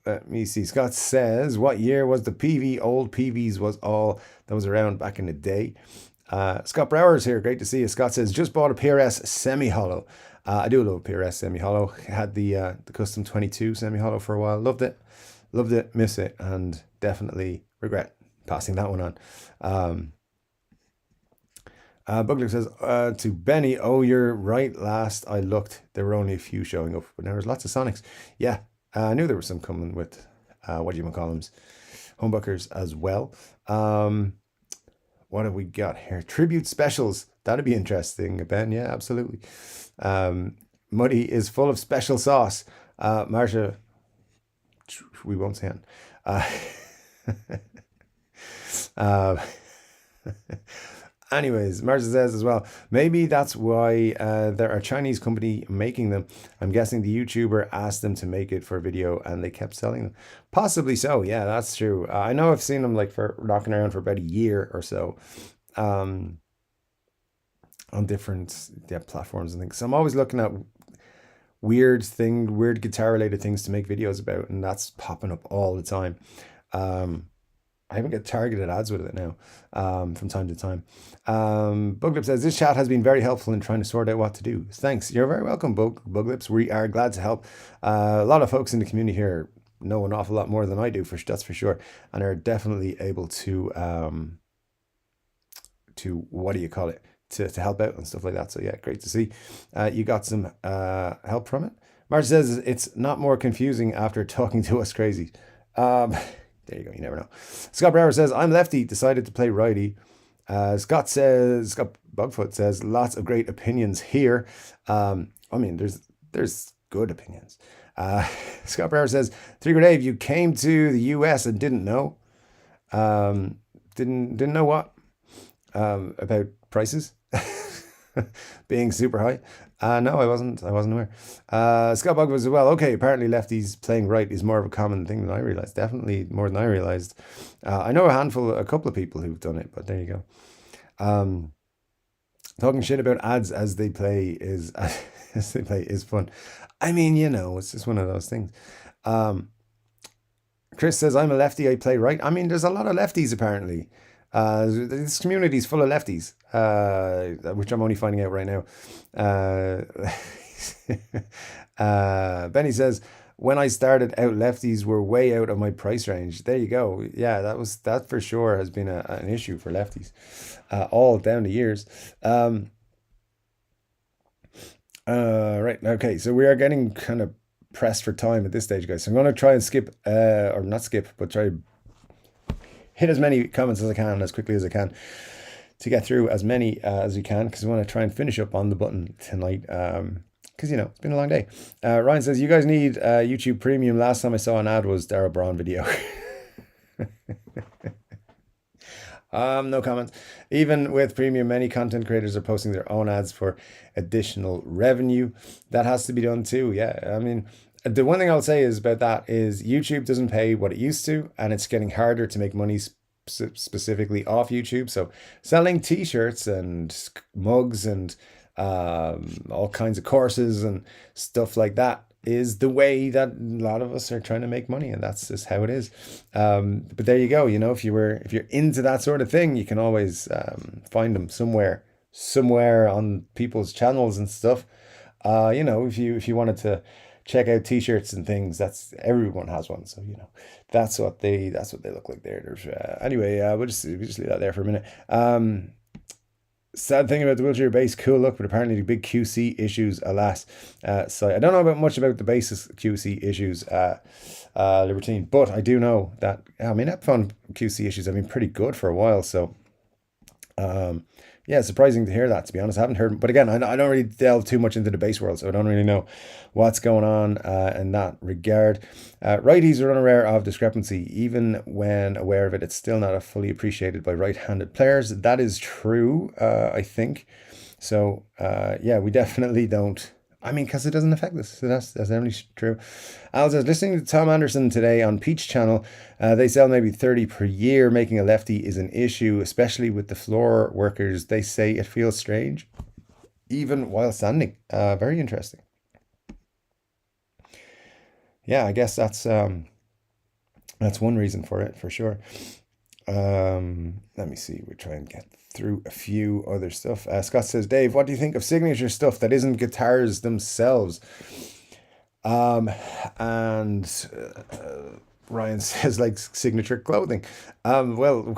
Let me see. Scott says, what year was the PV? Old PVs was all that was around back in the day. Scott Brower's here. Great to see you. Scott says, just bought a PRS semi-hollow. I do love a PRS semi-hollow. Had the Custom 22 semi-hollow for a while. Loved it. Loved it. Miss it. And definitely regret passing that one on. Bugler says to Benny, oh, you're right. Last I looked, there were only a few showing up, but now there's lots of Sonics. Yeah, I knew there were some coming with, what do you call them, humbuckers as well. What have we got here? Tribute specials. That'd be interesting, Ben. Yeah, absolutely. Muddy is full of special sauce. Marsha, we won't say it. Anyways, Marcia says as well, maybe that's why there are Chinese company making them. I'm guessing the YouTuber asked them to make it for video and they kept selling them. Possibly so. Yeah, that's true. I know I've seen them like for rocking around for about a year or so on different platforms and things. So I'm always looking at weird guitar related things to make videos about, and that's popping up all the time. I even get targeted ads with it now, from time to time. Buglip says, this chat has been very helpful in trying to sort out what to do. Thanks. You're very welcome, Buglips. We are glad to help. A lot of folks in the community here know an awful lot more than I do, that's for sure, and are definitely able to what do you call it, to help out and stuff like that. So yeah, great to see you got some help from it. Marge says it's not more confusing after talking to us crazy. There you go, you never know. Scott Brower says, I'm lefty, decided to play righty. Scott Bugfoot says, lots of great opinions here. I mean, there's good opinions. Scott Brower says, Chord Dave, you came to the US and didn't know. Didn't know what? About prices being super high. No, I wasn't aware. Scott Bug was, well, okay, apparently lefties playing right is more of a common thing than I realized. Definitely more than I realized. I know a couple of people who've done it, but there you go. Talking shit about ads as they play is fun. I mean, it's just one of those things. Chris says, I'm a lefty, I play right. I mean, there's a lot of lefties apparently. This community is full of lefties, which I'm only finding out right now. Benny says, when I started out, lefties were way out of my price range. There you go. Yeah, that for sure has been an issue for lefties, all down the years. Right. Okay. So we are getting kind of pressed for time at this stage, guys. So I'm going to try and skip, or not skip, but try to hit as many comments as I can, as quickly as I can, to get through as many as we can, because I want to try and finish up on the button tonight, because it's been a long day. Ryan says, you guys need YouTube Premium. Last time I saw an ad was Darryl Braun video. No comments. Even with Premium, many content creators are posting their own ads for additional revenue. That has to be done too. Yeah, I mean, the one thing I'll say is about that is YouTube doesn't pay what it used to, and it's getting harder to make money specifically off YouTube. So selling t-shirts and mugs and all kinds of courses and stuff like that is the way that a lot of us are trying to make money, and that's just how it is. But there you go. If you're into that sort of thing, you can always find them somewhere on people's channels and stuff. If you wanted to check out t-shirts and things, that's everyone has one, so that's what they look like there. There's anyway, we'll just leave that there for a minute. Sad thing about the wheelchair bass, cool look, but apparently the big QC issues, alas. So I don't know much about the bass's QC issues, Libertine, but I do know that, Epiphone QC issues have been pretty good for a while, so yeah, surprising to hear that, to be honest. I haven't heard, but again, I don't really delve too much into the bass world, so I don't really know what's going on in that regard. Righties are unaware of discrepancy. Even when aware of it, it's still not fully appreciated by right-handed players. That is true, I think. So, yeah, we definitely don't. Because it doesn't affect us. So that's definitely true. Al says, listening to Tom Anderson today on Peach Channel, they sell maybe 30 per year. Making a lefty is an issue, especially with the floor workers. They say it feels strange, even while standing. Very interesting. Yeah, I guess that's one reason for it, for sure. Let me see. We'll try and get through a few other stuff. Scott says, Dave, what do you think of signature stuff that isn't guitars themselves? And Ryan says, like signature clothing. Well,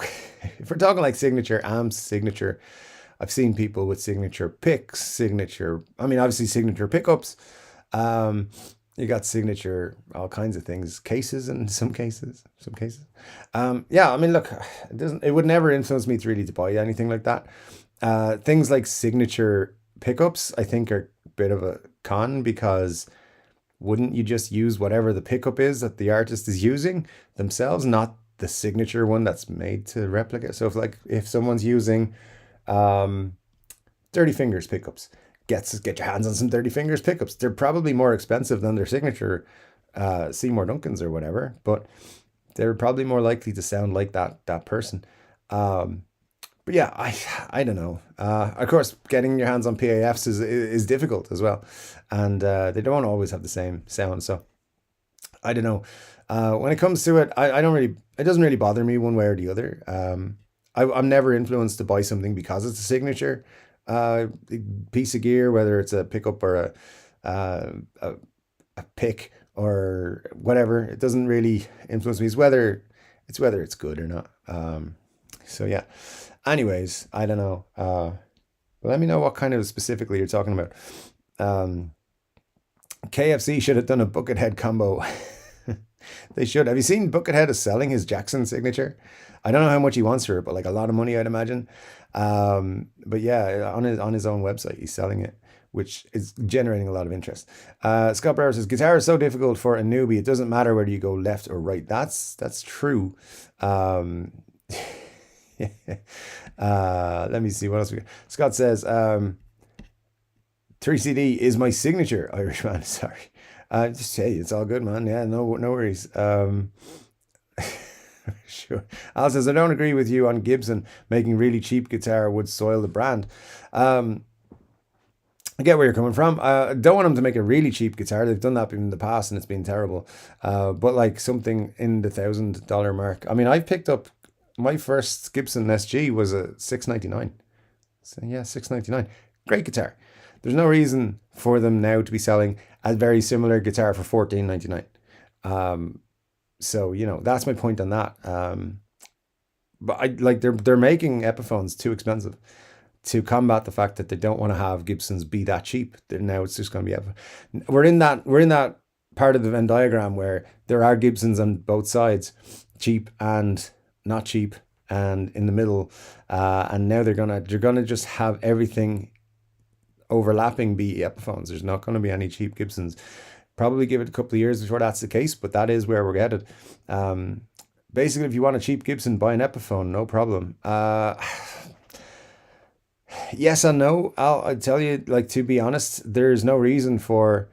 if we're talking like signature amps, signature, I've seen people with signature picks, obviously signature pickups. You got signature, all kinds of things, cases in some cases. Yeah, look, it would never influence me really to buy anything like that. Things like signature pickups, I think, are a bit of a con, because wouldn't you just use whatever the pickup is that the artist is using themselves, not the signature one that's made to replicate? So if someone's using 30 Fingers pickups, get your hands on some 30 Fingers pickups. They're probably more expensive than their signature Seymour Duncans or whatever, but they're probably more likely to sound like that person. But But yeah, I don't know. Of course, getting your hands on PAFs is difficult as well, and they don't always have the same sound. So I don't know. When it comes to it, I don't really. It doesn't really bother me one way or the other. I'm never influenced to buy something because it's a signature piece of gear, whether it's a pickup or a pick or whatever. It doesn't really influence me. It's whether it's good or not. So yeah. Anyways, I don't know. Let me know what kind of specifically you're talking about. KFC should have done a Buckethead combo. They should. Have you seen Buckethead is selling his Jackson signature? I don't know how much he wants for it, but like a lot of money, I'd imagine. But yeah, on his own website, he's selling it, which is generating a lot of interest. Scott Brower says, guitar is so difficult for a newbie. It doesn't matter whether you go left or right. That's true. Let me see what else we got. Scott says, 3CD is my signature, Irishman. Sorry. Just say it's all good, man. Yeah, no worries. Sure. Al says, I don't agree with you on Gibson making really cheap guitar would soil the brand. I get where you're coming from. I don't want them to make a really cheap guitar. They've done that in the past and it's been terrible. But like something in the $1,000 mark. I mean, I've picked up my first Gibson SG was a $699. So yeah, $699. Great guitar. There's no reason for them now to be selling a very similar guitar for $14.99. So that's my point on that. But I like they're making Epiphones too expensive to combat the fact that they don't want to have Gibsons be that cheap. Now it's just going to be we're in that part of the Venn diagram where there are Gibsons on both sides, cheap and not cheap, and in the middle. And now they're gonna just have everything overlapping be Epiphones. There's not going to be any cheap Gibsons. Probably give it a couple of years before that's the case, but that is where we're headed. Basically, if you want a cheap Gibson, buy an Epiphone, no problem. Yes and no. I'll tell you, like, to be honest, there's no reason for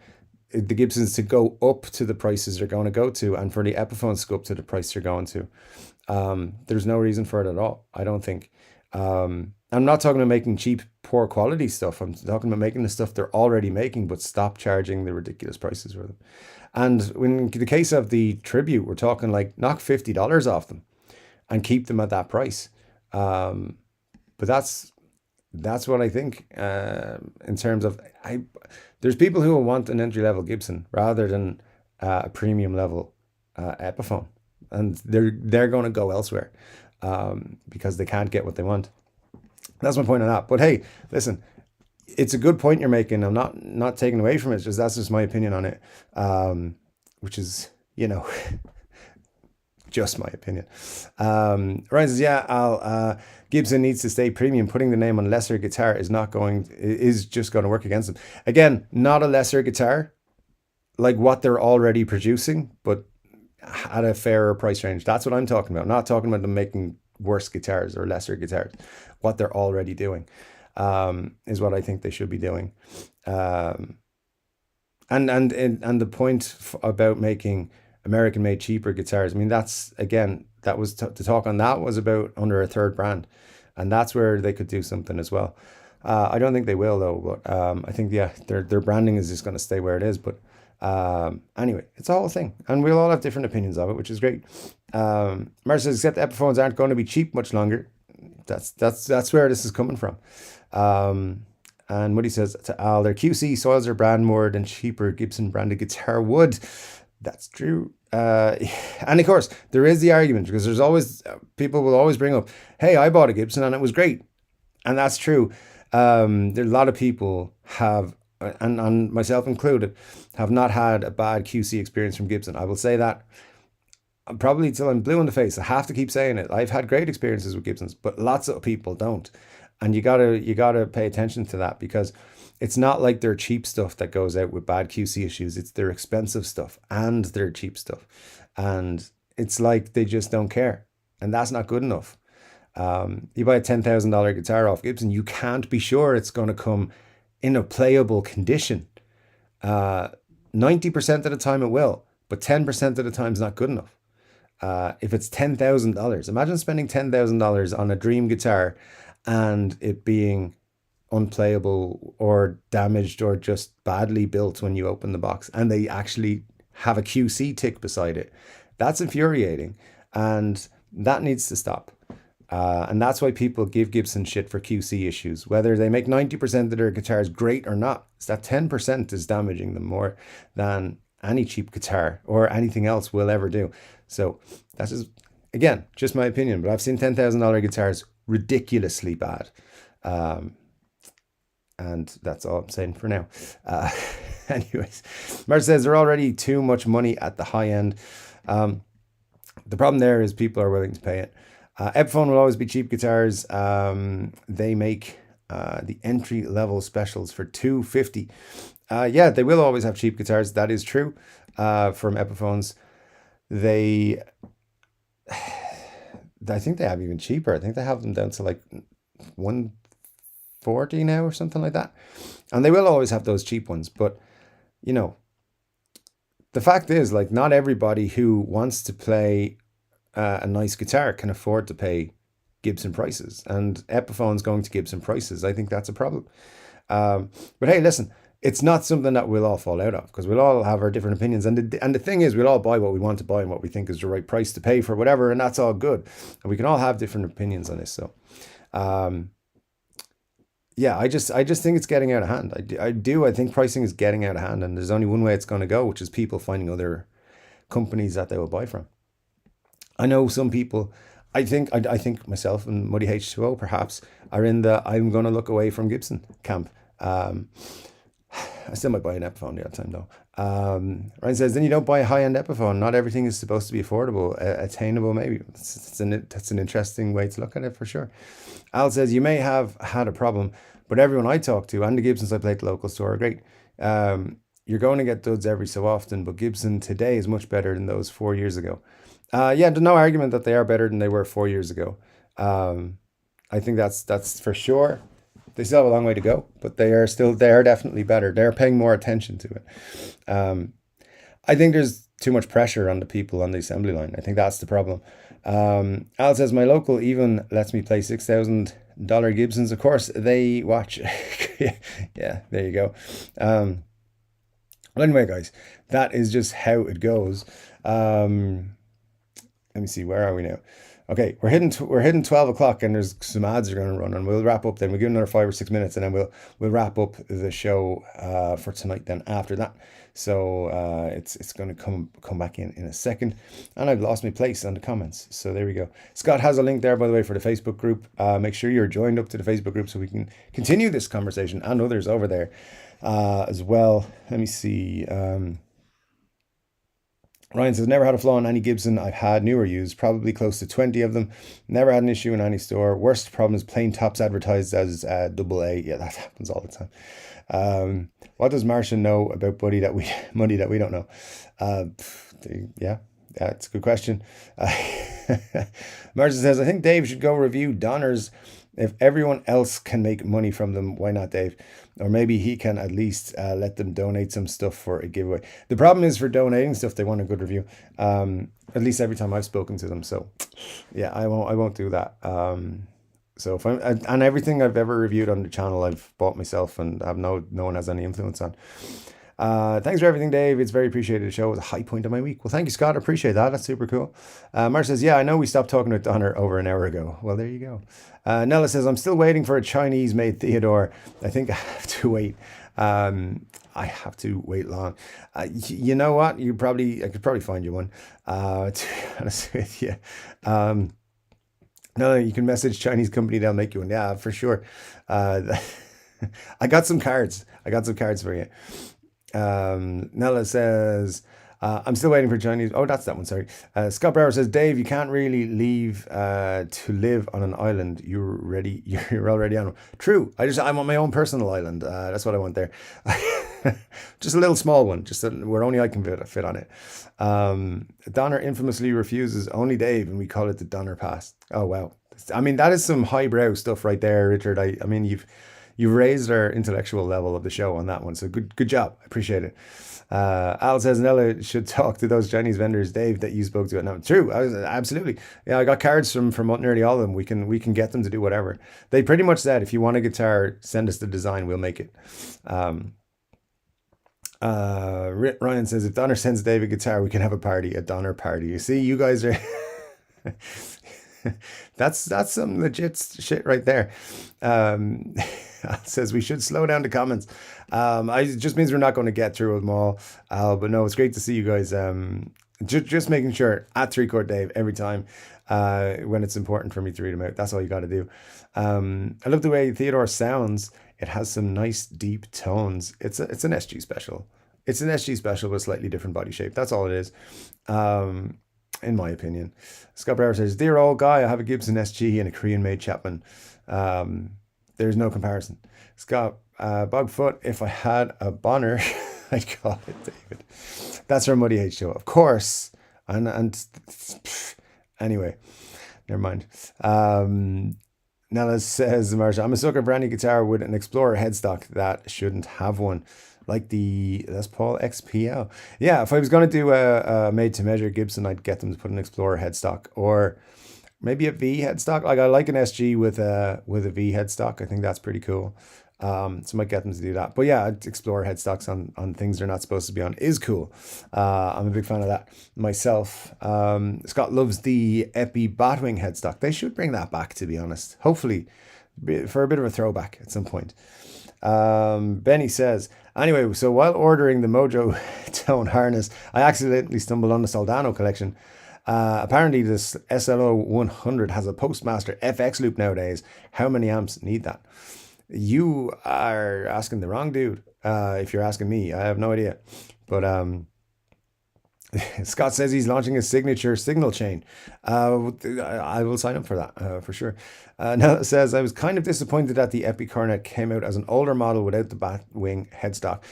the Gibsons to go up to the prices they're going to go to, and for the Epiphones to go up to the price they're going to. There's no reason for it at all, I don't think. I'm not talking about making cheap, poor quality stuff. I'm talking about making the stuff they're already making, but stop charging the ridiculous prices for them. And in the case of the Tribute, we're talking like knock $50 off them and keep them at that price. But that's what I think in terms of there's people who will want an entry level Gibson rather than a premium level Epiphone, and they're going to go elsewhere because they can't get what they want. That's my point on that. But hey, listen, it's a good point you're making. I'm not taking away from it. That's just my opinion on it, which is just my opinion. Ryan says, yeah, Gibson needs to stay premium. Putting the name on lesser guitar is just going to work against them. Again, not a lesser guitar, like what they're already producing, but at a fairer price range. That's what I'm talking about. I'm not talking about them making worse guitars or lesser guitars. What they're already doing is what I think they should be doing. And the point about making American-made cheaper guitars, I mean, that's, again, that was to talk on that was about under a third brand, and that's where they could do something as well. I don't think they will though, but I think their branding is just going to stay where it is. But anyway, it's a whole thing, and we'll all have different opinions of it, which is great. Mark says, except Epiphones aren't going to be cheap much longer. That's where this is coming from. And what he says to Al, their QC soils their brand more than cheaper Gibson branded guitar would. That's true. And of course, there is the argument, because there's always people will always bring up, hey, I bought a Gibson and it was great, and that's true. There are a lot of people have, and myself included, have not had a bad QC experience from Gibson. I will say that probably till I'm blue in the face. I have to keep saying it. I've had great experiences with Gibsons, but lots of people don't. And you gotta pay attention to that, because it's not like their cheap stuff that goes out with bad QC issues. It's their expensive stuff and their cheap stuff. And it's like they just don't care. And that's not good enough. You buy a $10,000 guitar off Gibson, you can't be sure it's going to come in a playable condition. 90% of the time it will, but 10% of the time is not good enough. If it's $10,000, imagine spending $10,000 on a dream guitar and it being unplayable or damaged or just badly built when you open the box, and they actually have a QC tick beside it. That's infuriating, and that needs to stop. And that's why people give Gibson shit for QC issues, whether they make 90% of their guitars great or not. It's that 10% is damaging them more than any cheap guitar or anything else will ever do. So that's just, again, just my opinion, but I've seen $10,000 guitars ridiculously bad. And that's all I'm saying for now. Anyways, Mark says they're already too much money at the high end. The problem there is people are willing to pay it. Epiphone will always be cheap guitars. They make the entry level specials for $250. Yeah, they will always have cheap guitars. That is true. From Epiphones, I think they have even cheaper. I think they have them down to like $140 now or something like that. And they will always have those cheap ones. But, you know, the fact is, like, not everybody who wants to play a nice guitar can afford to pay Gibson prices. And Epiphone's going to Gibson prices. I think that's a problem. But hey, listen, it's not something that we'll all fall out of, because we'll all have our different opinions. And the thing is, we'll all buy what we want to buy and what we think is the right price to pay for whatever, and that's all good. And we can all have different opinions on this. So, yeah, I just think it's getting out of hand. I think pricing is getting out of hand, and there's only one way it's going to go, which is people finding other companies that they will buy from. I know some people, I think myself and Muddy H2O perhaps are in the I'm going to look away from Gibson camp. I still might buy an Epiphone the odd time though. Ryan says, then you don't buy a high-end Epiphone. Not everything is supposed to be affordable, attainable maybe. That's an interesting way to look at it for sure. Al says, you may have had a problem, but everyone I talk to and the Gibsons I play at the local store are great. You're going to get duds every so often, but Gibson today is much better than those 4 years ago. Yeah, there's no argument that they are better than they were 4 years ago. I think that's for sure. They still have a long way to go, but they are definitely better. They're paying more attention to it. I think there's too much pressure on the people on the assembly line. I think that's the problem. Al says, my local even lets me play $6,000 Gibsons. Of course, they watch. Yeah, there you go. Well, anyway, guys, that is just how it goes. Let me see, where are we now? Okay, we're hitting 12 o'clock, and there's some ads are going to run, and we'll wrap up then. We'll give another 5 or 6 minutes, and then we'll wrap up the show for tonight then after that. So it's going to come back in a second, and I've lost my place on the comments. So there we go. Scott has a link there, by the way, for the Facebook group. Make sure you're joined up to the Facebook group so we can continue this conversation and others over there as well. Let me see. Ryan says, never had a flaw in any Gibson I've had, new or used, probably close to 20 of them. Never had an issue in any store. Worst problem is plain tops advertised as AA. Yeah, that happens all the time. What does Martian know about money that we don't know? Yeah, it's a good question. Martian says, I think Dave should go review Donners. If everyone else can make money from them, why not Dave? Or maybe he can at least let them donate some stuff for a giveaway. The problem is, for donating stuff, they want a good review. At least every time I've spoken to them. So yeah, I won't do that. So if and everything I've ever reviewed on the channel, I've bought myself and have no one has any influence on. Thanks for everything, Dave. It's very appreciated. The show was a high point of my week. Well, thank you, Scott. I appreciate that. That's super cool. Mark says, yeah, I know we stopped talking about Donner over an hour ago. Well, there you go. Nella says, I'm still waiting for a Chinese-made Theodore. I think I have to wait. I have to wait long. You know what? I could probably find you one. To be honest with you. No, you can message Chinese company. They'll make you one. Yeah, for sure. I got some cards. For you. Nella says, I'm still waiting for Chinese. Oh, that's that one. Sorry. Scott Brower says, Dave, you can't really leave to live on an island. You're already on one. True. I want my own personal island. That's what I want there. Just a little small one, just where only I can fit on it. Donner infamously refuses only Dave, and we call it the Donner Pass. Oh wow. I mean, that is some highbrow stuff right there, Richard. I mean, you've raised our intellectual level of the show on that one. So good job. I appreciate it. Al says Nella should talk to those Chinese vendors, Dave, that you spoke to. No, true. Absolutely. Yeah, I got cards from nearly all of them. We can get them to do whatever. They pretty much said, if you want a guitar, send us the design, we'll make it. Ryan says, if Donner sends Dave a guitar, we can have a party, a Donner party. You see, you guys are that's some legit shit right there. Says we should slow down the comments. It just means we're not going to get through them all. But no, it's great to see you guys. Just making sure at Chord Dave every time when it's important for me to read them out. That's all you got to do. I love the way Theodore sounds. It has some nice deep tones. It's an SG special. It's an SG special with a slightly different body shape. That's all it is. In my opinion. Scott Brower says, dear old guy, I have a Gibson SG and a Korean-made Chapman. There's no comparison. Scott, Bogfoot, if I had a Bonner, I'd call it David. That's from Muddy H2O, of course. And anyway, never mind. Nella says, Marsha, I'm a sucker for any guitar with an Explorer headstock that shouldn't have one. Like the Les Paul XPL. Yeah, if I was going to do a made-to-measure Gibson, I'd get them to put an Explorer headstock or maybe a V headstock. Like I like an SG with a V headstock. I think that's pretty cool. So I might get them to do that. But yeah, Explorer headstocks on things they're not supposed to be on is cool. I'm a big fan of that myself. Scott loves the Epi Batwing headstock. They should bring that back, to be honest. Hopefully, for a bit of a throwback at some point. Benny says, anyway, so while ordering the Mojo Tone harness, I accidentally stumbled on the Soldano collection. Apparently this SLO 100 has a Postmaster FX loop nowadays. How many amps need that? You are asking the wrong dude. If you're asking me, I have no idea. But Scott says he's launching a signature signal chain. I will sign up for that for sure. Now it says, I was kind of disappointed that the Epi Cornet came out as an older model without the Batwing headstock.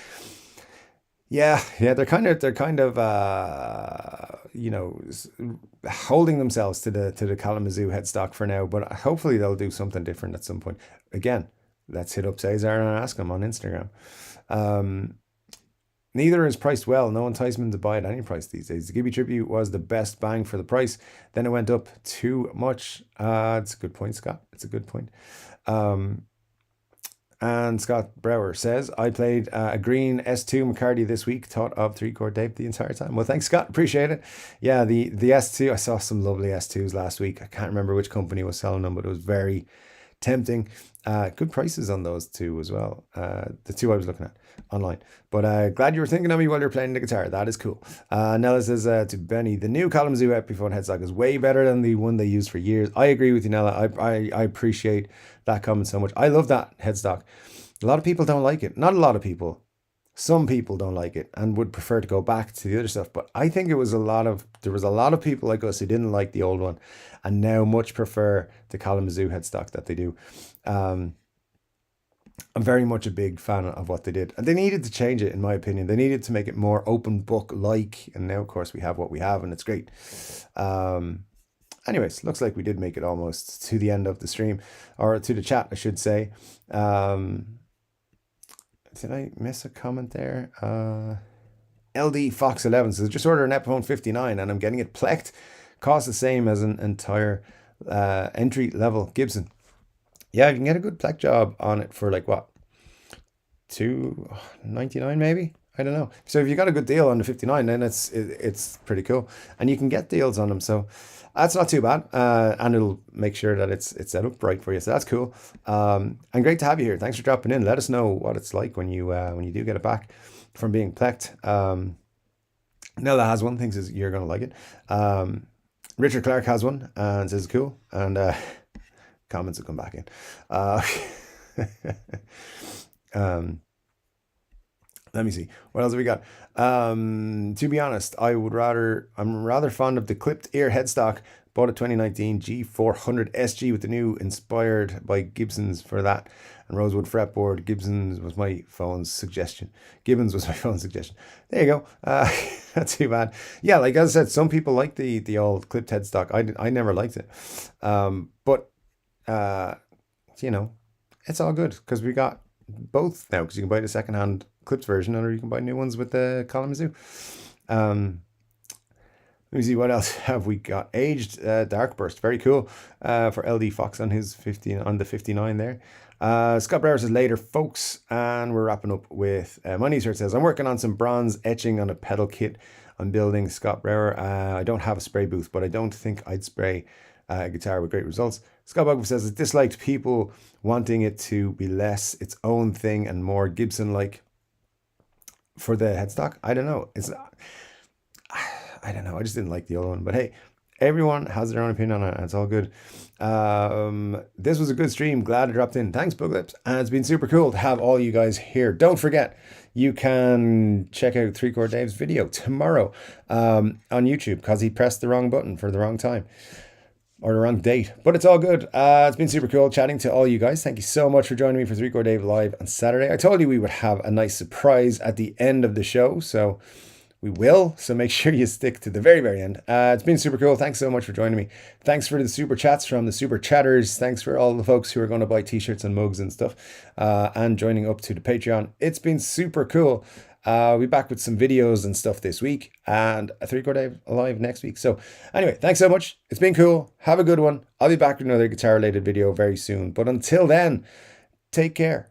Yeah, they're kind of holding themselves to the Kalamazoo headstock for now, but hopefully they'll do something different at some point. Again, let's hit up Cesar and ask him on Instagram. Neither is priced well. No enticement to buy at any price these days. The Gibby Tribute was the best bang for the price. Then it went up too much. It's a good point, Scott. It's a good point. And Scott Brower says, I played a green S2 McCarty this week. Thought of Chord Dave the entire time. Well, thanks, Scott. Appreciate it. Yeah, the S2. I saw some lovely S2s last week. I can't remember which company was selling them, but it was very tempting. Good prices on those two as well. The two I was looking at online. But glad you were thinking of me while you're playing the guitar. That is cool. Nella says to Benny, the new Kalamazoo Epiphone headstock is way better than the one they used for years. I agree with you, Nella. I appreciate that comment so much. I love that headstock. A lot of people don't like it. Not a lot of people. Some people don't like it and would prefer to go back to the other stuff. But I think there was a lot of people like us who didn't like the old one and now much prefer the Kalamazoo headstock that they do. I'm very much a big fan of what they did. And they needed to change it, in my opinion. They needed to make it more open book-like. And now, of course, we have what we have, and it's great. Anyways, looks like we did make it almost to the end of the stream. Or to the chat, I should say. Did I miss a comment there? LD Fox 11 says, just ordered an Epiphone 59 and I'm getting it plecked. Costs the same as an entire entry-level Gibson. Yeah, you can get a good pleck job on it for like what? $299 maybe? I don't know. So if you got a good deal on the 59, then it's pretty cool. And you can get deals on them, so that's not too bad. And it'll make sure that it's set up right for you. So that's cool. And great to have you here. Thanks for dropping in. Let us know what it's like when you do get it back from being plecked. Nella has one, thinks you're gonna like it. Richard Clark has one and says it's cool. And comments will come back in. Let me see. What else have we got? To be honest, I'm rather fond of the clipped ear headstock. Bought a 2019 G400 SG with the new inspired by Gibson's for that. And Rosewood fretboard. Gibbons was my phone's suggestion. There you go. Not too bad. Yeah, like I said, some people like the old clipped headstock. I never liked it. But it's all good because we got both now, because you can buy the secondhand clipped version or you can buy new ones with the Kalamazoo. Let me see, what else have we got? Aged Dark Burst, very cool, for LD Fox on his 50 on the 59 there. Scott Brower says later, folks, and we're wrapping up with Money Shirt says, I'm working on some bronze etching on a pedal kit I'm building. Scott Brower, I don't have a spray booth, but I don't think I'd spray a guitar with great results. Scott Bugman says, it's disliked people wanting it to be less its own thing and more Gibson like for the headstock. I don't know. I don't know. I just didn't like the other one. But hey, everyone has their own opinion on it, and it's all good. This was a good stream. Glad I dropped in. Thanks, Buglips. And it's been super cool to have all you guys here. Don't forget, you can check out 3 Chord Dave's video tomorrow on YouTube, because he pressed the wrong button for the wrong time. Or the wrong date. But it's all good. It's been super cool chatting to all you guys. Thank you so much for joining me for 3 Chord Dave Live on Saturday. I told you we would have a nice surprise at the end of the show, so we will. So make sure you stick to the very, very end. It's been super cool. Thanks so much for joining me. Thanks for the super chats from the super chatters. Thanks for all the folks who are going to buy t-shirts and mugs and stuff, and joining up to the Patreon. It's been super cool. We'll be back with some videos and stuff this week, and a 3 Chord Dave live next week. So anyway, thanks so much. It's been cool. Have a good one. I'll be back with another guitar related video very soon. But until then, take care.